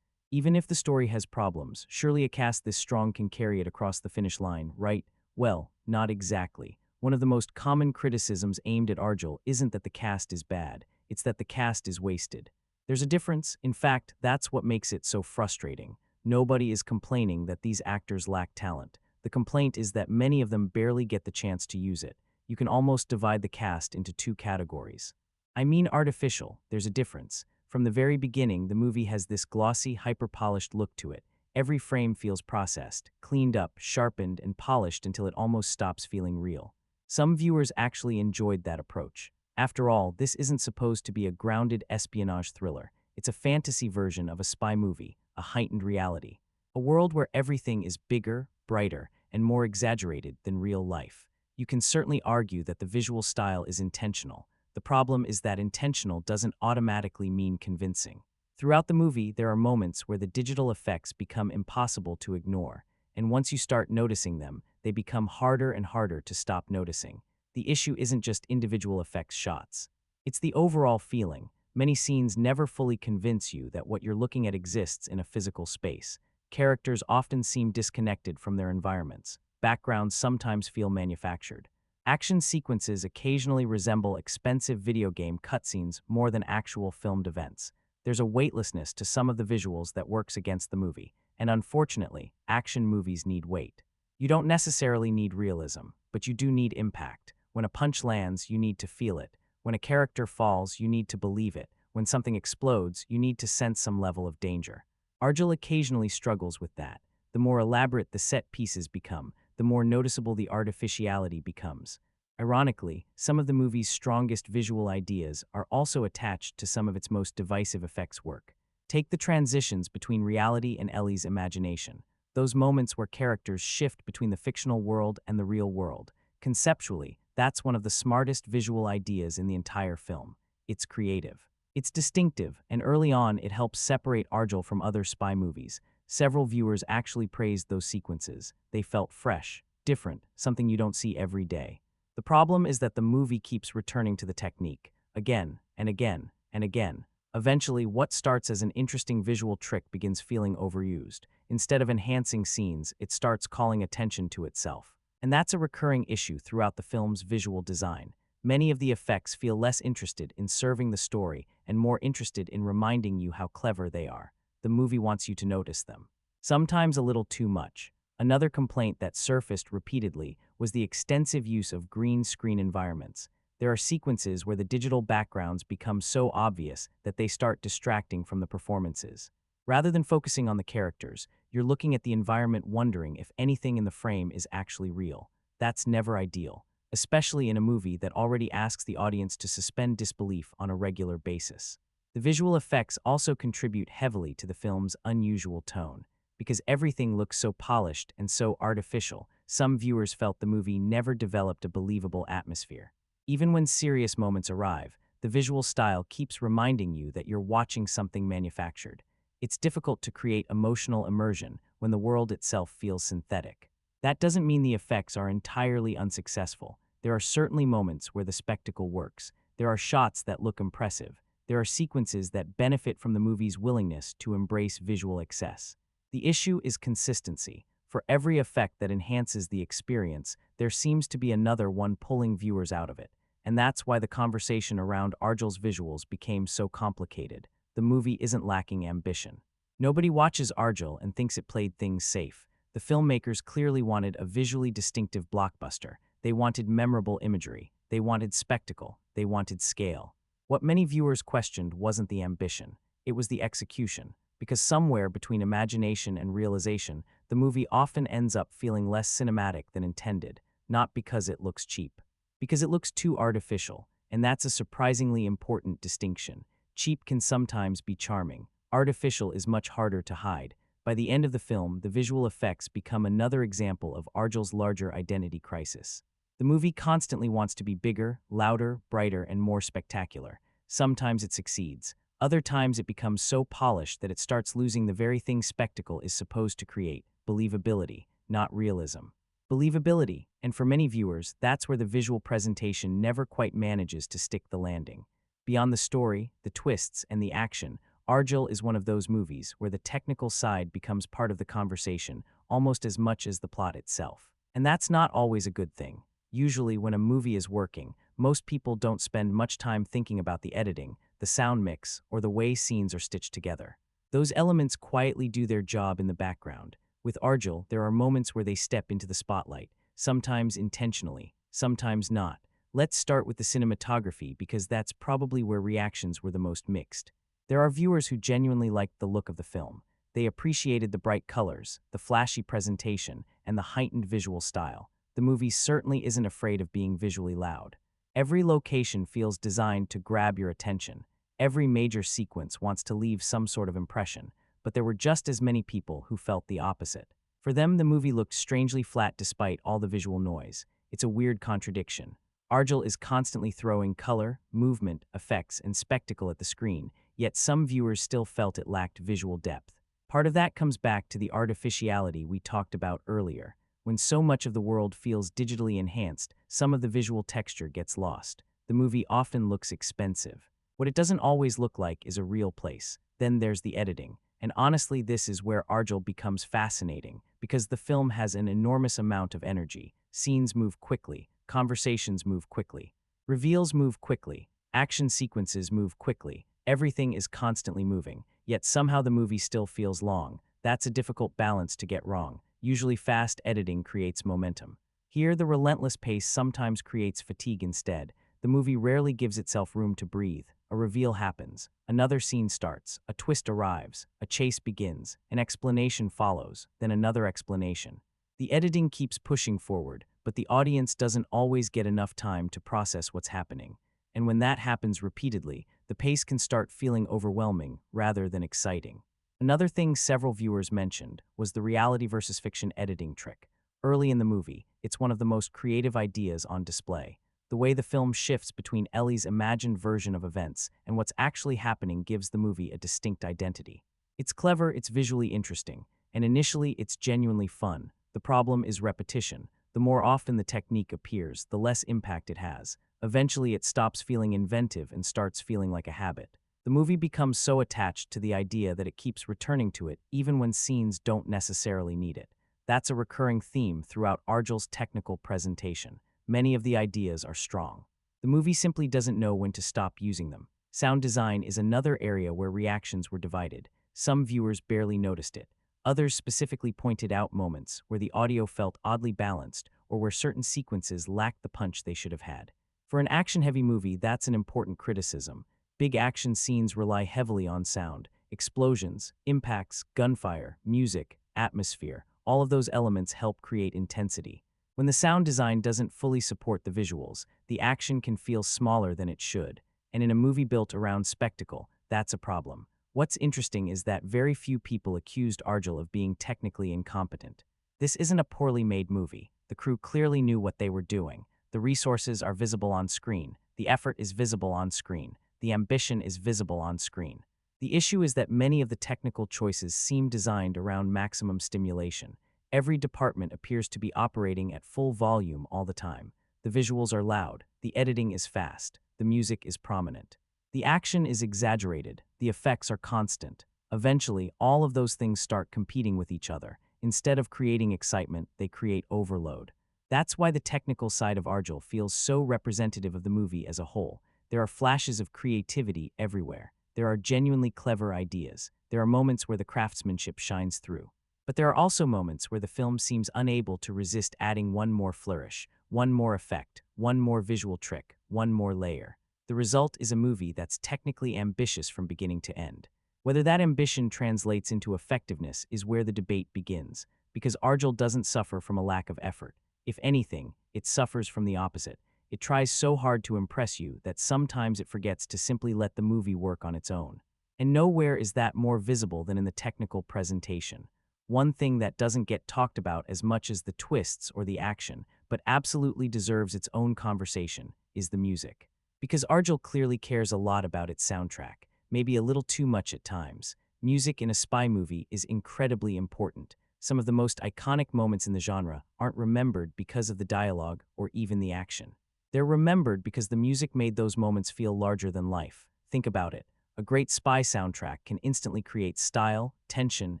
S1: Even if the story has problems, surely a cast this strong can carry it across the finish line, right? Well, not exactly. One of the most common criticisms aimed at Argylle isn't that the cast is bad, it's that the cast is wasted. There's a difference. In fact, that's what makes it so frustrating. Nobody is complaining that these actors lack talent. The complaint is that many of them barely get the chance to use it. You can almost divide the cast into two categories. I mean artificial, there's a difference. From the very beginning, the movie has this glossy, hyper-polished look to it. Every frame feels processed, cleaned up, sharpened, and polished until it almost stops feeling real. Some viewers actually enjoyed that approach. After all, this isn't supposed to be a grounded espionage thriller. It's a fantasy version of a spy movie, a heightened reality. A world where everything is bigger, brighter, and more exaggerated than real life. You can certainly argue that the visual style is intentional. The problem is that intentional doesn't automatically mean convincing. Throughout the movie, there are moments where the digital effects become impossible to ignore, and once you start noticing them, they become harder and harder to stop noticing. The issue isn't just individual effects shots. It's the overall feeling. Many scenes never fully convince you that what you're looking at exists in a physical space. Characters often seem disconnected from their environments. Backgrounds sometimes feel manufactured. Action sequences occasionally resemble expensive video game cutscenes more than actual filmed events. There's a weightlessness to some of the visuals that works against the movie, and unfortunately, action movies need weight. You don't necessarily need realism, but you do need impact. When a punch lands, you need to feel it. When a character falls, you need to believe it. When something explodes, you need to sense some level of danger. Argylle occasionally struggles with that. The more elaborate the set pieces become, the more noticeable the artificiality becomes. Ironically, some of the movie's strongest visual ideas are also attached to some of its most divisive effects work. Take the transitions between reality and Ellie's imagination. Those moments where characters shift between the fictional world and the real world. Conceptually, that's one of the smartest visual ideas in the entire film. It's creative. It's distinctive, and early on it helps separate Argylle from other spy movies. Several viewers actually praised those sequences. They felt fresh, different, something you don't see every day. The problem is that the movie keeps returning to the technique, again and again and again. Eventually, what starts as an interesting visual trick begins feeling overused. Instead of enhancing scenes, it starts calling attention to itself. And that's a recurring issue throughout the film's visual design. Many of the effects feel less interested in serving the story and more interested in reminding you how clever they are. The movie wants you to notice them. Sometimes a little too much. Another complaint that surfaced repeatedly was the extensive use of green screen environments. There are sequences where the digital backgrounds become so obvious that they start distracting from the performances. Rather than focusing on the characters, you're looking at the environment wondering if anything in the frame is actually real. That's never ideal, especially in a movie that already asks the audience to suspend disbelief on a regular basis. The visual effects also contribute heavily to the film's unusual tone. Because everything looks so polished and so artificial, some viewers felt the movie never developed a believable atmosphere. Even when serious moments arrive, the visual style keeps reminding you that you're watching something manufactured. It's difficult to create emotional immersion when the world itself feels synthetic. That doesn't mean the effects are entirely unsuccessful. There are certainly moments where the spectacle works. There are shots that look impressive. There are sequences that benefit from the movie's willingness to embrace visual excess. The issue is consistency. For every effect that enhances the experience, there seems to be another one pulling viewers out of it. And that's why the conversation around Argylle's visuals became so complicated. The movie isn't lacking ambition. Nobody watches Argylle and thinks it played things safe. The filmmakers clearly wanted a visually distinctive blockbuster. They wanted memorable imagery. They wanted spectacle. They wanted scale. What many viewers questioned wasn't the ambition. It was the execution. Because somewhere between imagination and realization, the movie often ends up feeling less cinematic than intended, not because it looks cheap. Because it looks too artificial, and that's a surprisingly important distinction. Cheap can sometimes be charming. Artificial is much harder to hide. By the end of the film, the visual effects become another example of Argylle's larger identity crisis. The movie constantly wants to be bigger, louder, brighter, and more spectacular. Sometimes it succeeds. Other times it becomes so polished that it starts losing the very thing spectacle is supposed to create, believability, not realism. Believability, and for many viewers, that's where the visual presentation never quite manages to stick the landing. Beyond the story, the twists, and the action, Argylle is one of those movies where the technical side becomes part of the conversation almost as much as the plot itself. And that's not always a good thing. Usually, when a movie is working, most people don't spend much time thinking about the editing, the sound mix, or the way scenes are stitched together. Those elements quietly do their job in the background. With Argylle, there are moments where they step into the spotlight, sometimes intentionally, sometimes not. Let's start with the cinematography because that's probably where reactions were the most mixed. There are viewers who genuinely liked the look of the film. They appreciated the bright colors, the flashy presentation, and the heightened visual style. The movie certainly isn't afraid of being visually loud. Every location feels designed to grab your attention. Every major sequence wants to leave some sort of impression, but there were just as many people who felt the opposite. For them, the movie looked strangely flat despite all the visual noise. It's a weird contradiction. Argylle is constantly throwing color, movement, effects, and spectacle at the screen, yet some viewers still felt it lacked visual depth. Part of that comes back to the artificiality we talked about earlier. When so much of the world feels digitally enhanced, some of the visual texture gets lost. The movie often looks expensive. What it doesn't always look like is a real place. Then there's the editing. And honestly, this is where Argylle becomes fascinating, because the film has an enormous amount of energy. Scenes move quickly, conversations move quickly, reveals move quickly, action sequences move quickly. Everything is constantly moving, yet somehow the movie still feels long. That's a difficult balance to get wrong. Usually fast editing creates momentum. Here, the relentless pace sometimes creates fatigue instead. The movie rarely gives itself room to breathe. A reveal happens, another scene starts, a twist arrives, a chase begins, an explanation follows, then another explanation. The editing keeps pushing forward, but the audience doesn't always get enough time to process what's happening. And when that happens repeatedly, the pace can start feeling overwhelming rather than exciting. Another thing several viewers mentioned was the reality versus fiction editing trick. Early in the movie, it's one of the most creative ideas on display. The way the film shifts between Ellie's imagined version of events and what's actually happening gives the movie a distinct identity. It's clever, it's visually interesting, and initially it's genuinely fun. The problem is repetition. The more often the technique appears, the less impact it has. Eventually it stops feeling inventive and starts feeling like a habit. The movie becomes so attached to the idea that it keeps returning to it even when scenes don't necessarily need it. That's a recurring theme throughout Argylle's technical presentation. Many of the ideas are strong. The movie simply doesn't know when to stop using them. Sound design is another area where reactions were divided. Some viewers barely noticed it. Others specifically pointed out moments where the audio felt oddly balanced or where certain sequences lacked the punch they should have had. For an action-heavy movie, that's an important criticism. Big action scenes rely heavily on sound. Explosions, impacts, gunfire, music, atmosphere, all of those elements help create intensity. When the sound design doesn't fully support the visuals, the action can feel smaller than it should. And in a movie built around spectacle, that's a problem. What's interesting is that very few people accused Argylle of being technically incompetent. This isn't a poorly made movie. The crew clearly knew what they were doing. The resources are visible on screen. The effort is visible on screen. The ambition is visible on screen. The issue is that many of the technical choices seem designed around maximum stimulation. Every department appears to be operating at full volume all the time. The visuals are loud, the editing is fast, the music is prominent. The action is exaggerated, the effects are constant. Eventually, all of those things start competing with each other. Instead of creating excitement, they create overload. That's why the technical side of Argylle feels so representative of the movie as a whole. There are flashes of creativity everywhere. There are genuinely clever ideas. There are moments where the craftsmanship shines through. But there are also moments where the film seems unable to resist adding one more flourish, one more effect, one more visual trick, one more layer. The result is a movie that's technically ambitious from beginning to end. Whether that ambition translates into effectiveness is where the debate begins, because Argylle doesn't suffer from a lack of effort. If anything, it suffers from the opposite. It tries so hard to impress you that sometimes it forgets to simply let the movie work on its own. And nowhere is that more visible than in the technical presentation. One thing that doesn't get talked about as much as the twists or the action, but absolutely deserves its own conversation, is the music. Because Argylle clearly cares a lot about its soundtrack, maybe a little too much at times. Music in a spy movie is incredibly important. Some of the most iconic moments in the genre aren't remembered because of the dialogue or even the action. They're remembered because the music made those moments feel larger than life. Think about it. A great spy soundtrack can instantly create style, tension,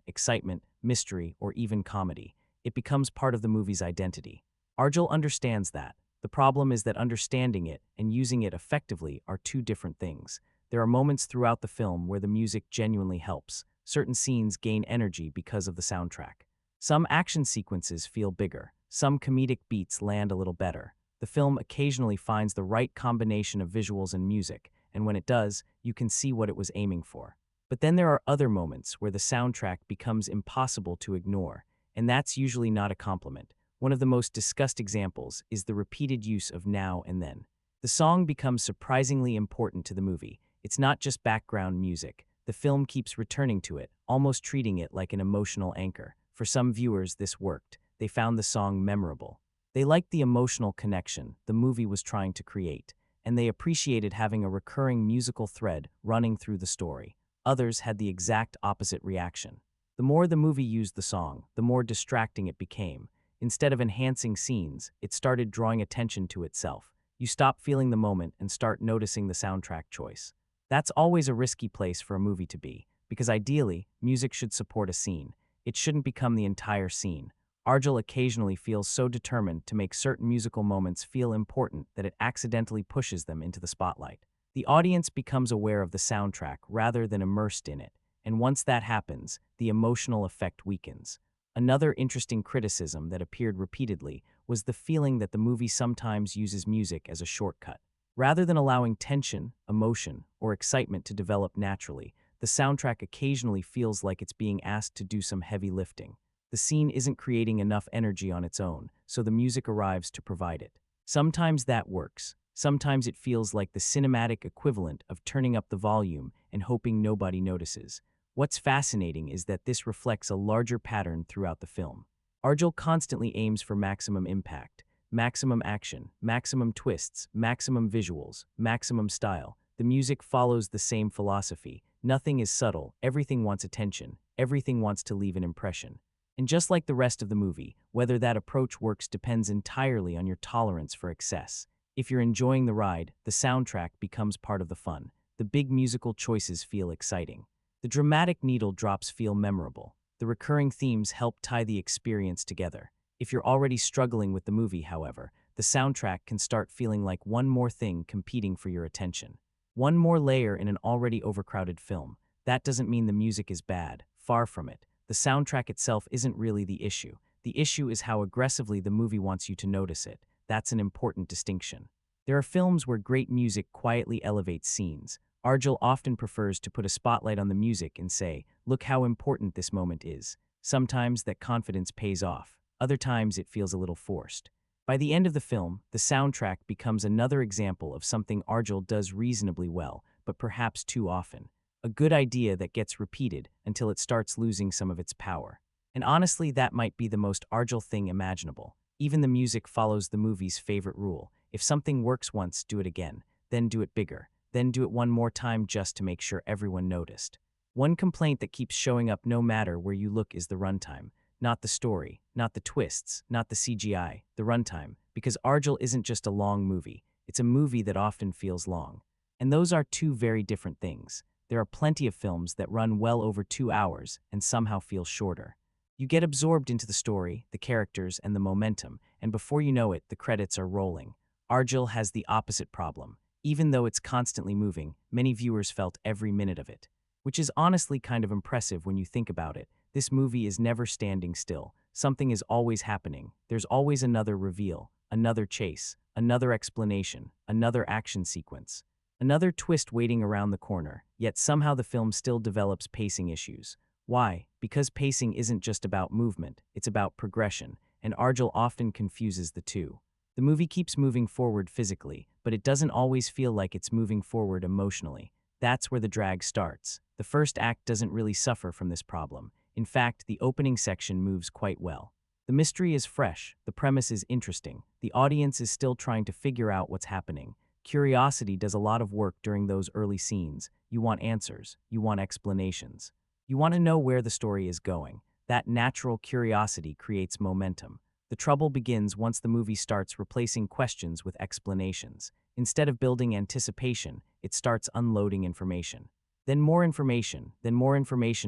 S1: excitement, mystery, or even comedy. It becomes part of the movie's identity. Argylle understands that. The problem is that understanding it and using it effectively are two different things. There are moments throughout the film where the music genuinely helps. Certain scenes gain energy because of the soundtrack. Some action sequences feel bigger. Some comedic beats land a little better. The film occasionally finds the right combination of visuals and music, and when it does, you can see what it was aiming for. But then there are other moments where the soundtrack becomes impossible to ignore, and that's usually not a compliment. One of the most discussed examples is the repeated use of now and then. The song becomes surprisingly important to the movie. It's not just background music. The film keeps returning to it, almost treating it like an emotional anchor. For some viewers, this worked. They found the song memorable. They liked the emotional connection the movie was trying to create, and they appreciated having a recurring musical thread running through the story. Others had the exact opposite reaction. The more the movie used the song, the more distracting it became. Instead of enhancing scenes, it started drawing attention to itself. You stop feeling the moment and start noticing the soundtrack choice. That's always a risky place for a movie to be, because ideally, music should support a scene. It shouldn't become the entire scene. Argylle occasionally feels so determined to make certain musical moments feel important that it accidentally pushes them into the spotlight. The audience becomes aware of the soundtrack rather than immersed in it, and once that happens, the emotional effect weakens. Another interesting criticism that appeared repeatedly was the feeling that the movie sometimes uses music as a shortcut. Rather than allowing tension, emotion, or excitement to develop naturally, the soundtrack occasionally feels like it's being asked to do some heavy lifting. The scene isn't creating enough energy on its own, so the music arrives to provide it. Sometimes that works. Sometimes it feels like the cinematic equivalent of turning up the volume and hoping nobody notices. What's fascinating is that this reflects a larger pattern throughout the film. Argylle constantly aims for maximum impact, maximum action, maximum twists, maximum visuals, maximum style. The music follows the same philosophy. Nothing is subtle, everything wants attention, everything wants to leave an impression. And just like the rest of the movie, whether that approach works depends entirely on your tolerance for excess. If you're enjoying the ride, the soundtrack becomes part of the fun. The big musical choices feel exciting. The dramatic needle drops feel memorable. The recurring themes help tie the experience together. If you're already struggling with the movie, however, the soundtrack can start feeling like one more thing competing for your attention. One more layer in an already overcrowded film. That doesn't mean the music is bad. Far from it. The soundtrack itself isn't really the issue. The issue is how aggressively the movie wants you to notice it. That's an important distinction. There are films where great music quietly elevates scenes. Argylle often prefers to put a spotlight on the music and say, "Look how important this moment is." Sometimes that confidence pays off. Other times it feels a little forced. By the end of the film, the soundtrack becomes another example of something Argylle does reasonably well, but perhaps too often. A good idea that gets repeated until it starts losing some of its power. And honestly, that might be the most Argylle thing imaginable. Even the music follows the movie's favorite rule. If something works once, do it again, then do it bigger, then do it one more time just to make sure everyone noticed. One complaint that keeps showing up no matter where you look is the runtime. Not the story, not the twists, not the CGI, the runtime. Because Argylle isn't just a long movie, it's a movie that often feels long. And those are two very different things. There are plenty of films that run well over 2 hours and somehow feel shorter. You get absorbed into the story, the characters, and the momentum, and before you know it, the credits are rolling. Argylle has the opposite problem. Even though it's constantly moving, many viewers felt every minute of it. Which is honestly kind of impressive when you think about it. This movie is never standing still. Something is always happening. There's always another reveal, another chase, another explanation, another action sequence. Another twist waiting around the corner, yet somehow the film still develops pacing issues. Why? Because pacing isn't just about movement, it's about progression, and Argylle often confuses the two. The movie keeps moving forward physically, but it doesn't always feel like it's moving forward emotionally. That's where the drag starts. The first act doesn't really suffer from this problem. In fact, the opening section moves quite well. The mystery is fresh, the premise is interesting, the audience is still trying to figure out what's happening. Curiosity does a lot of work during those early scenes. You want answers. You want explanations. You want to know where the story is going. That natural curiosity creates momentum. The trouble begins once the movie starts replacing questions with explanations. Instead of building anticipation, it starts unloading information. Then more information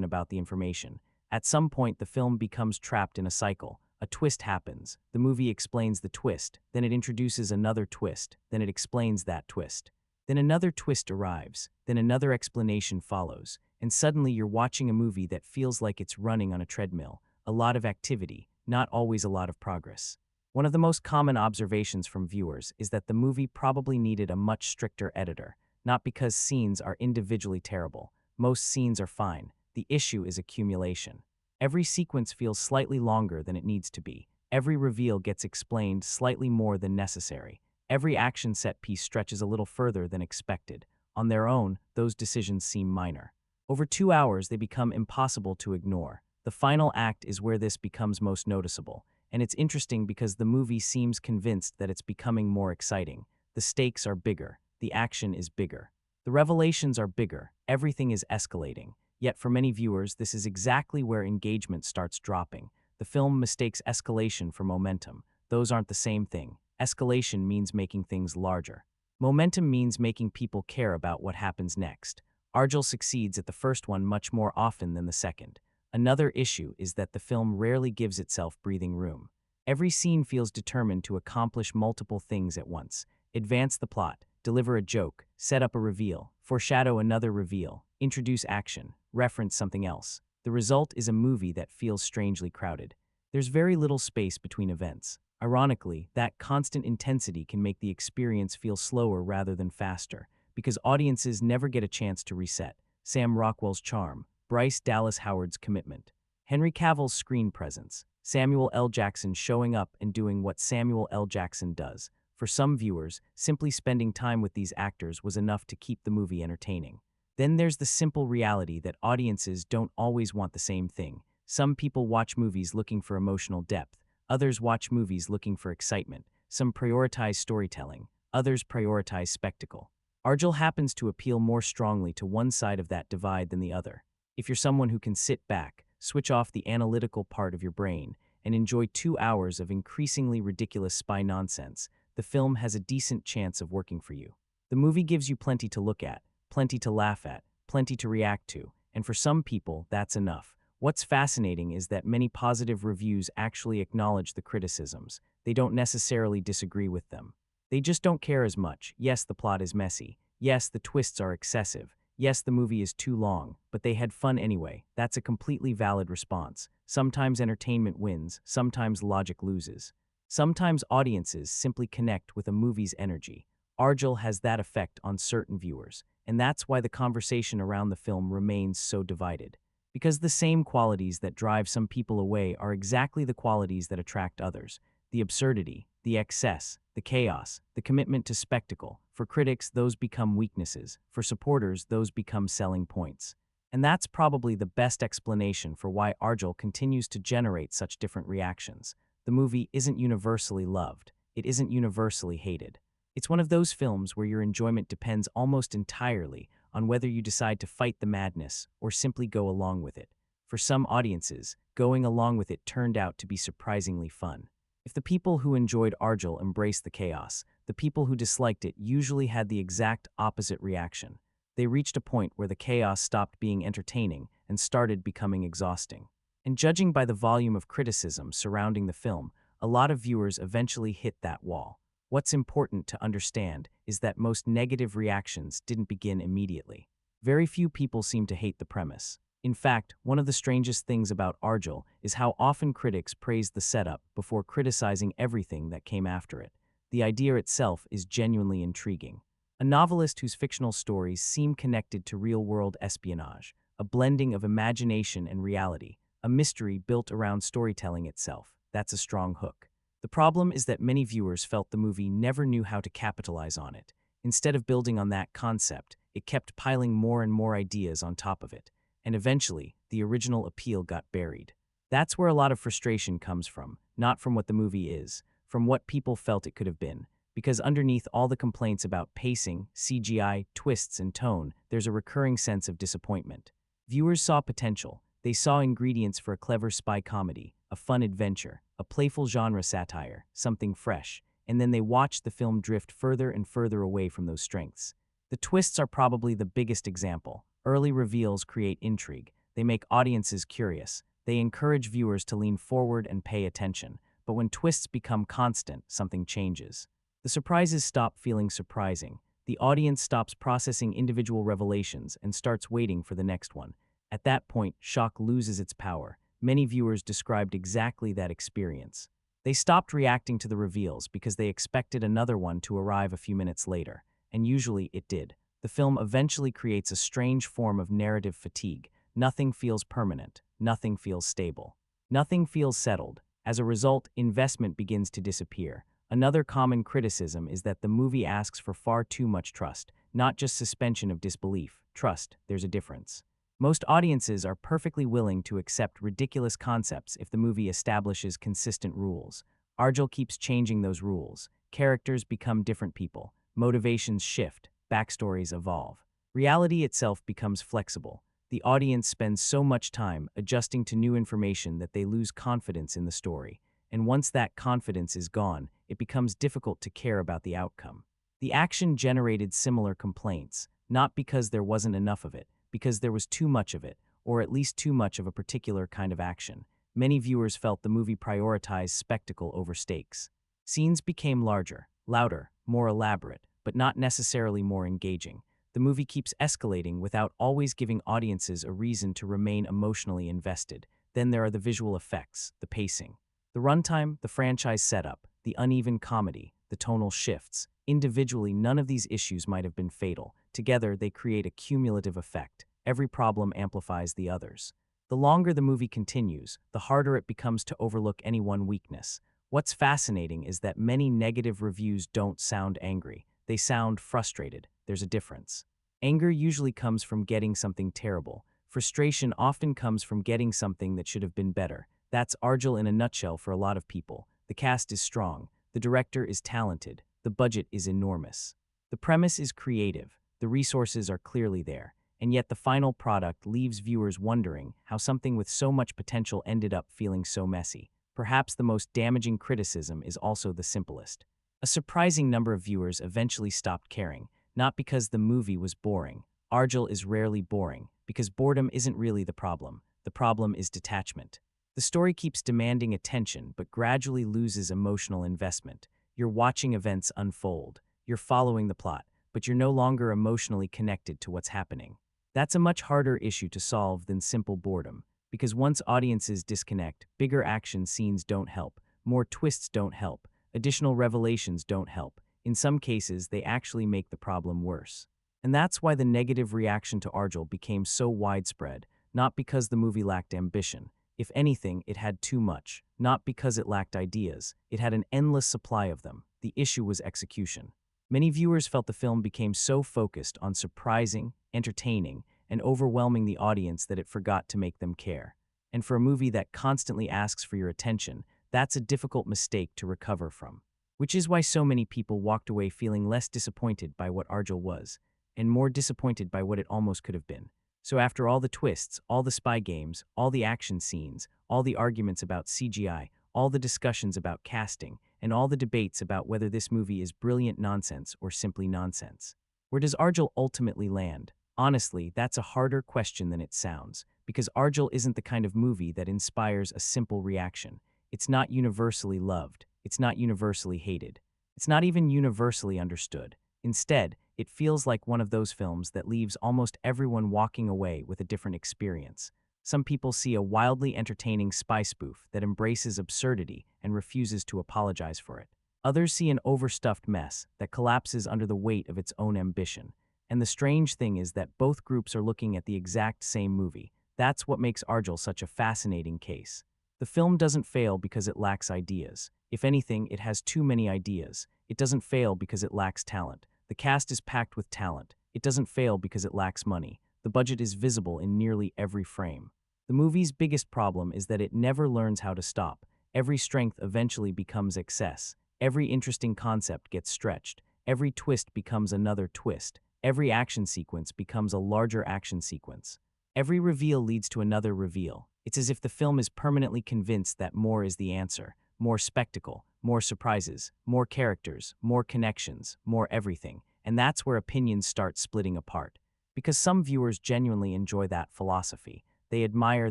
S1: about the information. At some point, the film becomes trapped in a cycle. A twist happens. The movie explains the twist. Then it introduces another twist. Then it explains that twist. Then another twist arrives. Then another explanation follows. And suddenly you're watching a movie that feels like it's running on a treadmill. A lot of activity, not always a lot of progress. One of the most common observations from viewers is that the movie probably needed a much stricter editor. Not because scenes are individually terrible. Most scenes are fine. The issue is accumulation. Every sequence feels slightly longer than it needs to be. Every reveal gets explained slightly more than necessary. Every action set piece stretches a little further than expected. On their own, those decisions seem minor. Over 2 hours, they become impossible to ignore. The final act is where this becomes most noticeable. And it's interesting because the movie seems convinced that it's becoming more exciting. The stakes are bigger. The action is bigger. The revelations are bigger. Everything is escalating. Yet for many viewers, this is exactly where engagement starts dropping. The film mistakes escalation for momentum. Those aren't the same thing. Escalation means making things larger. Momentum means making people care about what happens next. Argylle succeeds at the first one much more often than the second. Another issue is that the film rarely gives itself breathing room. Every scene feels determined to accomplish multiple things at once. Advance the plot, deliver a joke, set up a reveal, foreshadow another reveal, introduce action, reference something else. The result is a movie that feels strangely crowded. There's very little space between events. Ironically, that constant intensity can make the experience feel slower rather than faster, because audiences never get a chance to reset. Sam Rockwell's charm, Bryce Dallas Howard's commitment, Henry Cavill's screen presence, Samuel L. Jackson showing up and doing what Samuel L. Jackson does. For some viewers, simply spending time with these actors was enough to keep the movie entertaining. Then there's the simple reality that audiences don't always want the same thing. Some people watch movies looking for emotional depth. Others watch movies looking for excitement. Some prioritize storytelling. Others prioritize spectacle. Argylle happens to appeal more strongly to one side of that divide than the other. If you're someone who can sit back, switch off the analytical part of your brain, and enjoy 2 hours of increasingly ridiculous spy nonsense, the film has a decent chance of working for you. The movie gives you plenty to look at, plenty to laugh at, plenty to react to, and for some people, that's enough. What's fascinating is that many positive reviews actually acknowledge the criticisms. They don't necessarily disagree with them. They just don't care as much. Yes, the plot is messy. Yes, the twists are excessive. Yes, the movie is too long, but they had fun anyway. That's a completely valid response. Sometimes entertainment wins, sometimes logic loses. Sometimes audiences simply connect with a movie's energy. Argylle has that effect on certain viewers, and that's why the conversation around the film remains so divided. Because the same qualities that drive some people away are exactly the qualities that attract others. The absurdity, the excess, the chaos, the commitment to spectacle. For critics, those become weaknesses. For supporters, those become selling points. And that's probably the best explanation for why Argylle continues to generate such different reactions. The movie isn't universally loved. It isn't universally hated. It's one of those films where your enjoyment depends almost entirely on whether you decide to fight the madness or simply go along with it. For some audiences, going along with it turned out to be surprisingly fun. If the people who enjoyed Argylle embraced the chaos, the people who disliked it usually had the exact opposite reaction. They reached a point where the chaos stopped being entertaining and started becoming exhausting. And judging by the volume of criticism surrounding the film, a lot of viewers eventually hit that wall. What's important to understand is that most negative reactions didn't begin immediately. Very few people seem to hate the premise. In fact, one of the strangest things about Argylle is how often critics praise the setup before criticizing everything that came after it. The idea itself is genuinely intriguing. A novelist whose fictional stories seem connected to real-world espionage, a blending of imagination and reality, a mystery built around storytelling itself. That's a strong hook. The problem is that many viewers felt the movie never knew how to capitalize on it. Instead of building on that concept, it kept piling more and more ideas on top of it. And eventually, the original appeal got buried. That's where a lot of frustration comes from, not from what the movie is, from what people felt it could have been. Because underneath all the complaints about pacing, CGI, twists, and tone, there's a recurring sense of disappointment. Viewers saw potential. They saw ingredients for a clever spy comedy, a fun adventure, a playful genre satire, something fresh, and then they watched the film drift further and further away from those strengths. The twists are probably the biggest example. Early reveals create intrigue. They make audiences curious. They encourage viewers to lean forward and pay attention. But when twists become constant, something changes. The surprises stop feeling surprising. The audience stops processing individual revelations and starts waiting for the next one. At that point, shock loses its power. Many viewers described exactly that experience. They stopped reacting to the reveals because they expected another one to arrive a few minutes later, and usually it did. The film eventually creates a strange form of narrative fatigue. Nothing feels permanent. Nothing feels stable. Nothing feels settled. As a result, investment begins to disappear. Another common criticism is that the movie asks for far too much trust, not just suspension of disbelief. Trust, there's a difference. Most audiences are perfectly willing to accept ridiculous concepts if the movie establishes consistent rules. Argylle keeps changing those rules. Characters become different people. Motivations shift. Backstories evolve. Reality itself becomes flexible. The audience spends so much time adjusting to new information that they lose confidence in the story. And once that confidence is gone, it becomes difficult to care about the outcome. The action generated similar complaints, not because there wasn't enough of it, because there was too much of it, or at least too much of a particular kind of action. Many viewers felt the movie prioritized spectacle over stakes. Scenes became larger, louder, more elaborate, but not necessarily more engaging. The movie keeps escalating without always giving audiences a reason to remain emotionally invested. Then there are the visual effects, the pacing. The runtime, the franchise setup, the uneven comedy, the tonal shifts. Individually, none of these issues might have been fatal. Together, they create a cumulative effect. Every problem amplifies the others. The longer the movie continues, the harder it becomes to overlook any one weakness. What's fascinating is that many negative reviews don't sound angry. They sound frustrated. There's a difference. Anger usually comes from getting something terrible. Frustration often comes from getting something that should have been better. That's Argylle in a nutshell for a lot of people. The cast is strong. The director is talented. The budget is enormous. The premise is creative. The resources are clearly there. And yet the final product leaves viewers wondering how something with so much potential ended up feeling so messy. Perhaps the most damaging criticism is also the simplest. A surprising number of viewers eventually stopped caring, not because the movie was boring. Argylle is rarely boring, because boredom isn't really the problem. The problem is detachment. The story keeps demanding attention but gradually loses emotional investment. You're watching events unfold. You're following the plot, but you're no longer emotionally connected to what's happening. That's a much harder issue to solve than simple boredom, because once audiences disconnect, bigger action scenes don't help, more twists don't help, additional revelations don't help. In some cases, they actually make the problem worse. And that's why the negative reaction to Argylle became so widespread, not because the movie lacked ambition. If anything, it had too much. Not because it lacked ideas. It had an endless supply of them. The issue was execution. Many viewers felt the film became so focused on surprising, entertaining, and overwhelming the audience that it forgot to make them care. And for a movie that constantly asks for your attention, that's a difficult mistake to recover from. Which is why so many people walked away feeling less disappointed by what Argylle was, and more disappointed by what it almost could have been. So after all the twists, all the spy games, all the action scenes, all the arguments about CGI, all the discussions about casting, and all the debates about whether this movie is brilliant nonsense or simply nonsense, where does Argylle ultimately land? Honestly, that's a harder question than it sounds, because Argylle isn't the kind of movie that inspires a simple reaction. It's not universally loved. It's not universally hated. It's not even universally understood. Instead, it feels like one of those films that leaves almost everyone walking away with a different experience. Some people see a wildly entertaining spy spoof that embraces absurdity and refuses to apologize for it. Others see an overstuffed mess that collapses under the weight of its own ambition. And the strange thing is that both groups are looking at the exact same movie. That's what makes Argylle such a fascinating case. The film doesn't fail because it lacks ideas. If anything, it has too many ideas. It doesn't fail because it lacks talent. The cast is packed with talent. It doesn't fail because it lacks money. The budget is visible in nearly every frame. The movie's biggest problem is that it never learns how to stop. Every strength eventually becomes excess. Every interesting concept gets stretched. Every twist becomes another twist. Every action sequence becomes a larger action sequence. Every reveal leads to another reveal. It's as if the film is permanently convinced that more is the answer. More spectacle, more surprises, more characters, more connections, more everything. And that's where opinions start splitting apart. Because some viewers genuinely enjoy that philosophy. They admire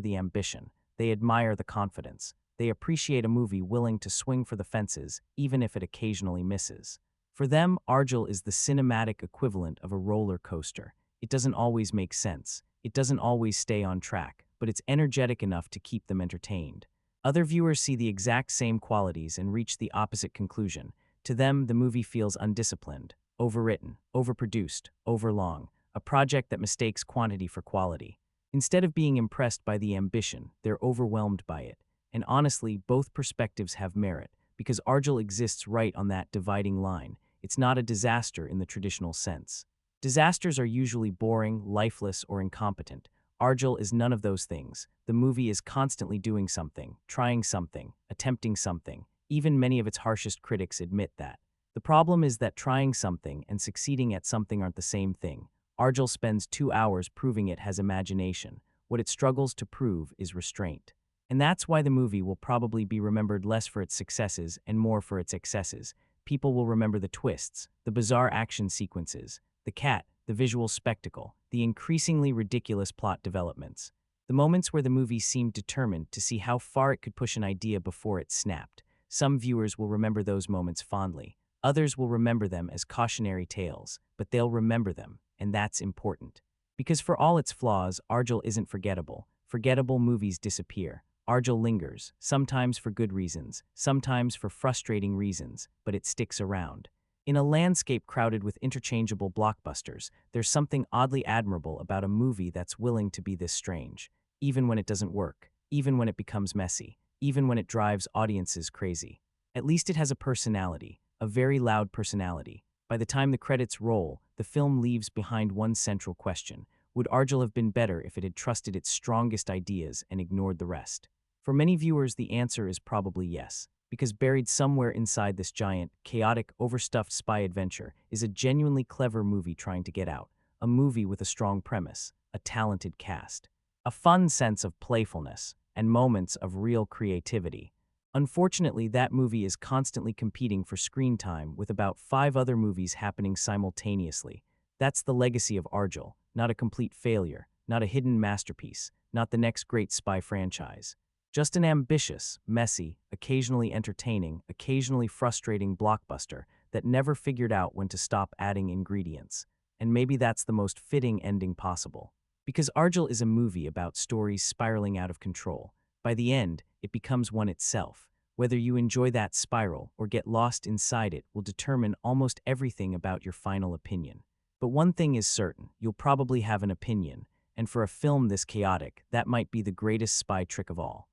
S1: the ambition. They admire the confidence. They appreciate a movie willing to swing for the fences, even if it occasionally misses. For them, Argylle is the cinematic equivalent of a roller coaster. It doesn't always make sense. It doesn't always stay on track, but it's energetic enough to keep them entertained. Other viewers see the exact same qualities and reach the opposite conclusion. To them, the movie feels undisciplined, overwritten, overproduced, overlong, a project that mistakes quantity for quality. Instead of being impressed by the ambition, they're overwhelmed by it. And honestly, both perspectives have merit, because Argylle exists right on that dividing line. It's not a disaster in the traditional sense. Disasters are usually boring, lifeless, or incompetent. Argylle is none of those things. The movie is constantly doing something, trying something, attempting something. Even many of its harshest critics admit that. The problem is that trying something and succeeding at something aren't the same thing. Argylle spends 2 hours proving it has imagination. What it struggles to prove is restraint. And that's why the movie will probably be remembered less for its successes and more for its excesses. People will remember the twists, the bizarre action sequences, the cat, the visual spectacle, the increasingly ridiculous plot developments. The moments where the movie seemed determined to see how far it could push an idea before it snapped. Some viewers will remember those moments fondly. Others will remember them as cautionary tales, but they'll remember them, and that's important. Because for all its flaws, Argylle isn't forgettable. Forgettable movies disappear. Argylle lingers, sometimes for good reasons, sometimes for frustrating reasons, but it sticks around. In a landscape crowded with interchangeable blockbusters, there's something oddly admirable about a movie that's willing to be this strange, even when it doesn't work, even when it becomes messy, even when it drives audiences crazy. At least it has a personality, a very loud personality. By the time the credits roll, the film leaves behind one central question. Would Argylle have been better if it had trusted its strongest ideas and ignored the rest? For many viewers, the answer is probably yes, because buried somewhere inside this giant, chaotic, overstuffed spy adventure is a genuinely clever movie trying to get out, a movie with a strong premise, a talented cast, a fun sense of playfulness, and moments of real creativity. Unfortunately, that movie is constantly competing for screen time with about 5 other movies happening simultaneously. That's the legacy of Argylle, not a complete failure, not a hidden masterpiece, not the next great spy franchise. Just an ambitious, messy, occasionally entertaining, occasionally frustrating blockbuster that never figured out when to stop adding ingredients. And maybe that's the most fitting ending possible. Because Argylle is a movie about stories spiraling out of control. By the end, it becomes one itself. Whether you enjoy that spiral or get lost inside it will determine almost everything about your final opinion. But one thing is certain, you'll probably have an opinion, and for a film this chaotic, that might be the greatest spy trick of all.